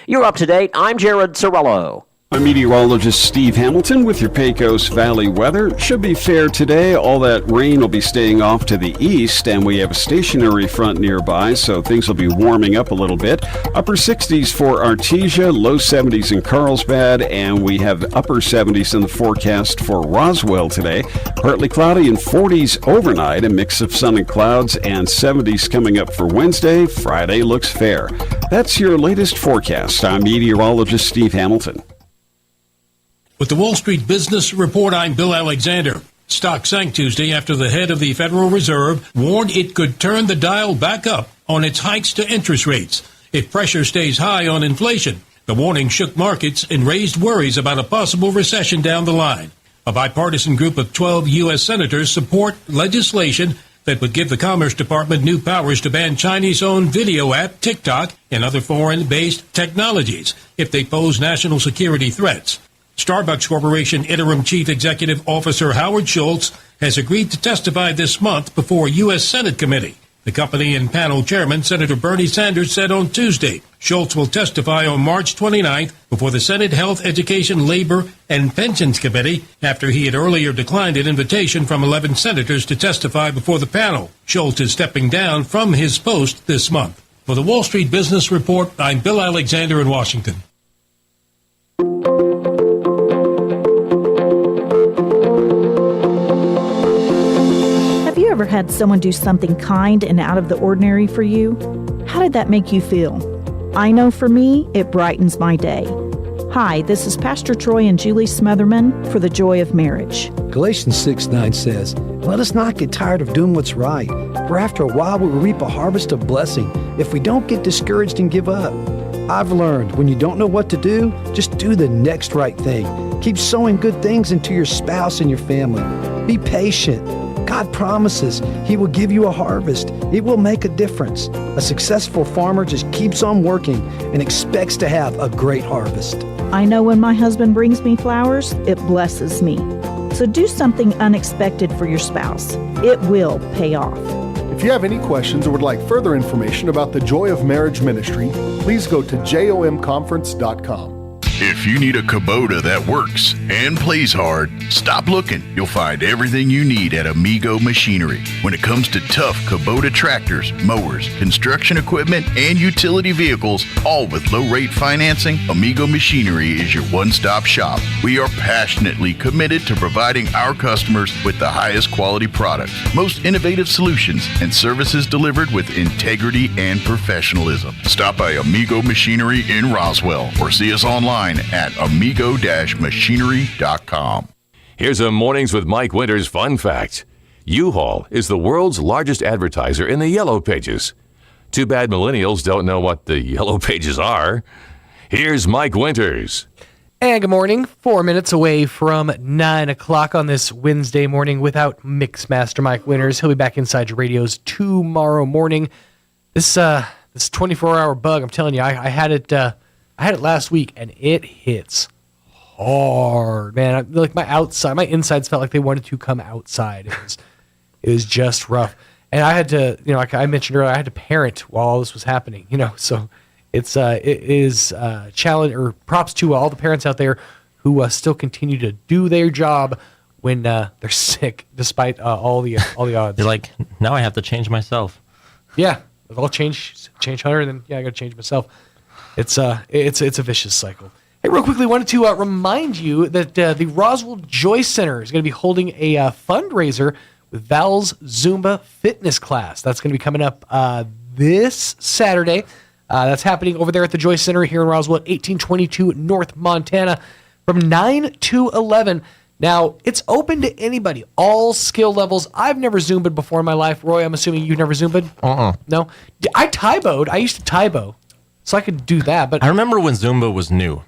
You're up to date. I'm Jared Sorello. I'm meteorologist Steve Hamilton with your Pecos Valley weather. Should be fair today. All that rain will be staying off to the east, and we have a stationary front nearby, so things will be warming up a little bit. Upper 60s for Artesia, low 70s in Carlsbad, and we have upper 70s in the forecast for Roswell today. Partly cloudy and 40s overnight, a mix of sun and clouds, and 70s coming up for Wednesday. Friday looks fair. That's your latest forecast. I'm meteorologist Steve Hamilton. With the Wall Street Business Report, I'm Bill Alexander. Stock sank Tuesday after the head of the Federal Reserve warned it could turn the dial back up on its hikes to interest rates if pressure stays high on inflation. The warning shook markets and raised worries about a possible recession down the line. A bipartisan group of 12 U.S. senators support legislation that would give the Commerce Department new powers to ban Chinese-owned video app TikTok and other foreign-based technologies if they pose national security threats. Starbucks Corporation Interim Chief Executive Officer Howard Schultz has agreed to testify this month before a U.S. Senate committee. The company and panel chairman, Senator Bernie Sanders, said on Tuesday Schultz will testify on March 29th before the Senate Health, Education, Labor, and Pensions Committee after he had earlier declined an invitation from 11 senators to testify before the panel. Schultz is stepping down from his post this month. For the Wall Street Business Report, I'm Bill Alexander in Washington. Ever had someone do something kind and out of the ordinary for you? How did that make you feel? I know for me, it brightens my day. Hi, this is Pastor Troy and Julie Smotherman for the Joy of Marriage. Galatians 6:9 says, "Let us not get tired of doing what's right, for after a while we will reap a harvest of blessing if we don't get discouraged and give up." I've learned when you don't know what to do, just do the next right thing. Keep sowing good things into your spouse and your family. Be patient. God promises He will give you a harvest. It will make a difference. A successful farmer just keeps on working and expects to have a great harvest. I know when my husband brings me flowers, it blesses me. So do something unexpected for your spouse. It will pay off. If you have any questions or would like further information about the Joy of Marriage Ministry, please go to jomconference.com. If you need a Kubota that works and plays hard, stop looking. You'll find everything you need at Amigo Machinery. When it comes to tough Kubota tractors, mowers, construction equipment, and utility vehicles, all with low-rate financing, Amigo Machinery is your one-stop shop. We are passionately committed to providing our customers with the highest quality products, most innovative solutions, and services delivered with integrity and professionalism. Stop by Amigo Machinery in Roswell or see us online at amigo-machinery.com. Here's a Mornings with Mike Winters fun fact. U-Haul is the world's largest advertiser in the Yellow Pages. Too bad millennials don't know what the Yellow Pages are. Here's Mike Winters. And good morning. 4 minutes away from 9 o'clock on this Wednesday morning without Mixmaster Mike Winters. He'll be back inside your radios tomorrow morning. This 24-hour bug, I'm telling you, I had it last week, and it hits hard, man. Like my insides felt like they wanted to come outside. It was just rough, and I had to, like I mentioned earlier, I had to parent while all this was happening. So it is challenge or props to all the parents out there who still continue to do their job when they're sick, despite all the odds. They're like, now I have to change myself. Yeah, I'll change Hunter, and then I got to change myself. It's a vicious cycle. Hey, real quickly, wanted to remind you that the Roswell Joy Center is going to be holding a fundraiser with Val's Zumba fitness class. That's going to be coming up this Saturday. That's happening over there at the Joy Center here in Roswell at 1822 North Montana from 9 to 11. Now, it's open to anybody, all skill levels. I've never Zumba'd before in my life. Roy, I'm assuming you've never Zumba'd? Uh-uh. No? I Taibo'd. I used to Taibo. So I could do that. But I remember when Zumba was new.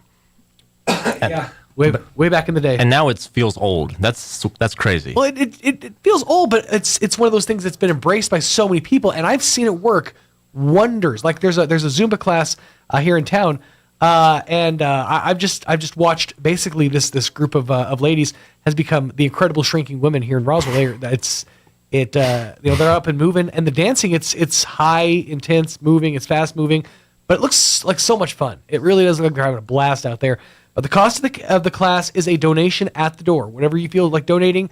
Yeah, way back in the day. And now it feels old. That's crazy. Well, it feels old, but it's one of those things that's been embraced by so many people, and I've seen it work wonders. Like there's a Zumba class here in town, and I've just watched basically this group of ladies has become the incredible shrinking women here in Roswell. They're up and moving, and the dancing it's high, intense, moving. It's fast moving, but it looks like so much fun. It really does look like they're having a blast out there. But the cost of the class is a donation at the door. Whenever you feel like donating,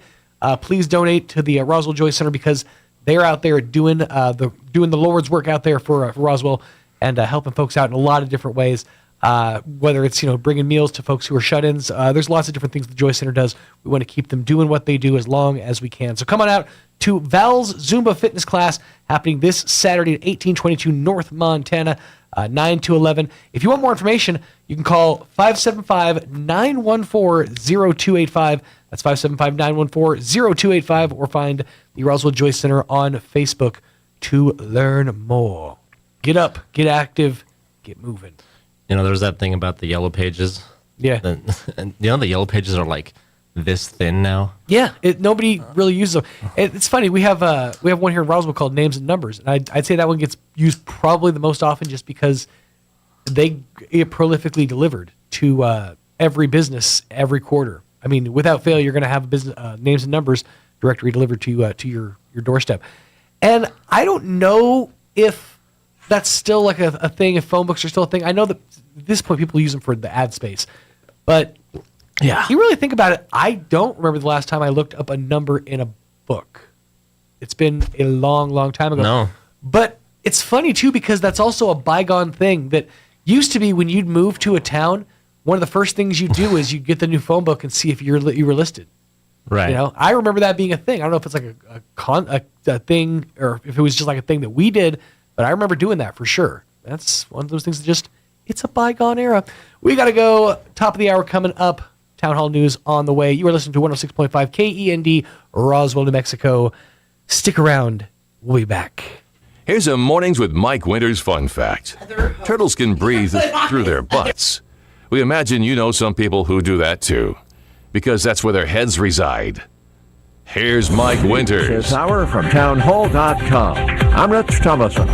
please donate to the Roswell Joy Center because they're out there doing the Lord's work out there for Roswell and helping folks out in a lot of different ways. Whether it's bringing meals to folks who are shut-ins, there's lots of different things the Joy Center does. We want to keep them doing what they do as long as we can. So come on out to Val's Zumba Fitness class happening this Saturday at 1822 North Montana. 9 to 11. If you want more information, you can call 575-914-0285. That's 575-914-0285, or find the Roswell Joy Center on Facebook to learn more. Get up, get active, get moving. There's that thing about the yellow pages. Yeah. And the yellow pages are like this thin now. Yeah, nobody really uses them. It's funny. We have one here in Roswell called Names and Numbers, and I'd say that one gets used probably the most often just because they get prolifically delivered to every business every quarter. I mean, without fail, you're going to have a business Names and Numbers directory delivered to your doorstep. And I don't know if that's still like a thing. If phone books are still a thing, I know that at this point people use them for the ad space, but. Yeah. You really think about it, I don't remember the last time I looked up a number in a book. It's been a long, long time ago. No. But it's funny, too, because that's also a bygone thing that used to be when you'd move to a town, one of the first things you do is you get the new phone book and see if you were listed. Right. I remember that being a thing. I don't know if it's like a thing or if it was just like a thing that we did, but I remember doing that for sure. That's one of those things that it's a bygone era. We got to go. Top of the hour coming up. Town Hall News on the way. You are listening to 106.5 KEND, Roswell, New Mexico. Stick around. We'll be back. Here's a Mornings with Mike Winters fun fact. Turtles can breathe through their butts. We imagine you know some people who do that too, because that's where their heads reside. Here's Mike Winters. This hour from townhall.com. I'm Rich Thomason.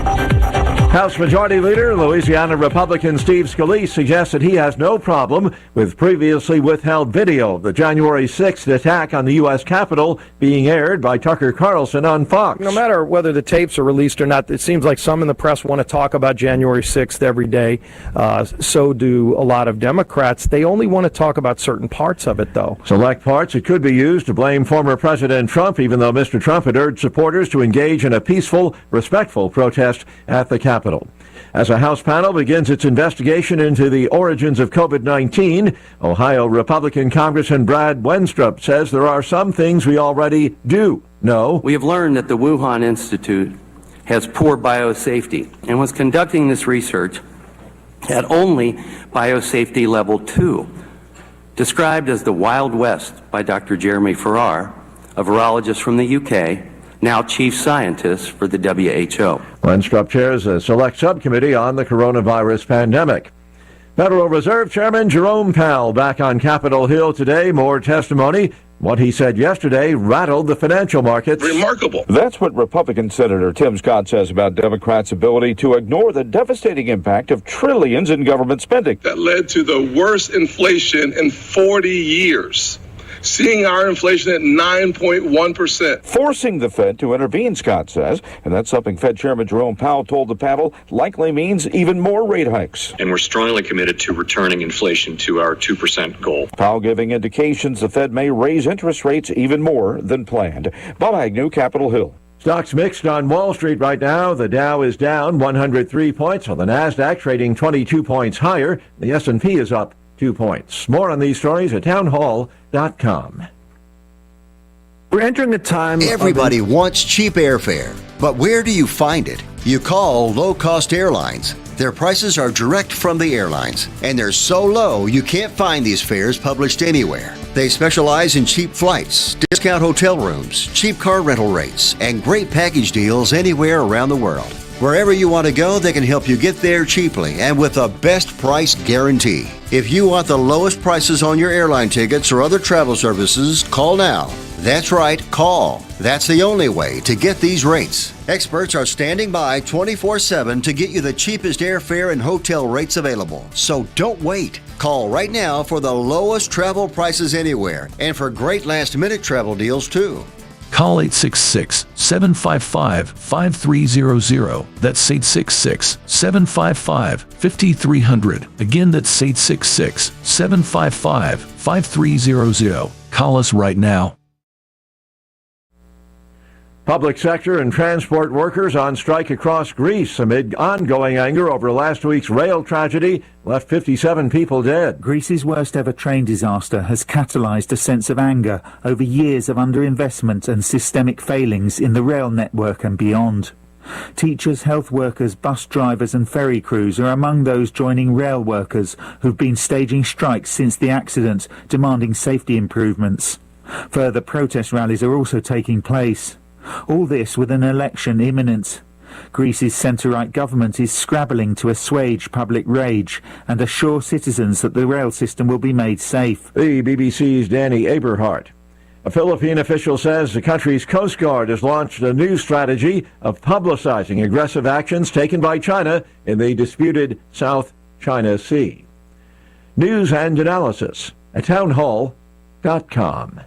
House Majority Leader, Louisiana Republican Steve Scalise suggests that he has no problem with previously withheld video of the January 6th attack on the U.S. Capitol being aired by Tucker Carlson on Fox. No matter whether the tapes are released or not, it seems like some in the press want to talk about January 6th every day. So do a lot of Democrats. They only want to talk about certain parts of it, though. Select parts it could be used to blame former President Trump, even though Mr. Trump had urged supporters to engage in a peaceful, respectful protest at the Capitol. As a House panel begins its investigation into the origins of COVID-19, Ohio Republican Congressman Brad Wenstrup says there are some things we already do know. We have learned that the Wuhan Institute has poor biosafety and was conducting this research at only biosafety level 2, described as the Wild West by Dr. Jeremy Farrar, a virologist from the UK, now chief scientist for the WHO. Wenstrup chairs a select subcommittee on the coronavirus pandemic. Federal Reserve Chairman Jerome Powell back on Capitol Hill today. More testimony. What he said yesterday rattled the financial markets. Remarkable. That's what Republican Senator Tim Scott says about Democrats' ability to ignore the devastating impact of trillions in government spending. That led to the worst inflation in 40 years. Seeing our inflation at 9.1%. Forcing the Fed to intervene, Scott says, and that's something Fed Chairman Jerome Powell told the panel likely means even more rate hikes. And we're strongly committed to returning inflation to our 2% goal. Powell giving indications the Fed may raise interest rates even more than planned. Bob Agnew, Capitol Hill. Stocks mixed on Wall Street right now. The Dow is down 103 points, while the Nasdaq trading 22 points higher. The S&P is up 2 points. More on these stories at townhall.com. We're entering a time. Everybody wants cheap airfare, but where do you find it? You call low-cost airlines. Their prices are direct from the airlines, and they're so low you can't find these fares published anywhere. They specialize in cheap flights, discount hotel rooms, cheap car rental rates, and great package deals anywhere around the world. Wherever you want to go, they can help you get there cheaply and with a best price guarantee. If you want the lowest prices on your airline tickets or other travel services, call now. That's right, call. That's the only way to get these rates. Experts are standing by 24/7 to get you the cheapest airfare and hotel rates available. So don't wait. Call right now for the lowest travel prices anywhere and for great last-minute travel deals too. Call 866-755-5300. That's 866-755-5300. Again, that's 866-755-5300. Call us right now. Public sector and transport workers on strike across Greece amid ongoing anger over last week's rail tragedy left 57 people dead. Greece's worst ever train disaster has catalysed a sense of anger over years of underinvestment and systemic failings in the rail network and beyond. Teachers, health workers, bus drivers and ferry crews are among those joining rail workers who've been staging strikes since the accident, demanding safety improvements. Further protest rallies are also taking place. All this with an election imminent. Greece's centre-right government is scrabbling to assuage public rage and assure citizens that the rail system will be made safe. The BBC's Danny Aberhart. A Philippine official says the country's Coast Guard has launched a new strategy of publicizing aggressive actions taken by China in the disputed South China Sea. News and analysis at townhall.com.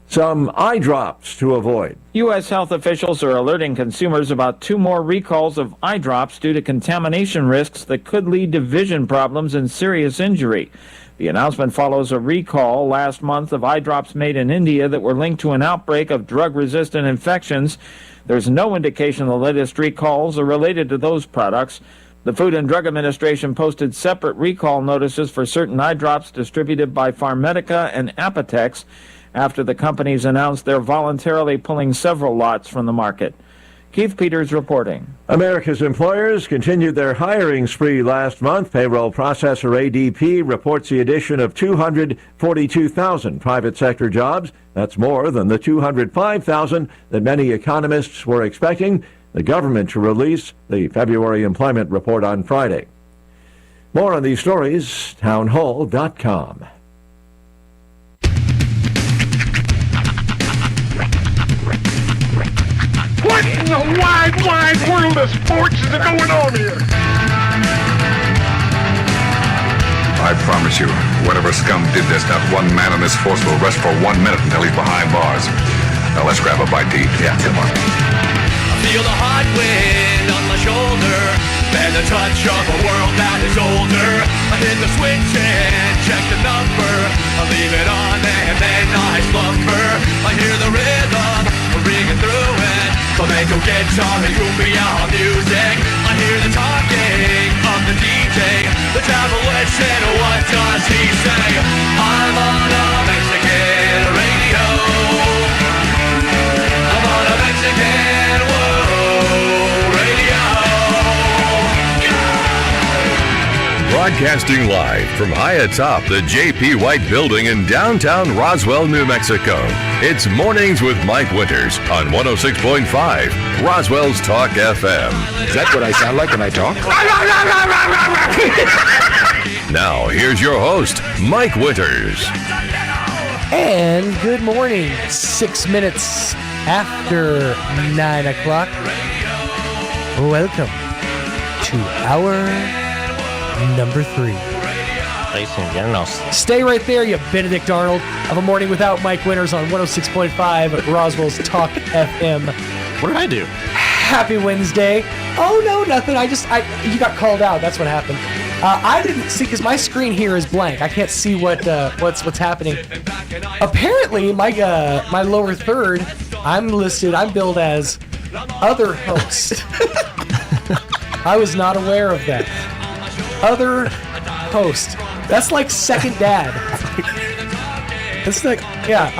Some eye drops to avoid. U.S. health officials are alerting consumers about 2 more recalls of eye drops due to contamination risks that could lead to vision problems and serious injury. The announcement follows a recall last month of eye drops made in India that were linked to an outbreak of drug-resistant infections. There's no indication the latest recalls are related to those products. The Food and Drug Administration posted separate recall notices for certain eye drops distributed by PharMedica and Apotex after the companies announced they're voluntarily pulling several lots from the market. Keith Peters reporting. America's employers continued their hiring spree last month. Payroll processor ADP reports the addition of 242,000 private sector jobs. That's more than the 205,000 that many economists were expecting the government to release the February employment report on Friday. More on these stories, townhall.com. What in the wide, wide world of sports is going on here? I promise you, whatever scum did this, not one man in this force will rest for 1 minute until he's behind bars. Now let's grab a bite to eat. Yeah, come on. I feel the hot wind on my shoulder and the touch of a world that is older. I hit the switch and check the number. I leave it on and then I slumber. I hear the rhythm ringing through it. Flamenco guitar and cumbia music. I hear the talking of the DJ. The travel witch said, what does he say? I'm on a Mexican radio. I'm on a Mexican world radio. Broadcasting live from high atop the J.P. White Building in downtown Roswell, New Mexico. It's Mornings with Mike Winters on 106.5 Roswell's Talk FM. Is that what I sound like when I talk? Now, here's your host, Mike Winters. And good morning. 6 minutes after 9 o'clock. Welcome to hour number 3. Stay right there, you Benedict Arnold of A Morning Without Mike Winters on 106.5 Roswell's Talk FM. What did I do? Happy Wednesday. Oh, no, nothing. You got called out. That's what happened. I didn't see, because my screen here is blank. I can't see what's happening. Apparently, my lower third, I'm billed as other host. I was not aware of that. Other host. That's like second dad. It's like, yeah.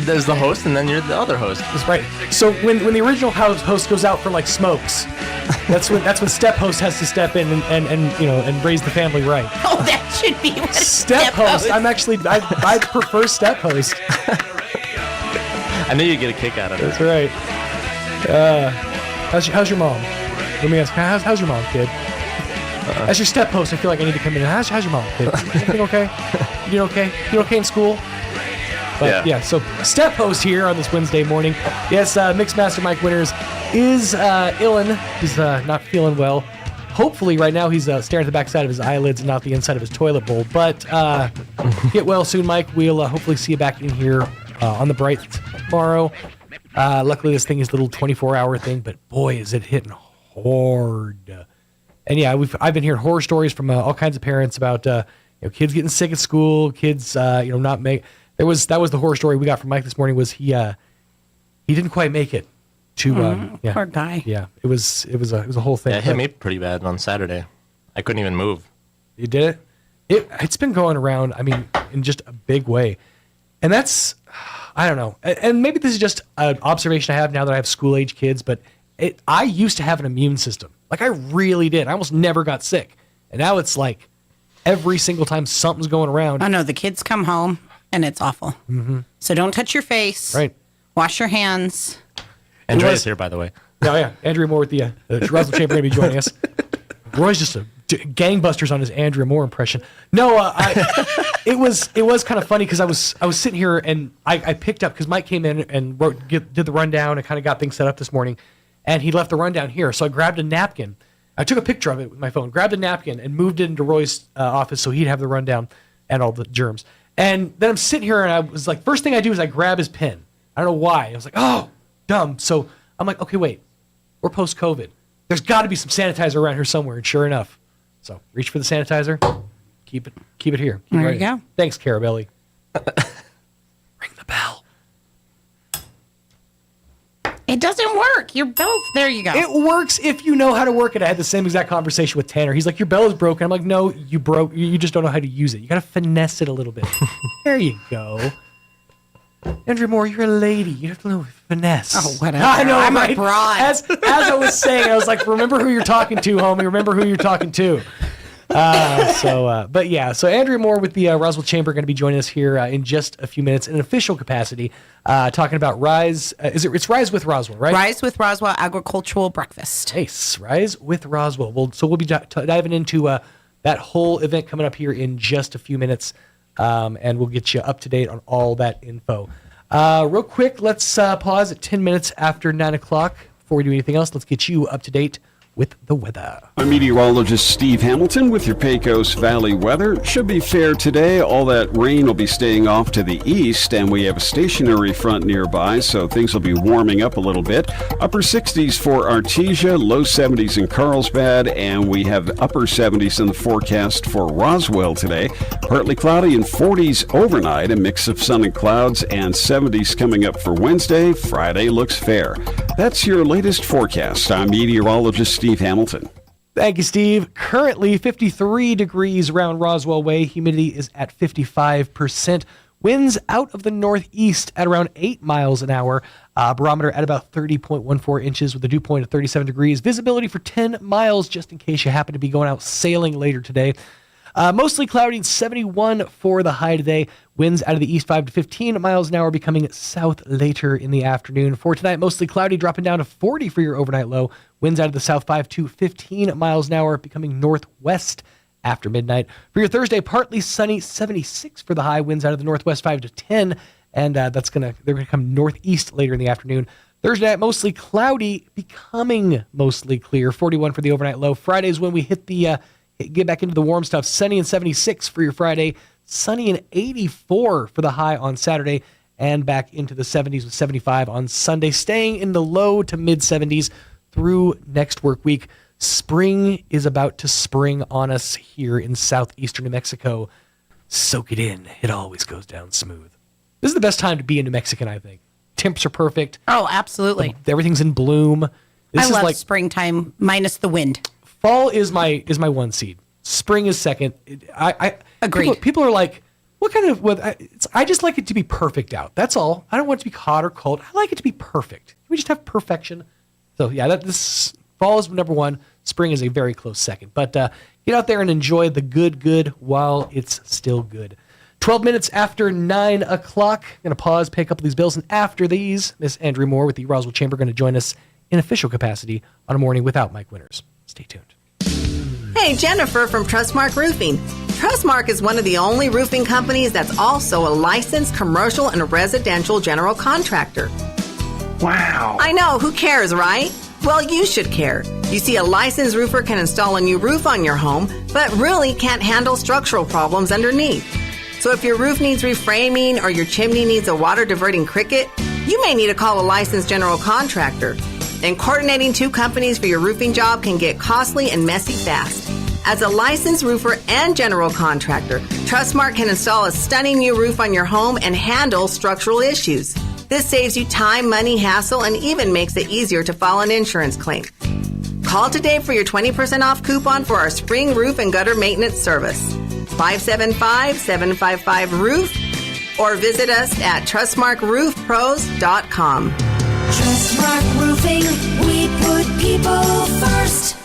There's the host, and then you're the other host. That's right. So when the original host goes out for like smokes, that's when step host has to step in and raise the family right. Oh, that should be what step host. I prefer step host. I knew you'd get a kick out of it. That's right. How's your mom? Let me ask. How's your mom, kid? As your step host, I feel like I need to come in. How's your mom, kid? Everything okay? You doing okay? You doing okay in school? But yeah, so step host here on this Wednesday morning. Yes, Mixmaster Mike Winters is illin'. He's not feeling well. Hopefully, right now he's staring at the backside of his eyelids and not the inside of his toilet bowl. But get well soon, Mike. We'll hopefully see you back in here on the bright tomorrow. Luckily, this thing is a little 24-hour thing, but boy, is it hitting hard. And yeah, I've been hearing horror stories from all kinds of parents about kids getting sick at school, kids not make. That was the horror story we got from Mike this morning. Was he didn't quite make it to poor guy. Yeah, it was a whole thing. Yeah, it hit me pretty bad on Saturday. I couldn't even move. You did it? It's been going around. I mean, in just a big way, and that's I don't know. And maybe this is just an observation I have now that I have school age kids, but I used to have an immune system. Like I really did. I almost never got sick, and now it's like every single time something's going around. I know the kids come home. And it's awful. Mm-hmm. So don't touch your face. Right. Wash your hands. Andrea's here, by the way. Oh, yeah. Andrea Moore with the Roswell Chamber going to be joining us. Roy's just gangbusters on his Andrea Moore impression. No, it was kind of funny because I was sitting here and I picked up because Mike came in and did the rundown and kind of got things set up this morning, and he left the rundown here. So I grabbed a napkin. I took a picture of it with my phone, grabbed a napkin, and moved it into Roy's office so he'd have the rundown and all the germs. And then I'm sitting here, and I was like, first thing I do is I grab his pen. I don't know why. I was like, oh, dumb. So I'm like, okay, wait. We're post-COVID. There's got to be some sanitizer around here somewhere. And sure enough. So reach for the sanitizer. Keep it here. There you go. Thanks, Carabelli. Ring the bell. It doesn't work. Your bell. There you go. It works if you know how to work it. I had the same exact conversation with Tanner. He's like, your bell is broken. I'm like, no, you broke. You just don't know how to use it. You got to finesse it a little bit. There you go. Andrea Moore, you're a lady. You have to know finesse. Oh, whatever. I know, I'm right? a broad. As I was saying, I was like, remember who you're talking to, homie. Remember who you're talking to. But yeah, so Andrea Moore with the Roswell Chamber going to be joining us here in just a few minutes in an official capacity, talking about Rise. It's Rise with Roswell, right? Rise with Roswell Agricultural Breakfast. Nice. Rise with Roswell. We'll be diving into that whole event coming up here in just a few minutes, and we'll get you up to date on all that info. Real quick, let's pause at 10 minutes after 9 o'clock. Before we do anything else, let's get you up to date with the weather. I'm meteorologist Steve Hamilton with your Pecos Valley weather. Should be fair today. All that rain will be staying off to the east, and we have a stationary front nearby, so things will be warming up a little bit. Upper 60s for Artesia, low 70s in Carlsbad, and we have upper 70s in the forecast for Roswell today. Partly cloudy and 40s overnight, a mix of sun and clouds, and 70s coming up for Wednesday. Friday looks fair. That's your latest forecast. I'm meteorologist Steve Hamilton. Thank you, Steve. Currently 53 degrees around Roswell Way. Humidity is at 55%. Winds out of the northeast at around 8 miles an hour. Barometer at about 30.14 inches with a dew point of 37 degrees. Visibility for 10 miles just in case you happen to be going out sailing later today. Mostly cloudy and 71 for the high today. Winds out of the east 5 to 15 miles an hour, becoming south later in the afternoon. For tonight, mostly cloudy, dropping down to 40 for your overnight low. Winds out of the south 5 to 15 miles an hour, becoming northwest after midnight. For your Thursday, partly sunny, 76 for the high. Winds out of the northwest 5 to 10, and they're gonna come northeast later in the afternoon. Thursday night, mostly cloudy, becoming mostly clear. 41 for the overnight low. Friday is when we hit the get back into the warm stuff. Sunny and 76 for your Friday. Sunny and 84 for the high on Saturday. And back into the 70s with 75 on Sunday. Staying in the low to mid 70s through next work week. Spring is about to spring on us here in southeastern New Mexico. Soak it in. It always goes down smooth. This is the best time to be a New Mexican, I think. Temps are perfect. Oh, absolutely. Everything's in bloom. I love springtime minus the wind. Fall is my one seed. Spring is second. I Agreed. People are like, what kind of weather? I just like it to be perfect out. That's all. I don't want it to be hot or cold. I like it to be perfect. We just have perfection. So yeah, this fall is number one. Spring is a very close second. But get out there and enjoy the good while it's still good. 12 minutes after 9 o'clock. Going to pause, pay a couple of these bills, and after these, Miss Andrea Moore with the Roswell Chamber going to join us in official capacity on a morning without Mike Winters. Stay tuned. Hey, Jennifer from Trustmark Roofing. Trustmark is one of the only roofing companies that's also a licensed commercial and residential general contractor. Wow. I know, who cares, right? Well, you should care. You see, a licensed roofer can install a new roof on your home, but really can't handle structural problems underneath. So if your roof needs reframing or your chimney needs a water diverting cricket, you may need to call a licensed general contractor. And coordinating two companies for your roofing job can get costly and messy fast. As a licensed roofer and general contractor, Trustmark can install a stunning new roof on your home and handle structural issues. This saves you time, money, hassle, and even makes it easier to file an insurance claim. Call today for your 20% off coupon for our spring roof and gutter maintenance service. 575-755-ROOF or visit us at trustmarkroofpros.com. Trustmark Roofing, we put people first.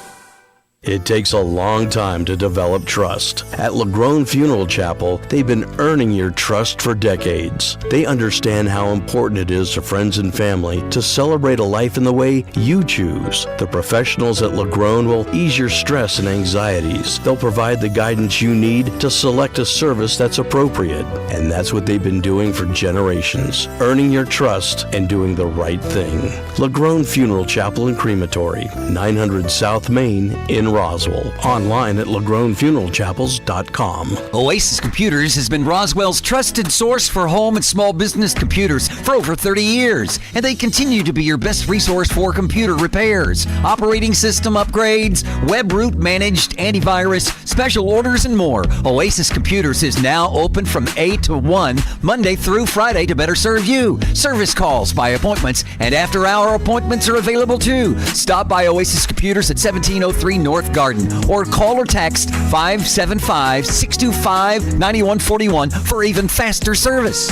It takes a long time to develop trust. At LaGrone Funeral Chapel, they've been earning your trust for decades. They understand how important it is to friends and family to celebrate a life in the way you choose. The professionals at LaGrone will ease your stress and anxieties. They'll provide the guidance you need to select a service that's appropriate. And that's what they've been doing for generations, earning your trust and doing the right thing. LaGrone Funeral Chapel and Crematory, 900 South Main in Roswell. Online at LaGroneFuneralChapels.com. Oasis Computers has been Roswell's trusted source for home and small business computers for over 30 years, and they continue to be your best resource for computer repairs, operating system upgrades, web root managed antivirus, special orders, and more. Oasis Computers is now open from 8 to 1, Monday through Friday to better serve you. Service calls by appointments and after-hour appointments are available too. Stop by Oasis Computers at 1703 North Garden or call or text 575-625-9141 for even faster service.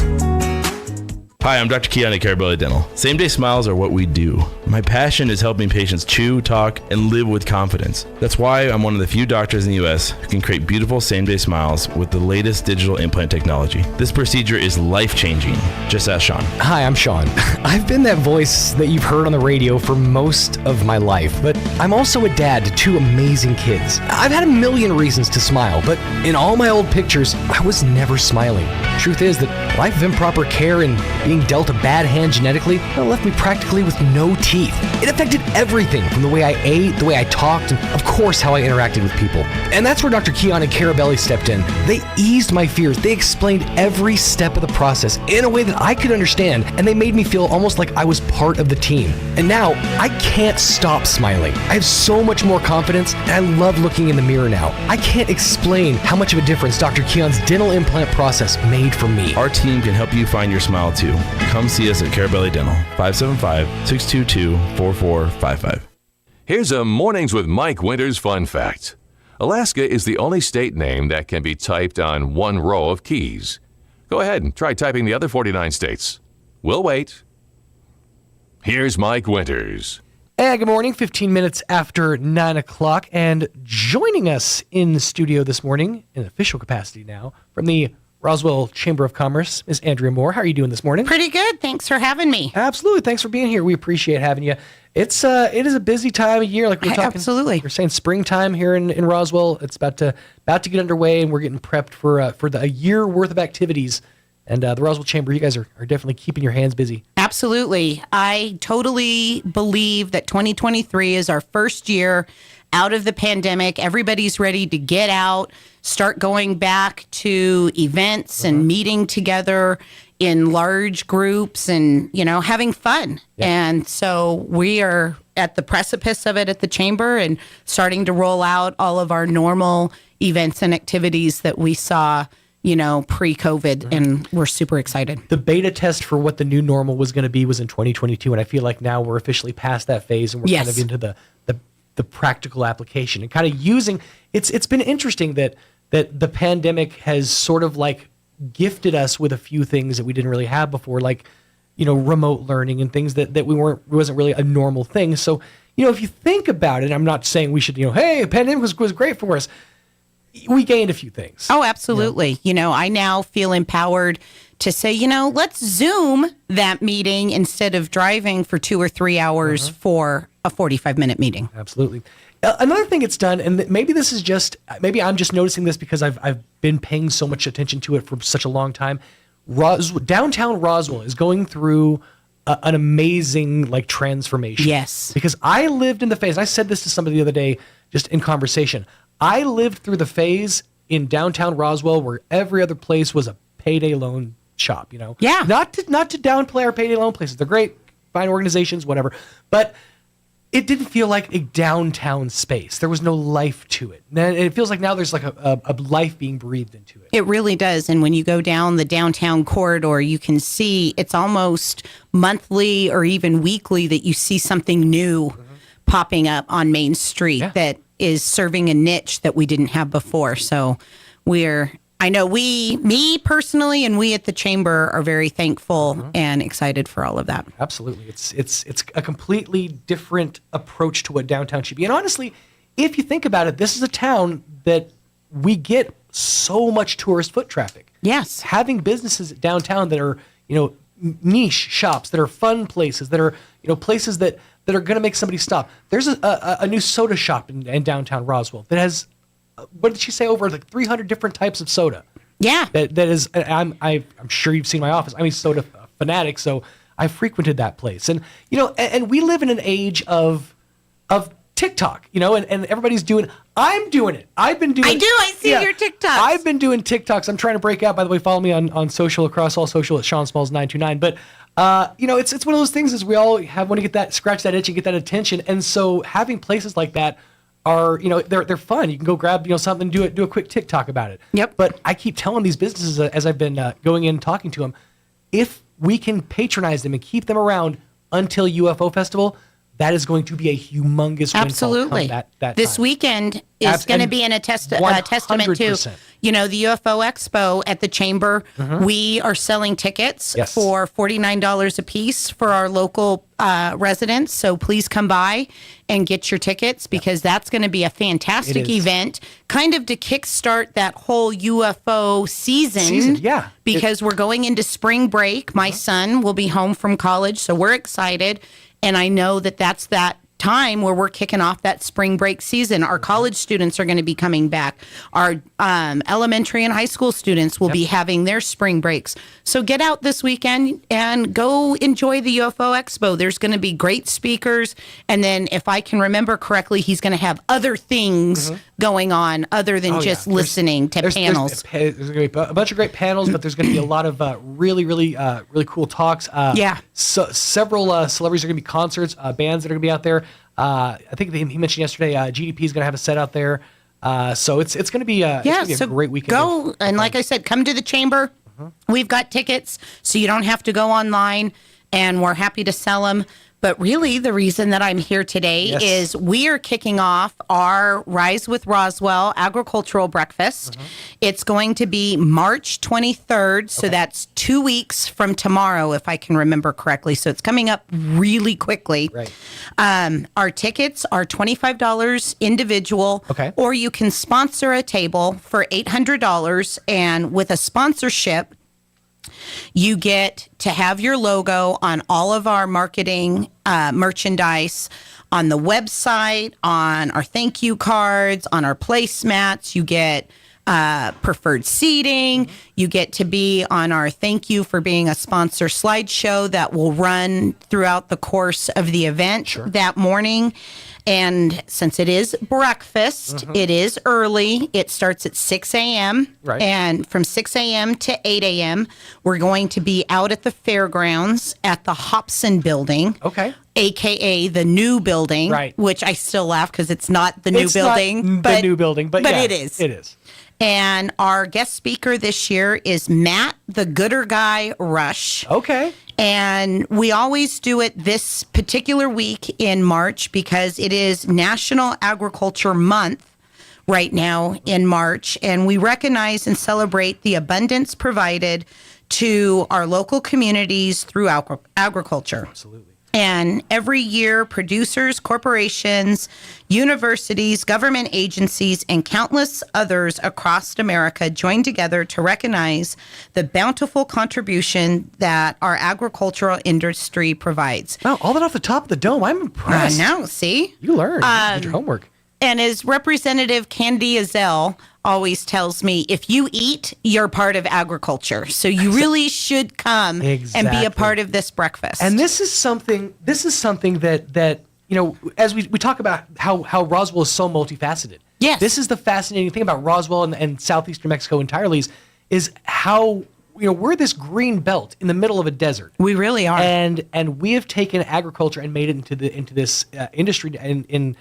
Hi, I'm Dr. Keon at Carabelli Dental. Same-day smiles are what we do. My passion is helping patients chew, talk, and live with confidence. That's why I'm one of the few doctors in the U.S. who can create beautiful same-day smiles with the latest digital implant technology. This procedure is life-changing. Just ask Sean. Hi, I'm Sean. I've been that voice that you've heard on the radio for most of my life, but I'm also a dad to two amazing kids. I've had a million reasons to smile, but in all my old pictures, I was never smiling. Truth is that life of improper care and being dealt a bad hand genetically left me practically with no teeth. It affected everything from the way I ate, the way I talked, and of course how I interacted with people. And that's where Dr. Keon and Carabelli stepped in. They eased my fears. They explained every step of the process in a way that I could understand, and they made me feel almost like I was part of the team. And now I can't stop smiling. I have so much more confidence, and I love looking in the mirror now. I can't explain how much of a difference Dr. Keon's dental implant process made for me. Our team can help you find your smile too. Come see us at Carabelli Dental, 575-622-4455. Here's a Mornings with Mike Winters fun fact. Alaska is the only state name that can be typed on one row of keys. Go ahead and try typing the other 49 states. We'll wait. Here's Mike Winters. Hey, good morning, 15 minutes after 9 o'clock, and joining us in the studio this morning, in official capacity now, from the Roswell Chamber of Commerce, Ms. Andrea Moore. How are you doing this morning? Pretty good. Thanks for having me. Absolutely. Thanks for being here. We appreciate having you. It is a busy time of year, like we were talking. Absolutely. We're saying springtime here in Roswell. It's about to get underway, and we're getting prepped for a year worth of activities. And the Roswell Chamber, you guys are definitely keeping your hands busy. Absolutely. I totally believe that 2023 is our first year out of the pandemic. Everybody's ready to get out, start going back to events and meeting together in large groups and, having fun. Yeah. And so we are at the precipice of it at the Chamber and starting to roll out all of our normal events and activities that we saw pre-COVID, and we're super excited. The beta test for what the new normal was going to be was in 2022, and I feel like now we're officially past that phase, and we're kind of into the practical application and kind of using. It's been interesting that the pandemic has sort of like gifted us with a few things that we didn't really have before, like remote learning and things that wasn't really a normal thing. So if you think about it, I'm not saying we should hey, a pandemic was great for us. we gained a few things. Oh, absolutely. You know, I now feel empowered to say, let's Zoom that meeting instead of driving for 2 or 3 hours for a 45-minute meeting. Absolutely. Another thing it's done, and maybe this is maybe I'm just noticing this because I've been paying so much attention to it for such a long time. Downtown Roswell is going through an amazing transformation. Yes. Because I lived in the phase, and I said this to somebody the other day just in conversation. I lived through the phase in downtown Roswell where every other place was a payday loan shop, Yeah. Not to downplay our payday loan places. They're great, fine organizations, whatever. But it didn't feel like a downtown space. There was no life to it. And it feels like now there's like a life being breathed into it. It really does. And when you go down the downtown corridor, you can see it's almost monthly or even weekly that you see something new popping up on Main Street that is serving a niche that we didn't have before. So I know me personally, and we at the Chamber are very thankful and excited for all of that. Absolutely. It's a completely different approach to what downtown should be. And honestly, if you think about it, this is a town that we get so much tourist foot traffic. Yes. Having businesses downtown that are, niche shops, that are fun places, that are, places that are going to make somebody stop. There's a new soda shop in downtown Roswell that has, what did she say, over 300 different types of soda. Yeah. That is, I'm sure you've seen my office. I'm a soda fanatic, so I frequented that place. And, and we live in an age of TikTok, and everybody's I'm doing it. I've been doing it. I see your TikToks. I've been doing TikToks. I'm trying to break out. By the way, follow me on social, across all social at Sean Smalls 929. But, it's one of those things is we all want to get that, scratch that itch and get that attention. And so having places like that are, they're fun. You can go grab, something, do a quick TikTok about it. Yep. But I keep telling these businesses as I've been going in and talking to them, if we can patronize them and keep them around until UFO Festival, that is going to be a humongous absolutely windfall come this time. Weekend is going to be a testament to the UFO Expo at the Chamber. We are selling tickets for $49 a piece for our local residents, so please come by and get your tickets because that's going to be a fantastic event, kind of to kickstart that whole UFO season. Because we're going into spring break. My son will be home from college, so we're excited. And I know that that's that time where we're kicking off that spring break season. Our college students are going to be coming back. Our elementary and high school students will be having their spring breaks. So get out this weekend and go enjoy the UFO Expo. There's going to be great speakers. And then if I can remember correctly, he's going to have other things going on other than just listening to panels. There's going to be a bunch of great panels, but there's going to be a lot of really cool talks. So several celebrities are going to be concerts, bands that are going to be out there. I think he mentioned yesterday, GDP is going to have a set out there. So it's going to be a great weekend. Go, and like I said, come to the Chamber. We've got tickets, so you don't have to go online, and we're happy to sell them. But really, the reason that I'm here today is we are kicking off our Rise with Roswell agricultural breakfast. It's going to be March 23rd, so that's 2 weeks from tomorrow, if I can remember correctly. So it's coming up really quickly. Right. Our tickets are $25 individual, or you can sponsor a table for $800, and with a sponsorship, you get to have your logo on all of our marketing merchandise, on the website, on our thank you cards, on our placemats. You get preferred seating. You get to be on our thank you for being a sponsor slideshow that will run throughout the course of the event that morning. And since it is breakfast, it is early. It starts at 6 a.m. And from 6 a.m. to 8 a.m., we're going to be out at the fairgrounds at the Hobson building. AKA the new building, which I still laugh because it's not the new building. Not the new building, but it is. It is. And our guest speaker this year is Matt, the Gooder Guy Rush. And we always do it this particular week in March because it is National Agriculture Month right now in March. And we recognize and celebrate the abundance provided to our local communities through agriculture. Absolutely. And every year, producers, corporations, universities, government agencies, and countless others across America join together to recognize the bountiful contribution that our agricultural industry provides. Wow, all that off the top of the dome. I'm impressed. I know, see? You learned. You did your homework. And as Representative Candy Azell always tells me, if you eat, you're part of agriculture. So you really should come and be a part of this breakfast. And this is something that you know, as we talk about how Roswell is so multifaceted. Yes. This is the fascinating thing about Roswell and southeastern Mexico entirely is how, you know, we're this green belt in the middle of a desert. We really are. And we have taken agriculture and made it into this industry in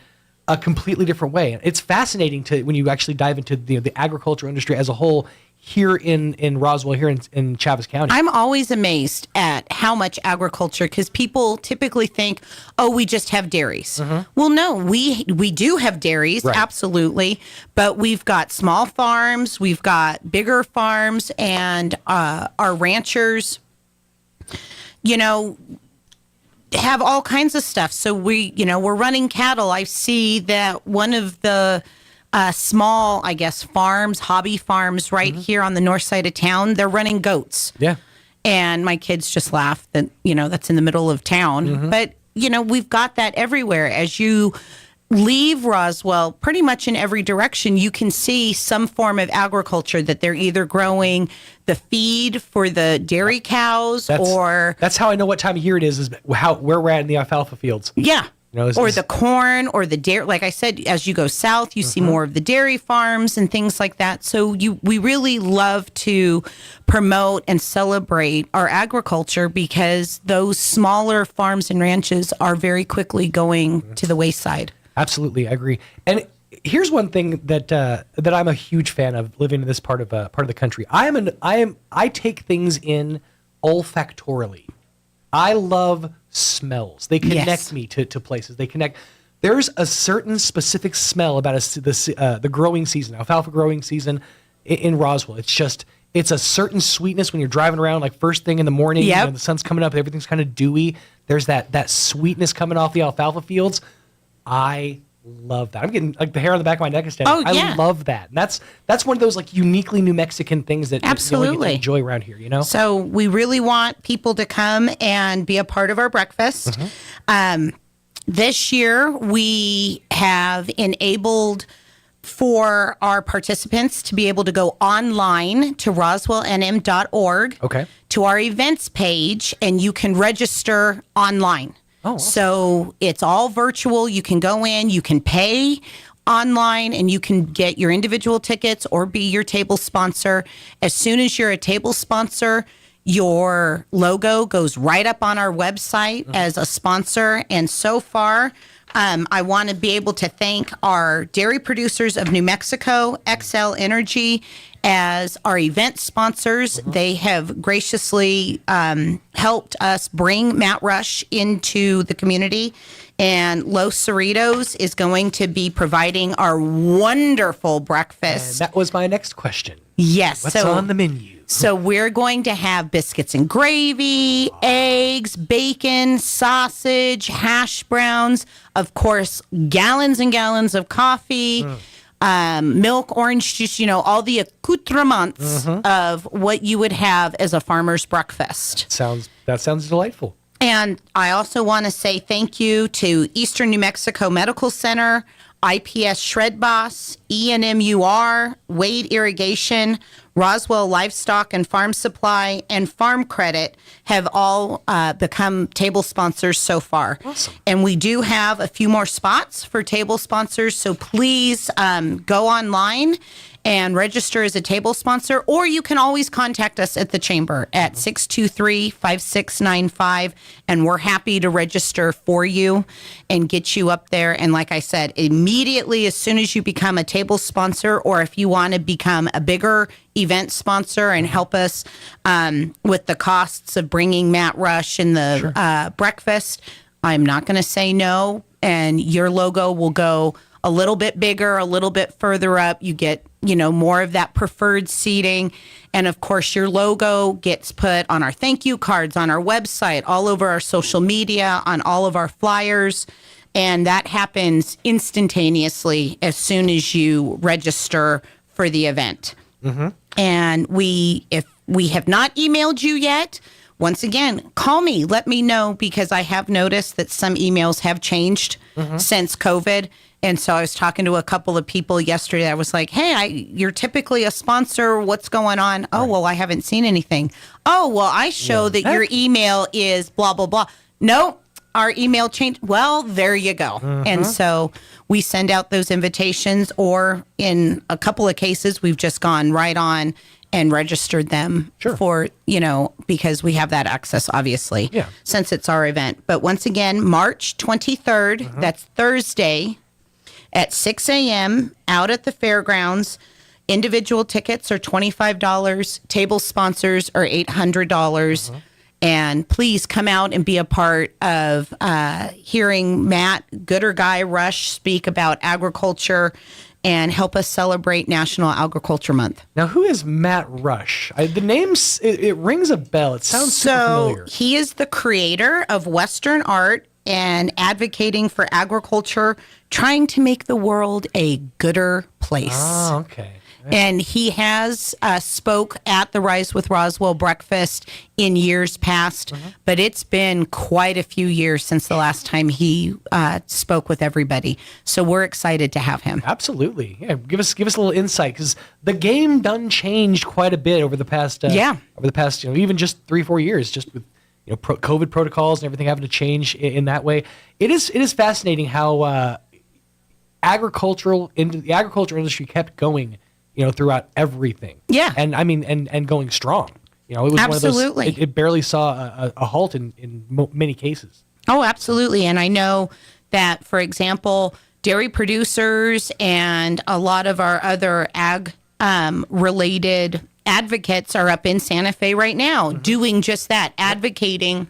a completely different way. It's fascinating when you actually dive into the agriculture industry as a whole here in Roswell, here in Chaves County. I'm always amazed at how much agriculture, because people typically think, oh, we just have dairies. Mm-hmm. Well, no, we do have dairies, right. Absolutely, but we've got small farms, we've got bigger farms, and our ranchers, you know, have all kinds of stuff. So we're running cattle. I see that one of the small, I guess, farms, hobby farms right here on the north side of town, they're running goats. Yeah. And my kids just laugh that, you know, that's in the middle of town. Mm-hmm. But, you know, we've got that everywhere. As you leave Roswell, pretty much in every direction, you can see some form of agriculture that they're either growing the feed for the dairy cows That's how I know what time of year it is where we're at in the alfalfa fields. Yeah. You know, the corn or the dairy. Like I said, as you go south, you see more of the dairy farms and things like that. So we really love to promote and celebrate our agriculture because those smaller farms and ranches are very quickly going to the wayside. Absolutely, I agree. And here's one thing that I'm a huge fan of living in this part of the country. I take things in olfactorily. I love smells. They connect me to places. They connect. There's a certain specific smell about the growing season, alfalfa growing season in Roswell. It's a certain sweetness when you're driving around, like first thing in the morning, Yep. you know, the sun's coming up, everything's kind of dewy. There's that sweetness coming off the alfalfa fields. I love that. I'm getting like the hair on the back of my neck is standing. Oh, yeah. I love that. And that's one of those like uniquely New Mexican things that you only get to Absolutely. enjoy around here, you know? So we really want people to come and be a part of our breakfast. This year, we have enabled for our participants to be able to go online to roswellnm.org to our events page, and you can register online. Oh, awesome. So it's all virtual. You can go in, you can pay online, and you can get your individual tickets or be your table sponsor. As soon as you're a table sponsor, your logo goes right up on our website as a sponsor. And so far, I want to be able to thank our dairy producers of New Mexico, XL Energy, as our event sponsors. They have graciously helped us bring Matt Rush into the community. And Los Cerritos is going to be providing our wonderful breakfast. And that was my next question. Yes. What's on the menu? So we're going to have biscuits and gravy, eggs, bacon, sausage, hash browns, of course, gallons and gallons of coffee, milk, orange juice, you know, all the accoutrements of what you would have as a farmer's breakfast. That sounds delightful. And I also want to say thank you to Eastern New Mexico Medical Center, IPS Shred Boss, ENMUR, Wade Irrigation, Roswell Livestock and Farm Supply, and Farm Credit have all become table sponsors so far. Awesome. And we do have a few more spots for table sponsors, so please go online and register as a table sponsor, or you can always contact us at the chamber at 623-5695, and we're happy to register for you and get you up there. And like I said, immediately as soon as you become a table sponsor, or if you want to become a bigger event sponsor and help us with the costs of bringing Matt Rush and the breakfast, I'm not going to say no, and your logo will go a little bit bigger, a little bit further up. You get more of that preferred seating. And of course, your logo gets put on our thank you cards, on our website, all over our social media, on all of our flyers. And that happens instantaneously as soon as you register for the event. Mm-hmm. And if we have not emailed you yet, once again, call me. Let me know, because I have noticed that some emails have changed since COVID. And so I was talking to a couple of people yesterday. I was like, hey, you're typically a sponsor. What's going on? Oh, well, I haven't seen anything. Oh, well, I show that your email is blah, blah, blah. No, our email changed. Well, there you go. And so we send out those invitations, or in a couple of cases, we've just gone right on and registered them for, because we have that access, obviously, since it's our event. But once again, March 23rd, that's Thursday, at 6 a.m. out at the fairgrounds. Individual tickets are $25. Table sponsors are $800. And please come out and be a part of hearing Matt Gooder Rush speak about agriculture and help us celebrate National Agriculture Month. Now, who is Matt Rush? The name's, it rings a bell. It sounds super familiar. He is the creator of Western art and advocating for agriculture, trying to make the world a gooder place. Oh, okay. And he has spoke at the Rise with Roswell breakfast in years past, but it's been quite a few years since the last time he spoke with everybody. So we're excited to have him. Absolutely. Yeah, give us a little insight, because the game done changed quite a bit over the past even just 3-4 years, just with COVID protocols and everything having to change in that way. It is fascinating how the agriculture industry kept going, throughout everything. Yeah. And I mean, and going strong. It was absolutely one of those, it barely saw a halt in many cases. Oh, absolutely. And I know that, for example, dairy producers and a lot of our other ag related advocates are up in Santa Fe right now doing just that, advocating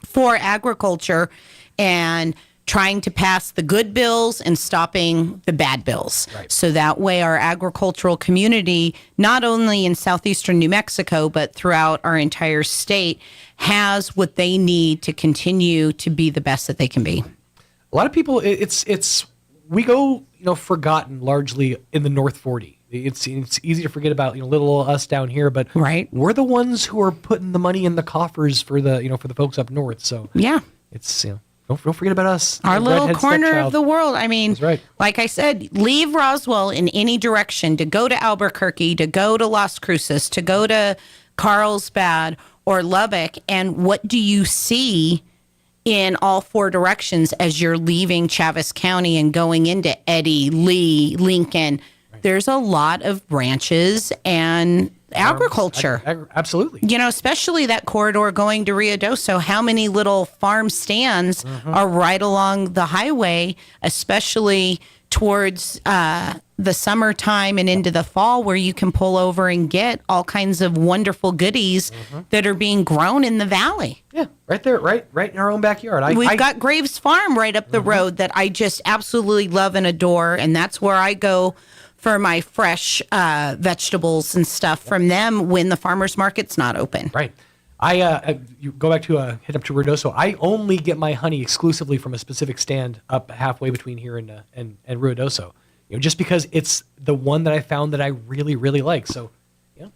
for agriculture and trying to pass the good bills and stopping the bad bills. Right. So that way our agricultural community, not only in southeastern New Mexico, but throughout our entire state, has what they need to continue to be the best that they can be. A lot of people, we go, forgotten largely in the North 40. It's easy to forget about, little us down here, but we're the ones who are putting the money in the coffers for the, for the folks up north. So yeah, it's, don't forget about us. Our little corner of the world. I mean, like I said, leave Roswell in any direction, to go to Albuquerque, to go to Las Cruces, to go to Carlsbad or Lubbock. And what do you see in all four directions as you're leaving Chaves County and going into Eddy, Lee, Lincoln? There's a lot of ranches and agriculture. Absolutely. Especially that corridor going to Ruidoso. How many little farm stands are right along the highway, especially towards the summertime and into the fall, where you can pull over and get all kinds of wonderful goodies that are being grown in the valley. Yeah, right there, right in our own backyard. We've got Graves Farm right up the road that I just absolutely love and adore, and that's where I go for my fresh vegetables and stuff from them when the farmer's market's not open. Right. You go back to head up to Ruidoso. I only get my honey exclusively from a specific stand up halfway between here and Ruidoso. Just because it's the one that I found that I really, really like. So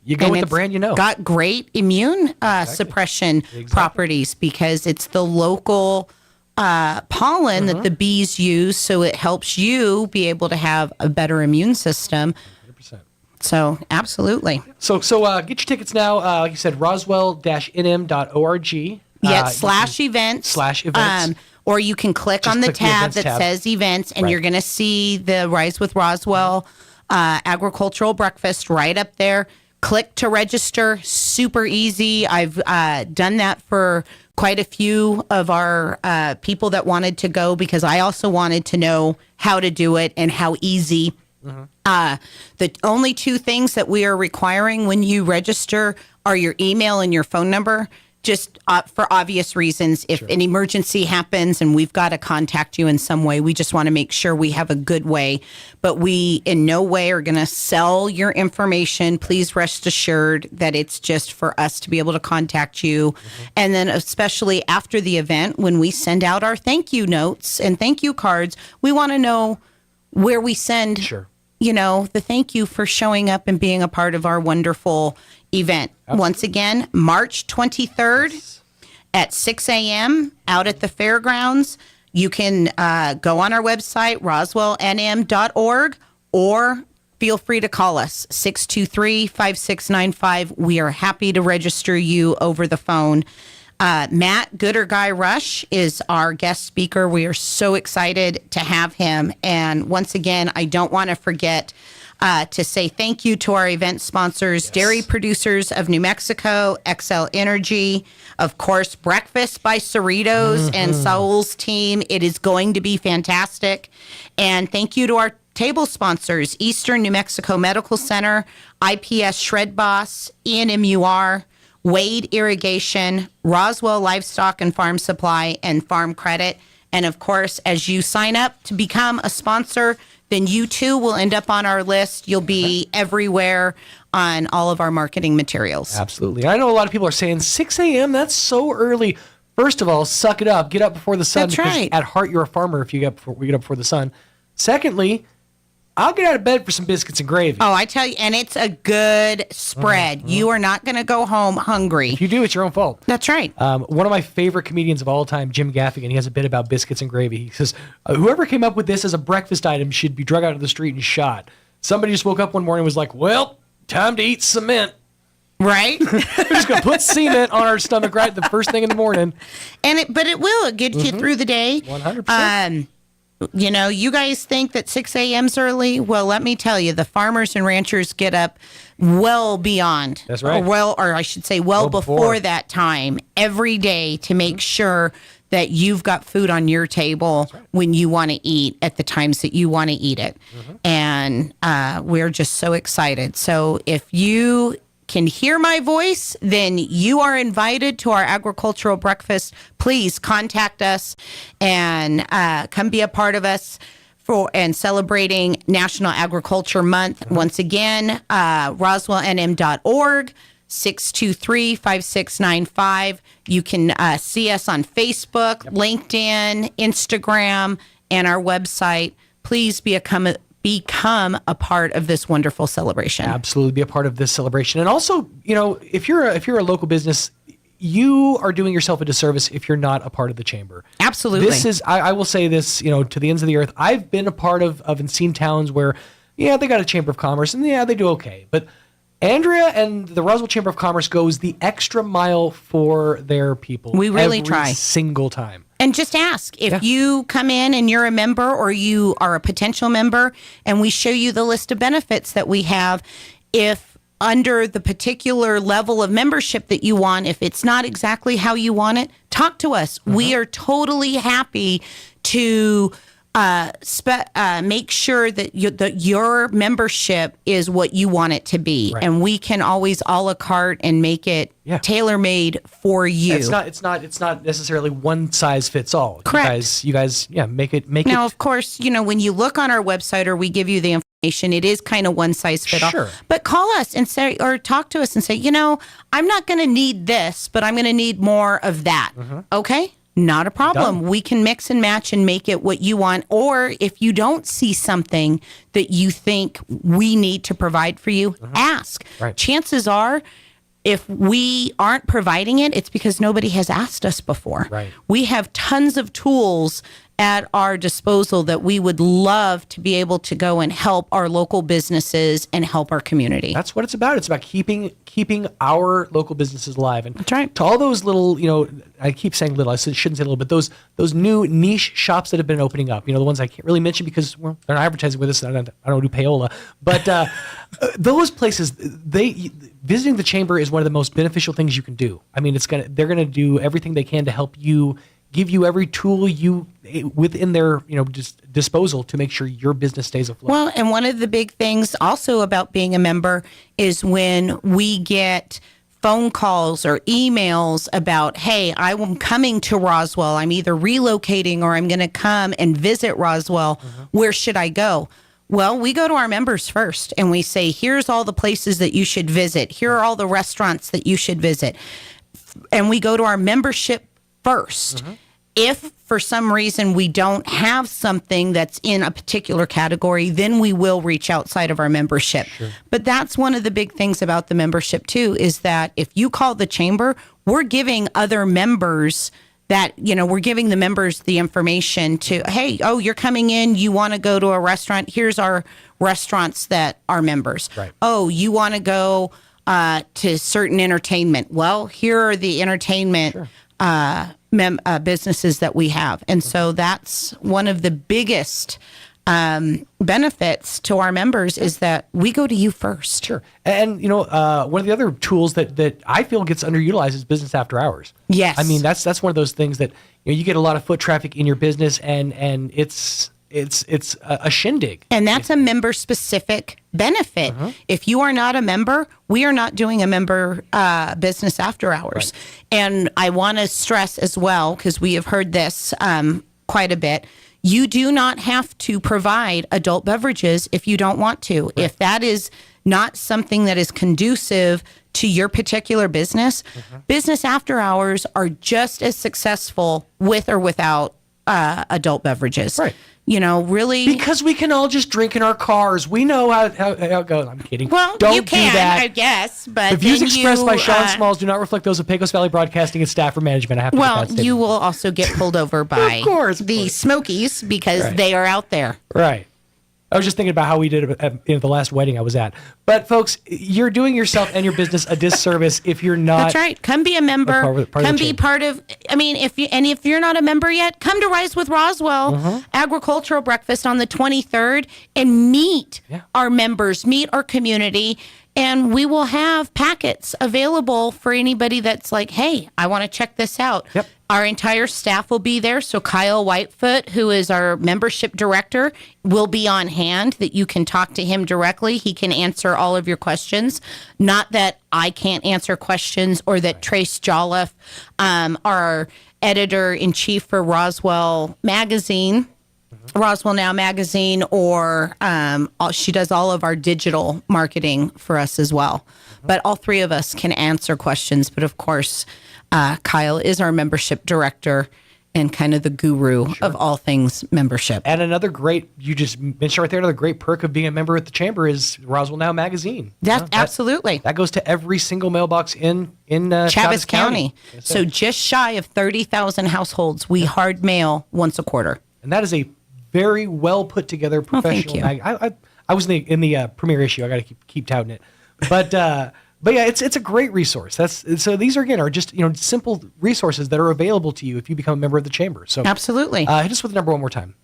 you go with the brand you know. Got great immune suppression properties, because it's the local pollen that the bees use, so it helps you be able to have a better immune system. 100%. So, absolutely. So get your tickets now. Like you said, roswell-nm.org. /events. Or you can click on the tab that says events, and you're going to see the Rise with Roswell agricultural breakfast right up there. Click to register. Super easy. I've done that for quite a few of our people that wanted to go, because I also wanted to know how to do it and how easy. The only two things that we are requiring when you register are your email and your phone number. just for obvious reasons, if an emergency happens and we've got to contact you in some way, we just want to make sure we have a good way. But we in no way are going to sell your information. Please rest assured that it's just for us to be able to contact you. And then especially after the event, when we send out our thank you notes and thank you cards, we want to know where we send, the thank you for showing up and being a part of our wonderful event. Absolutely. Once again, March 23rd at 6 a.m. out at the fairgrounds. You can go on our website, roswellnm.org, or feel free to call us, 623-5695. We are happy to register you over the phone. Matt Good or Guy Rush is our guest speaker. We are so excited to have him. And once again, I don't want to forget to say thank you to our event sponsors, Dairy Producers of New Mexico, XL Energy, of course, Breakfast by Cerritos and Saul's team. It is going to be fantastic. And thank you to our table sponsors, Eastern New Mexico Medical Center, IPS Shred Boss, ENMUR, Wade Irrigation, Roswell Livestock and Farm Supply, and Farm Credit. And of course, as you sign up to become a sponsor, then you too will end up on our list. You'll be everywhere on all of our marketing materials. Absolutely. I know a lot of people are saying 6 a.m., that's so early. First of all, suck it up. Get up before the sun. That's right. At heart, you're a farmer if you get up before the sun. Secondly, I'll get out of bed for some biscuits and gravy. Oh, I tell you, and it's a good spread. You are not going to go home hungry. If you do, it's your own fault. That's right. One of my favorite comedians of all time, Jim Gaffigan, he has a bit about biscuits and gravy. He says, whoever came up with this as a breakfast item should be drug out of the street and shot. Somebody just woke up one morning and was like, well, time to eat cement. Right? We're just going to put cement on our stomach right the first thing in the morning. But it will get you through the day. 100%. You guys think that 6 a.m.'s early? Well, let me tell you, the farmers and ranchers get up well beyond. That's right. Or I should say well before that time every day to make sure that you've got food on your table when you want to eat at the times that you want to eat it. And we're just so excited. So if you can hear my voice, then you are invited to our agricultural breakfast. Please contact us and come be a part of us and celebrating National Agriculture Month. Once again, roswellnm.org, 623-5695. You can see us on Facebook, LinkedIn, Instagram, and our website. Please become a part of this wonderful celebration. Absolutely, be a part of this celebration. And also, if you're a local business, you are doing yourself a disservice if you're not a part of the chamber. Absolutely. This is, I will say this, to the ends of the earth. I've been a part of and seen towns where, they got a chamber of commerce and they do okay. But Andrea and the Roswell Chamber of Commerce goes the extra mile for their people. We really try. Every single time. And just ask if you come in and you're a member or you are a potential member and we show you the list of benefits that we have. If under the particular level of membership that you want, if it's not exactly how you want it, talk to us. We are totally happy to make sure that your membership is what you want it to be. Right. And we can always a la carte and make it tailor-made for you. It's not necessarily one size fits all. Correct. You guys make it. Now, of course, when you look on our website or we give you the information, it is kind of one size fit all. Sure. But call us and say, or talk to us and say, I'm not going to need this, but I'm going to need more of that. Okay? Not a problem. Done. We can mix and match and make it what you want. Or if you don't see something that you think we need to provide for you, ask. Right. Chances are, if we aren't providing it, it's because nobody has asked us before. Right. We have tons of tools at our disposal that we would love to be able to go and help our local businesses and help our community. That's what it's about. It's about keeping our local businesses alive. And that's right. To all those little, I keep saying little, I shouldn't say little, but those new niche shops that have been opening up, the ones I can't really mention because they're not advertising with us. I don't do payola. But those places, visiting the chamber is one of the most beneficial things you can do. I mean, they're going to do everything they can to help you, give you every tool within their disposal to make sure your business stays afloat. Well, and one of the big things also about being a member is when we get phone calls or emails about, hey, I'm coming to Roswell. I'm either relocating or I'm going to come and visit Roswell. Where should I go? Well, we go to our members first and we say, here's all the places that you should visit. Here are all the restaurants that you should visit. And we go to our membership first. If for some reason we don't have something that's in a particular category, then we will reach outside of our membership. But that's one of the big things about the membership too, is that if you call the chamber, we're giving other members that, we're giving the members the information to, hey, oh, you're coming in, you want to go to a restaurant, here's our restaurants that are members. Right. Oh, you want to go to certain entertainment. Well, here are the entertainment businesses that we have. And so that's one of the biggest benefits to our members is that we go to you first. Sure. And, one of the other tools that I feel gets underutilized is business after hours. Yes. I mean, that's one of those things that, you get a lot of foot traffic in your business and it's a shindig. And that's a member specific benefit. If you are not a member, we are not doing a member business after hours. And I want to stress as well, because we have heard this quite a bit, you do not have to provide adult beverages if you don't want to. If that is not something that is conducive to your particular business, business after hours are just as successful with or without adult beverages. Right. Really. Because we can all just drink in our cars. We know how it goes. I'm kidding. Well, Don't you can, do that. I guess. But the views then expressed by Sean Smalls do not reflect those of Pecos Valley Broadcasting and staff or management. I have to make that statement. you will also get pulled over by Of course. the Smokies because they are out there. Right. I was just thinking about how we did it at the last wedding I was at. But folks, you're doing yourself and your business a disservice if you're not. That's right. Come be a member. Part come be part of. I mean, if you're not a member yet, come to Rise with Roswell Agricultural Breakfast on the 23rd and meet our members, meet our community, and we will have packets available for anybody that's like, hey, I want to check this out. Yep. Our entire staff will be there. So Kyle Whitefoot, who is our membership director, will be on hand that you can talk to him directly. He can answer all of your questions. Not that I can't answer questions or that Trace Jolliffe, our editor-in-chief for Roswell Magazine, Roswell Now Magazine, or she does all of our digital marketing for us as well. But all three of us can answer questions. But of course, Kyle is our membership director and kind of the guru of all things membership. And another great, you just mentioned right there, another great perk of being a member at the Chamber is Roswell Now Magazine. Absolutely. That goes to every single mailbox in Chaves County. So just shy of 30,000 households, we hard mail once a quarter. And that is a very well put together professional mag. I was in the premiere issue. I got to keep touting it, but yeah, it's a great resource. So these are just simple resources that are available to you if you become a member of the Chamber. So absolutely, hit us with the number one more time.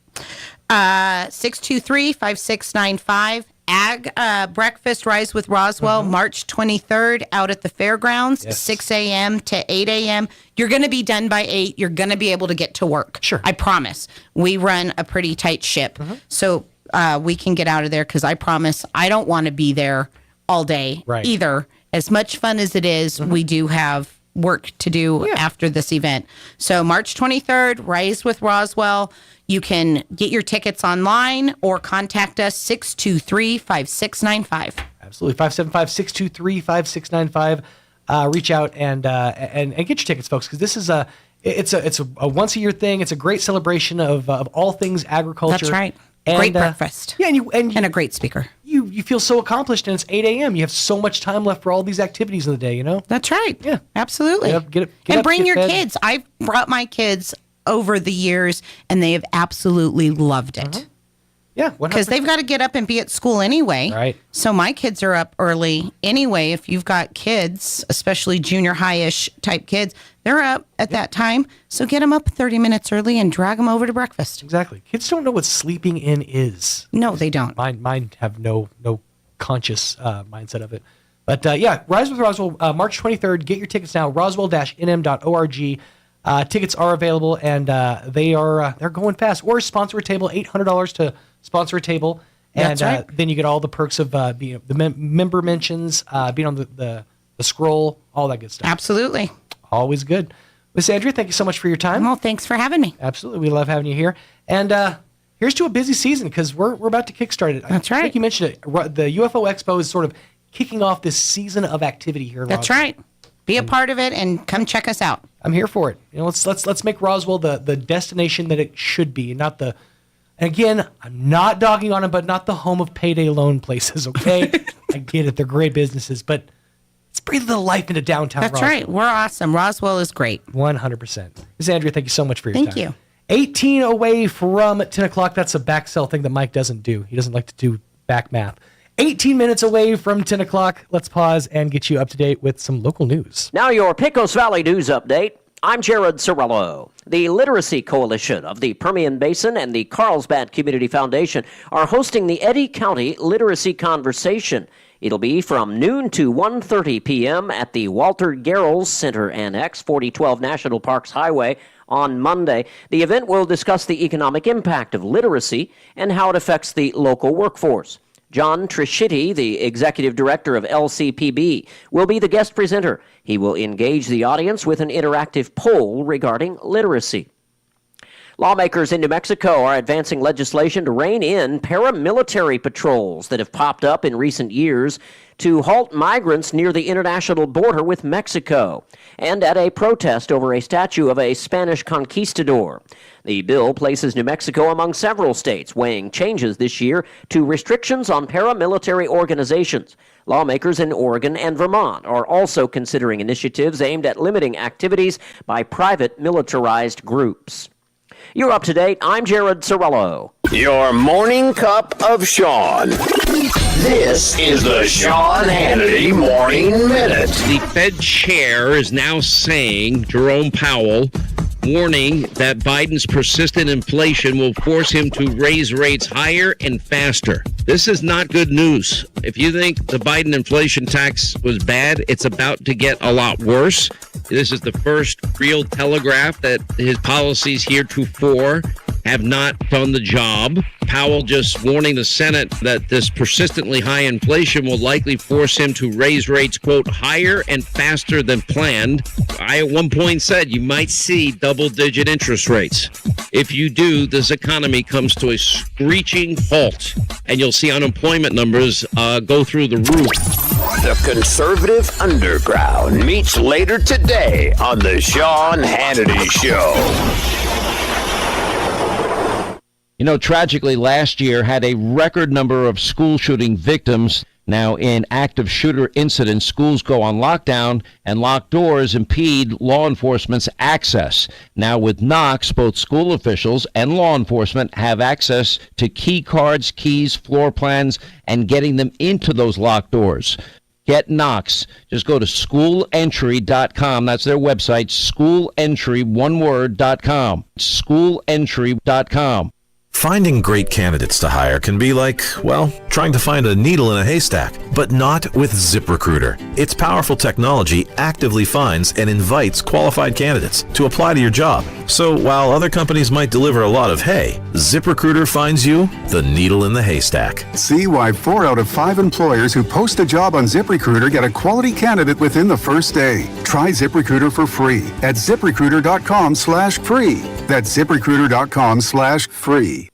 623-5695. Ag Breakfast Rise with Roswell, March 23rd, out at the fairgrounds, 6 a.m. to 8 a.m. You're going to be done by 8. You're going to be able to get to work. Sure. I promise. We run a pretty tight ship. So we can get out of there because I promise I don't want to be there all day either. As much fun as it is, we do have work to do after this event. So March 23rd, Rise with Roswell. You can get your tickets online or contact us 623-5695. Absolutely. 575-623-5695. Reach out and get your tickets, folks, because this is a once a year thing. It's a great celebration of all things agriculture. That's right. And, great breakfast. Yeah, and a great speaker. You feel so accomplished, and it's 8 a.m. You have so much time left for all these activities in the day, That's right. Yeah. Absolutely. Get and up, bring get your fed. kids. I've brought my kids over the years, and they have absolutely loved it. Yeah. Because they've got to get up and be at school anyway. Right. So my kids are up early anyway. If you've got kids, especially junior high-ish type kids, they're up at that time. So get them up 30 minutes early and drag them over to breakfast. Exactly. Kids don't know what sleeping in is. No, they don't. Mine have no conscious mindset of it. But yeah, Rise with Roswell, March 23rd. Get your tickets now, roswell-nm.org. Tickets are available, and they're going fast. Or sponsor a table, $800 to sponsor a table. And That's right. then you get all the perks of being the member mentions, being on the the scroll, all that good stuff. Absolutely. Always good. Miss Andrea, thank you so much for your time. Well, thanks for having me. Absolutely. We love having you here. And here's to a busy season because we're about to kickstart it. That's right. I think you mentioned it. The UFO Expo is sort of kicking off this season of activity here in That's Roswell. right. Be a part of it and come check us out. I'm here for it. Let's make Roswell the destination that it should be, and not the. And again, I'm not dogging on them, but not the home of payday loan places. Okay, I get it; they're great businesses, but let's breathe a little life into downtown. That's Roswell. right. We're awesome. Roswell is great. 100%. Miss Andrea, thank you so much for your time. Thank you. 18 away from 10 o'clock. That's a back sell thing that Mike doesn't do. He doesn't like to do back math. 18 minutes away from 10 o'clock. Let's pause and get you up to date with some local news. Now your Pecos Valley News Update. I'm Jared Cirillo. The Literacy Coalition of the Permian Basin and the Carlsbad Community Foundation are hosting the Eddy County Literacy Conversation. It'll be from noon to 1:30 p.m. at the Walter Garrels Center Annex, 4012 National Parks Highway, on Monday. The event will discuss the economic impact of literacy and how it affects the local workforce. John Triscitti, the executive director of LCPB, will be the guest presenter. He will engage the audience with an interactive poll regarding literacy. Lawmakers in New Mexico are advancing legislation to rein in paramilitary patrols that have popped up in recent years to halt migrants near the international border with Mexico, and at a protest over a statue of a Spanish conquistador. The bill places New Mexico among several states weighing changes this year to restrictions on paramilitary organizations. Lawmakers in Oregon and Vermont are also considering initiatives aimed at limiting activities by private militarized groups. You're up to date. I'm Jared Cirillo. Your morning cup of Sean. This is the Sean Hannity Morning Minute. The Fed chair is now saying, Jerome Powell, warning that Biden's persistent inflation will force him to raise rates higher and faster. This is not good news. If you think the Biden inflation tax was bad, it's about to get a lot worse. This is the first real telegraph that his policies heretofore have not done the job. Powell just warning the Senate that this persistently high inflation will likely force him to raise rates, quote, higher and faster than planned. I at one point said you might see double-digit interest rates. If you do, this economy comes to a screeching halt, and you'll see unemployment numbers go through the roof. The Conservative Underground meets later today on the Sean Hannity Show. You know, tragically, last year had a record number of school shooting victims. Now, in active shooter incidents, schools go on lockdown, and locked doors impede law enforcement's access. Now, with Knox, both school officials and law enforcement have access to key cards, keys, floor plans, and getting them into those locked doors. Get Knox. Just go to schoolentry.com. That's their website, schoolentry.com. Schoolentry.com. Finding great candidates to hire can be like, well, trying to find a needle in a haystack, but not with ZipRecruiter. Its powerful technology actively finds and invites qualified candidates to apply to your job. So while other companies might deliver a lot of hay, ZipRecruiter finds you the needle in the haystack. See why 4 out of 5 employers who post a job on ZipRecruiter get a quality candidate within the first day. Try ZipRecruiter for free at ZipRecruiter.com/free. That's ZipRecruiter.com/free.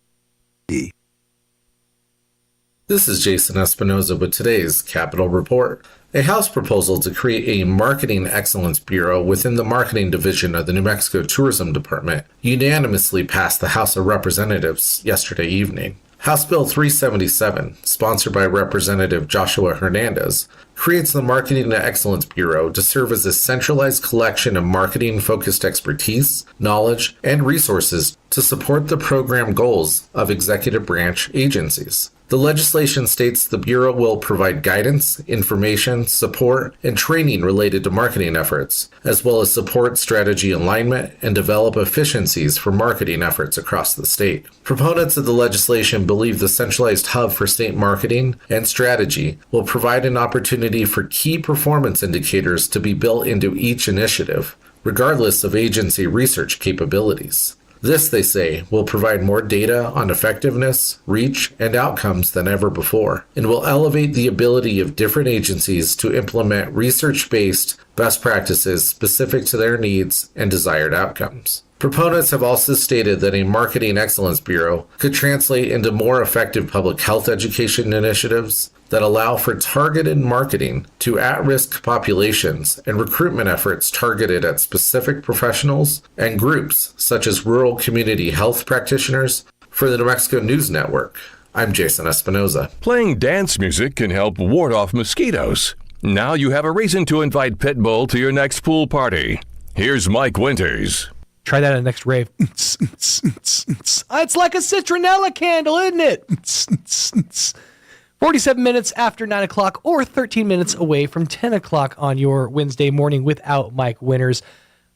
This is Jason Espinoza with today's Capital Report. A House proposal to create a Marketing Excellence Bureau within the Marketing Division of the New Mexico Tourism Department unanimously passed the House of Representatives yesterday evening. House Bill 377, sponsored by Representative Joshua Hernandez, creates the Marketing Excellence Bureau to serve as a centralized collection of marketing-focused expertise, knowledge, and resources to support the program goals of executive branch agencies. The legislation states the Bureau will provide guidance, information, support, and training related to marketing efforts, as well as support strategy alignment and develop efficiencies for marketing efforts across the state. Proponents of the legislation believe the centralized hub for state marketing and strategy will provide an opportunity for key performance indicators to be built into each initiative, regardless of agency research capabilities. This, they say, will provide more data on effectiveness, reach, and outcomes than ever before, and will elevate the ability of different agencies to implement research-based best practices specific to their needs and desired outcomes. Proponents have also stated that a Marketing Excellence Bureau could translate into more effective public health education initiatives that allow for targeted marketing to at-risk populations and recruitment efforts targeted at specific professionals and groups such as rural community health practitioners. For the New Mexico News Network, I'm Jason Espinoza. Playing dance music can help ward off mosquitoes. Now you have a reason to invite Pitbull to your next pool party. Here's Mike Winters. Try that at the next rave. It's like a citronella candle, isn't it? 47 minutes after 9 o'clock or 13 minutes away from 10 o'clock on your Wednesday morning without Mike Winters.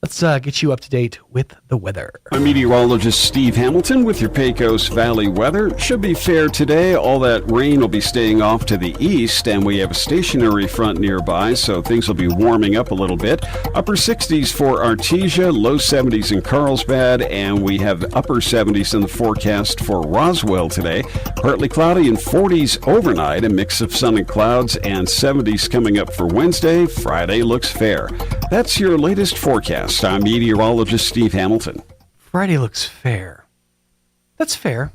Let's get you up to date with the weather. I'm meteorologist Steve Hamilton with your Pecos Valley weather. Should be fair today. All that rain will be staying off to the east, and we have a stationary front nearby, so things will be warming up a little bit. Upper 60s for Artesia, low 70s in Carlsbad, and we have upper 70s in the forecast for Roswell today. Partly cloudy and 40s overnight, a mix of sun and clouds, and 70s coming up for Wednesday. Friday looks fair. That's your latest forecast. I'm meteorologist Steve Hamilton. Friday looks fair. That's fair.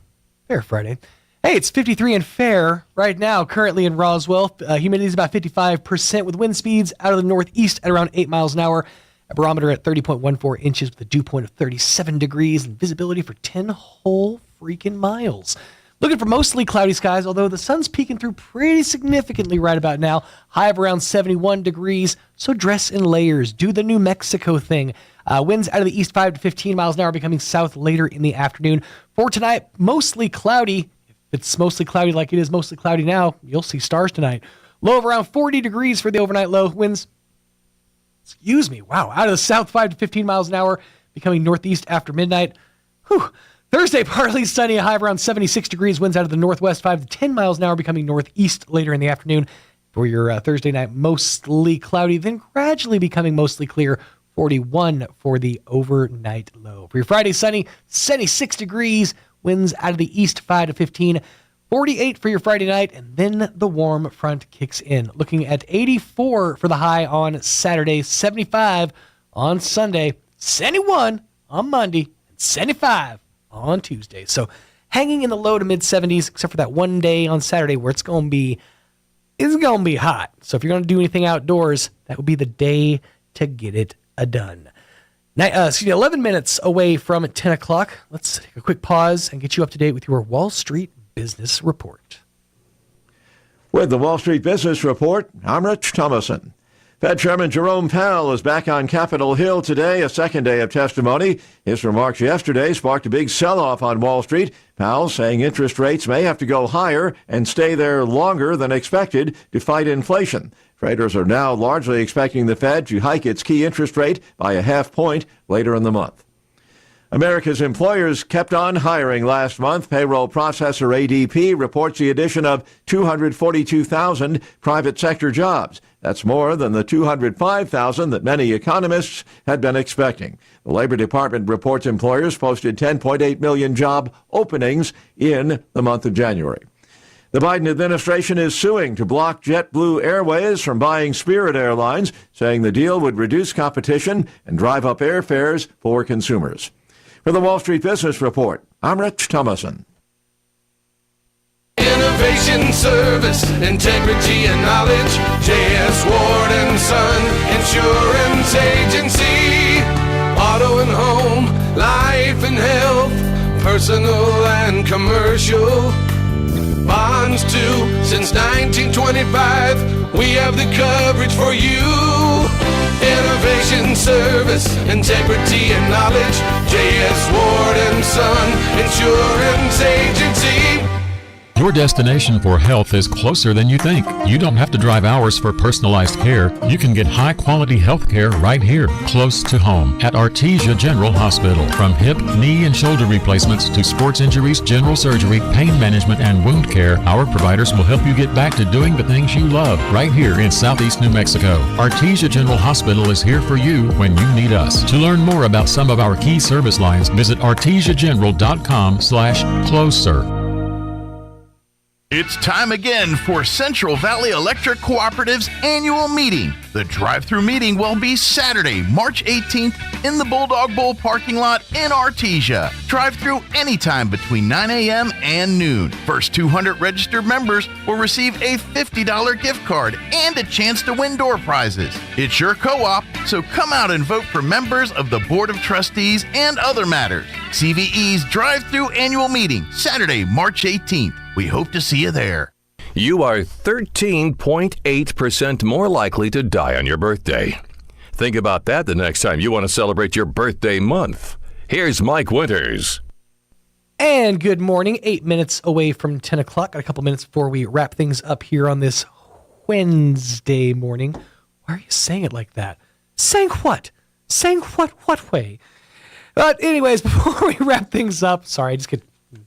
Fair Friday. Hey, it's 53 and fair right now, currently in Roswell. Humidity is about 55% with wind speeds out of the northeast at around 8 miles an hour. A barometer at 30.14 inches with a dew point of 37 degrees and visibility for 10 whole freaking miles. Looking for mostly cloudy skies, although the sun's peeking through pretty significantly right about now. High of around 71 degrees, so dress in layers. Do the New Mexico thing. Winds out of the east 5 to 15 miles an hour, becoming south later in the afternoon. For tonight, mostly cloudy. If it's mostly cloudy like it is mostly cloudy now, you'll see stars tonight. Low of around 40 degrees for the overnight low. Winds, out of the south 5 to 15 miles an hour, becoming northeast after midnight. Whew. Thursday, partly sunny, a high of around 76 degrees. Winds out of the northwest 5 to 10 miles an hour, becoming northeast later in the afternoon. For your Thursday night, mostly cloudy, then gradually becoming mostly clear. 41 for the overnight low. For your Friday, sunny, 76 degrees. Winds out of the east 5 to 15. 48 for your Friday night, and then the warm front kicks in. Looking at 84 for the high on Saturday, 75 on Sunday, 71 on Monday, and 75 on Tuesday. So hanging in the low to mid 70s, except for that one day on Saturday where it's going to be hot. So if you're going to do anything outdoors, that would be the day to get it done. Now, 11 minutes away from 10 o'clock. Let's take a quick pause and get you up to date with your Wall Street Business Report. With the Wall Street Business Report, I'm Rich Thomason. Fed Chairman Jerome Powell is back on Capitol Hill today, a second day of testimony. His remarks yesterday sparked a big sell-off on Wall Street. Powell saying interest rates may have to go higher and stay there longer than expected to fight inflation. Traders are now largely expecting the Fed to hike its key interest rate by a half point later in the month. America's employers kept on hiring last month. Payroll processor ADP reports the addition of 242,000 private sector jobs. That's more than the 205,000 that many economists had been expecting. The Labor Department reports employers posted 10.8 million job openings in the month of January. The Biden administration is suing to block JetBlue Airways from buying Spirit Airlines, saying the deal would reduce competition and drive up airfares for consumers. For the Wall Street Business Report, I'm Rich Thomason. Innovation, service, integrity, and knowledge. J.S. Ward & Son Insurance Agency. Auto and home, life and health, personal and commercial. Bonds too, since 1925. We have the coverage for you. Innovation, service, integrity, and knowledge. J.S. Ward & Son Insurance Agency. Your destination for health is closer than you think. You don't have to drive hours for personalized care. You can get high-quality health care right here, close to home, at Artesia General Hospital. From hip, knee, and shoulder replacements to sports injuries, general surgery, pain management, and wound care, our providers will help you get back to doing the things you love right here in Southeast New Mexico. Artesia General Hospital is here for you when you need us. To learn more about some of our key service lines, visit artesiageneral.com/closer. It's time again for Central Valley Electric Cooperative's annual meeting. The drive-through meeting will be Saturday, March 18th in the Bulldog Bowl parking lot in Artesia. Drive-through anytime between 9 a.m. and noon. First 200 registered members will receive a $50 gift card and a chance to win door prizes. It's your co-op, so come out and vote for members of the Board of Trustees and other matters. CVE's drive-through annual meeting, Saturday, March 18th. We hope to see you there. You are 13.8% more likely to die on your birthday. Think about that the next time you want to celebrate your birthday month. Here's Mike Winters. And good morning. 8 minutes away from 10 o'clock. Got a couple minutes before we wrap things up here on this Wednesday morning. Why are you saying it like that? Saying what? Saying what way? But anyways, before we wrap things up, sorry, I just get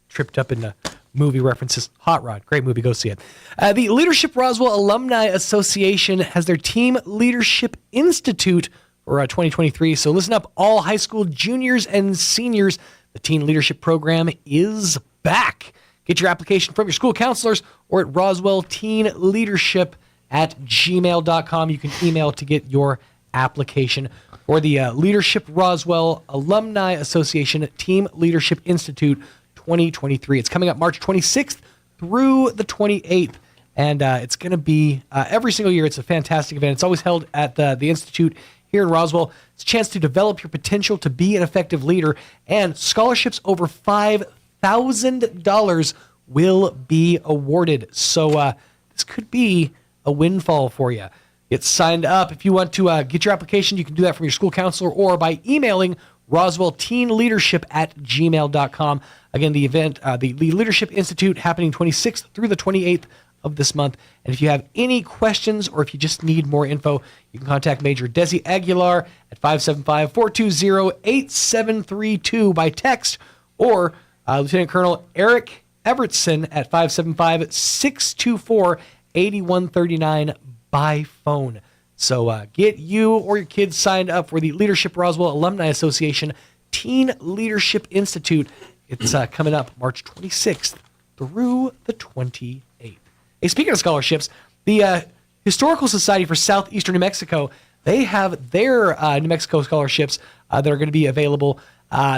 tripped up in the movie references. Hot Rod, great movie, go see it. The Leadership Roswell Alumni Association has their Team Leadership Institute for 2023. So listen up, all high school juniors and seniors. The Teen Leadership Program is back. Get your application from your school counselors or at roswellteenleadership@gmail.com. You can email to get your application for the Leadership Roswell Alumni Association Team Leadership Institute 2023. It's coming up March 26th through the 28th, and it's going to be every single year. It's a fantastic event. It's always held at the Institute here in Roswell. It's a chance to develop your potential to be an effective leader, and scholarships over $5,000 will be awarded. So this could be a windfall for you. Get signed up. If you want to get your application, you can do that from your school counselor or by emailing roswellteenleadership@gmail.com. Again, the event, the Leadership Institute, happening 26th through the 28th of this month. And if you have any questions or if you just need more info, you can contact Major Desi Aguilar at 575-420-8732 by text, or Lieutenant Colonel Eric Evertson at 575-624-8139 by phone. So get you or your kids signed up for the Leadership Roswell Alumni Association Teen Leadership Institute. It's coming up March 26th through the 28th. Hey, speaking of scholarships, the Historical Society for Southeastern New Mexico, they have their New Mexico scholarships that are going to be available.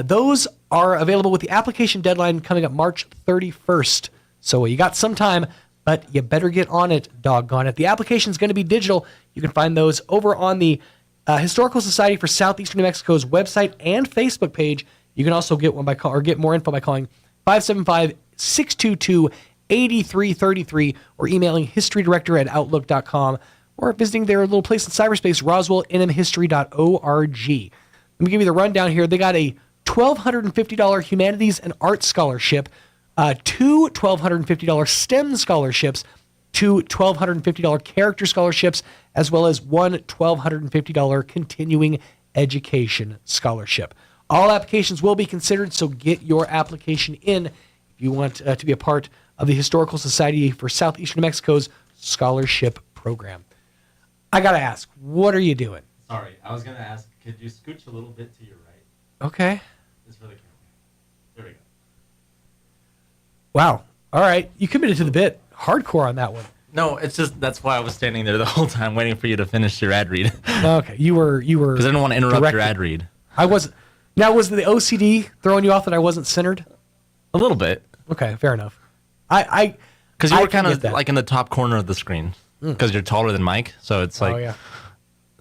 Those are available with the application deadline coming up March 31st. So you got some time, but you better get on it, doggone it. The application is going to be digital. You can find those over on the Historical Society for Southeastern New Mexico's website and Facebook page. You can also get one by call or get more info by calling 575-622-8333 or emailing historydirector@outlook.com or visiting their little place in cyberspace, roswellnmhistory.org. Let me give you the rundown here. They got a $1,250 Humanities and Arts Scholarship, two $1,250 STEM scholarships, two $1,250 Character Scholarships, as well as one $1,250 Continuing Education Scholarship. All applications will be considered, so get your application in if you want to be a part of the Historical Society for Southeastern New Mexico's scholarship program. I got to ask, what are you doing? Sorry, I was going to ask, could you scooch a little bit to your right? Okay. It's for the camera. There we go. Wow. All right. You committed to the bit. Hardcore on that one. No, it's just that's why I was standing there the whole time waiting for you to finish your ad read. Okay. You were because I didn't want to interrupt directed. your ad read. I wasn't. Now, was the OCD throwing you off that I wasn't centered? A little bit. Okay, fair enough. Because you were kind of like in the top corner of the screen because you're taller than Mike, so it's like. Oh yeah.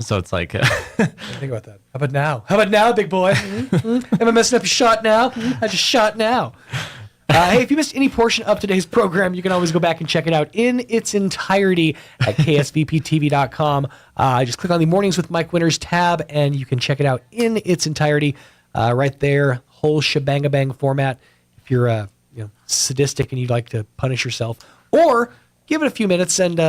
So it's like. Think about that. How about now? How about now, big boy? Am I messing up your shot now? I just shot now. Hey, if you missed any portion of today's program, you can always go back and check it out in its entirety at ksvptv.com. Just click on the Mornings with Mike Winters tab, and you can check it out in its entirety right there, whole shebang-a-bang format. If you're sadistic and you'd like to punish yourself, or give it a few minutes and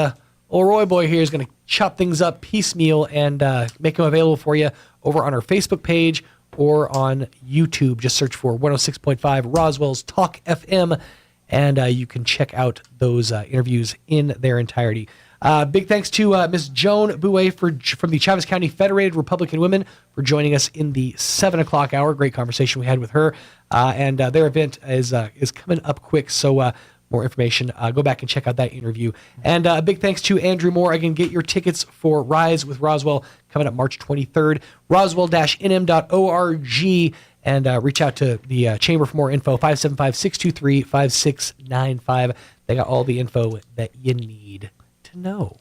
old Roy Boy here is going to chop things up piecemeal and make them available for you over on our Facebook page or on YouTube. Just search for 106.5 Roswell's Talk FM, and you can check out those interviews in their entirety. Big thanks to Ms. Joan Bouet from the Chaves County Federated Republican Women for joining us in the 7 o'clock hour. Great conversation we had with her. And their event is coming up quick, so more information, go back and check out that interview. And a big thanks to Andrew Moore. Again, get your tickets for Rise with Roswell coming up March 23rd. Roswell-nm.org, and reach out to the Chamber for more info, 575-623-5695. They got all the info that you need to know.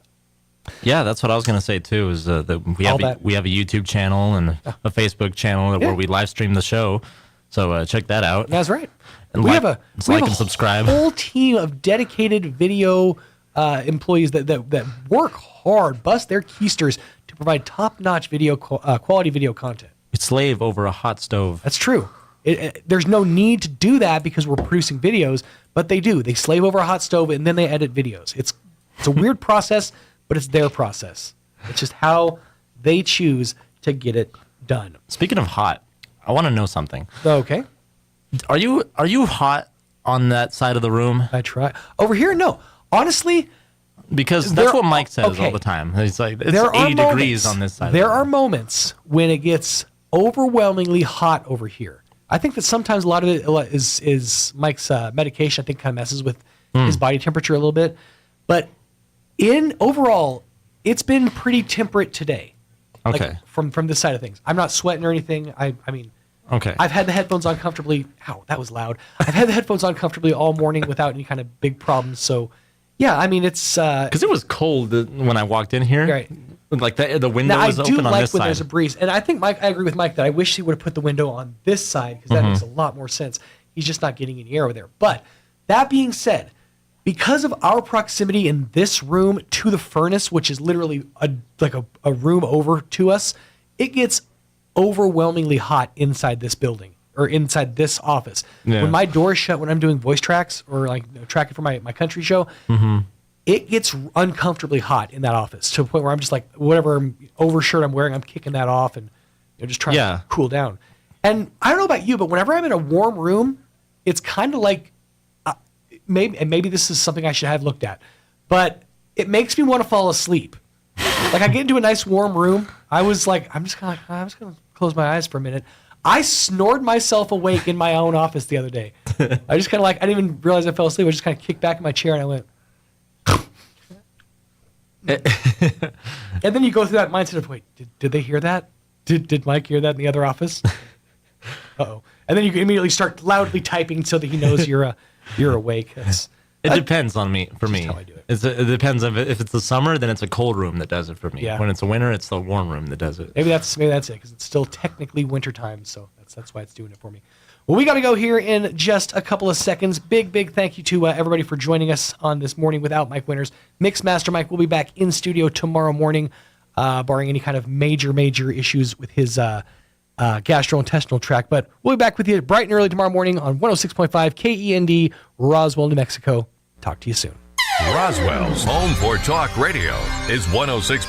Yeah, that's what I was going to say too. Is that we have a YouTube channel and a Facebook channel where we live stream the show. So check that out. That's right. And we have a subscribe. Whole team of dedicated video employees that work hard, bust their keisters to provide top-notch video quality video content. We slave over a hot stove. That's true. There's no need to do that because we're producing videos, but they do. They slave over a hot stove and then they edit videos. It's a weird process, but it's their process. It's just how they choose to get it done. Speaking of hot, I want to know something. Okay. Are you hot on that side of the room? I try. Over here, no. Honestly, because that's what Mike says all the time. It's like it's 80 degrees on this side. There are moments when it gets overwhelmingly hot over here. I think that sometimes a lot of it is Mike's medication. I think kind of messes with his body temperature a little bit. But overall, it's been pretty temperate today. Okay. Like from this side of things, I'm not sweating or anything. I mean, okay. I've had the headphones on comfortably. Ow, that was loud. I've had the headphones on comfortably all morning without any kind of big problems. So, yeah, I mean, it's because it was cold when I walked in here. Right. Like the window was open on this side. I do like when there's a breeze, and I think I agree with Mike that I wish he would have put the window on this side because that makes a lot more sense. He's just not getting any air over there. But that being said, because of our proximity in this room to the furnace, which is literally a room over to us, it gets overwhelmingly hot inside this building or inside this office. Yeah. When my door is shut, when I'm doing voice tracks or tracking for my country show, it gets uncomfortably hot in that office to a point where I'm just like, whatever overshirt I'm wearing, I'm kicking that off and just trying to cool down. And I don't know about you, but whenever I'm in a warm room, it's kind of like, maybe this is something I should have looked at, but it makes me want to fall asleep. Like I get into a nice warm room. I was like, I'm just going to close my eyes for a minute. I snored myself awake in my own office the other day. I just kind of I didn't even realize I fell asleep. I just kind of kicked back in my chair and I went, and then you go through that mindset of, wait, did they hear that? Did Mike hear that in the other office? Uh-oh. And then you immediately start loudly typing so that he knows you're awake. It depends on me. For me, how I do it. It depends on if it's the summer, then it's a cold room that does it for me. Yeah. When it's a winter, it's the warm room that does it. Maybe that's it because it's still technically wintertime, so that's why it's doing it for me. Well, we got to go here in just a couple of seconds. Big thank you to everybody for joining us on this morning without Mike Winters. Mixmaster Mike will be back in studio tomorrow morning, barring any kind of major issues with his gastrointestinal tract. But we'll be back with you bright and early tomorrow morning on 106.5 KEND, Roswell, New Mexico. Talk to you soon. Roswell's home for talk radio is 106.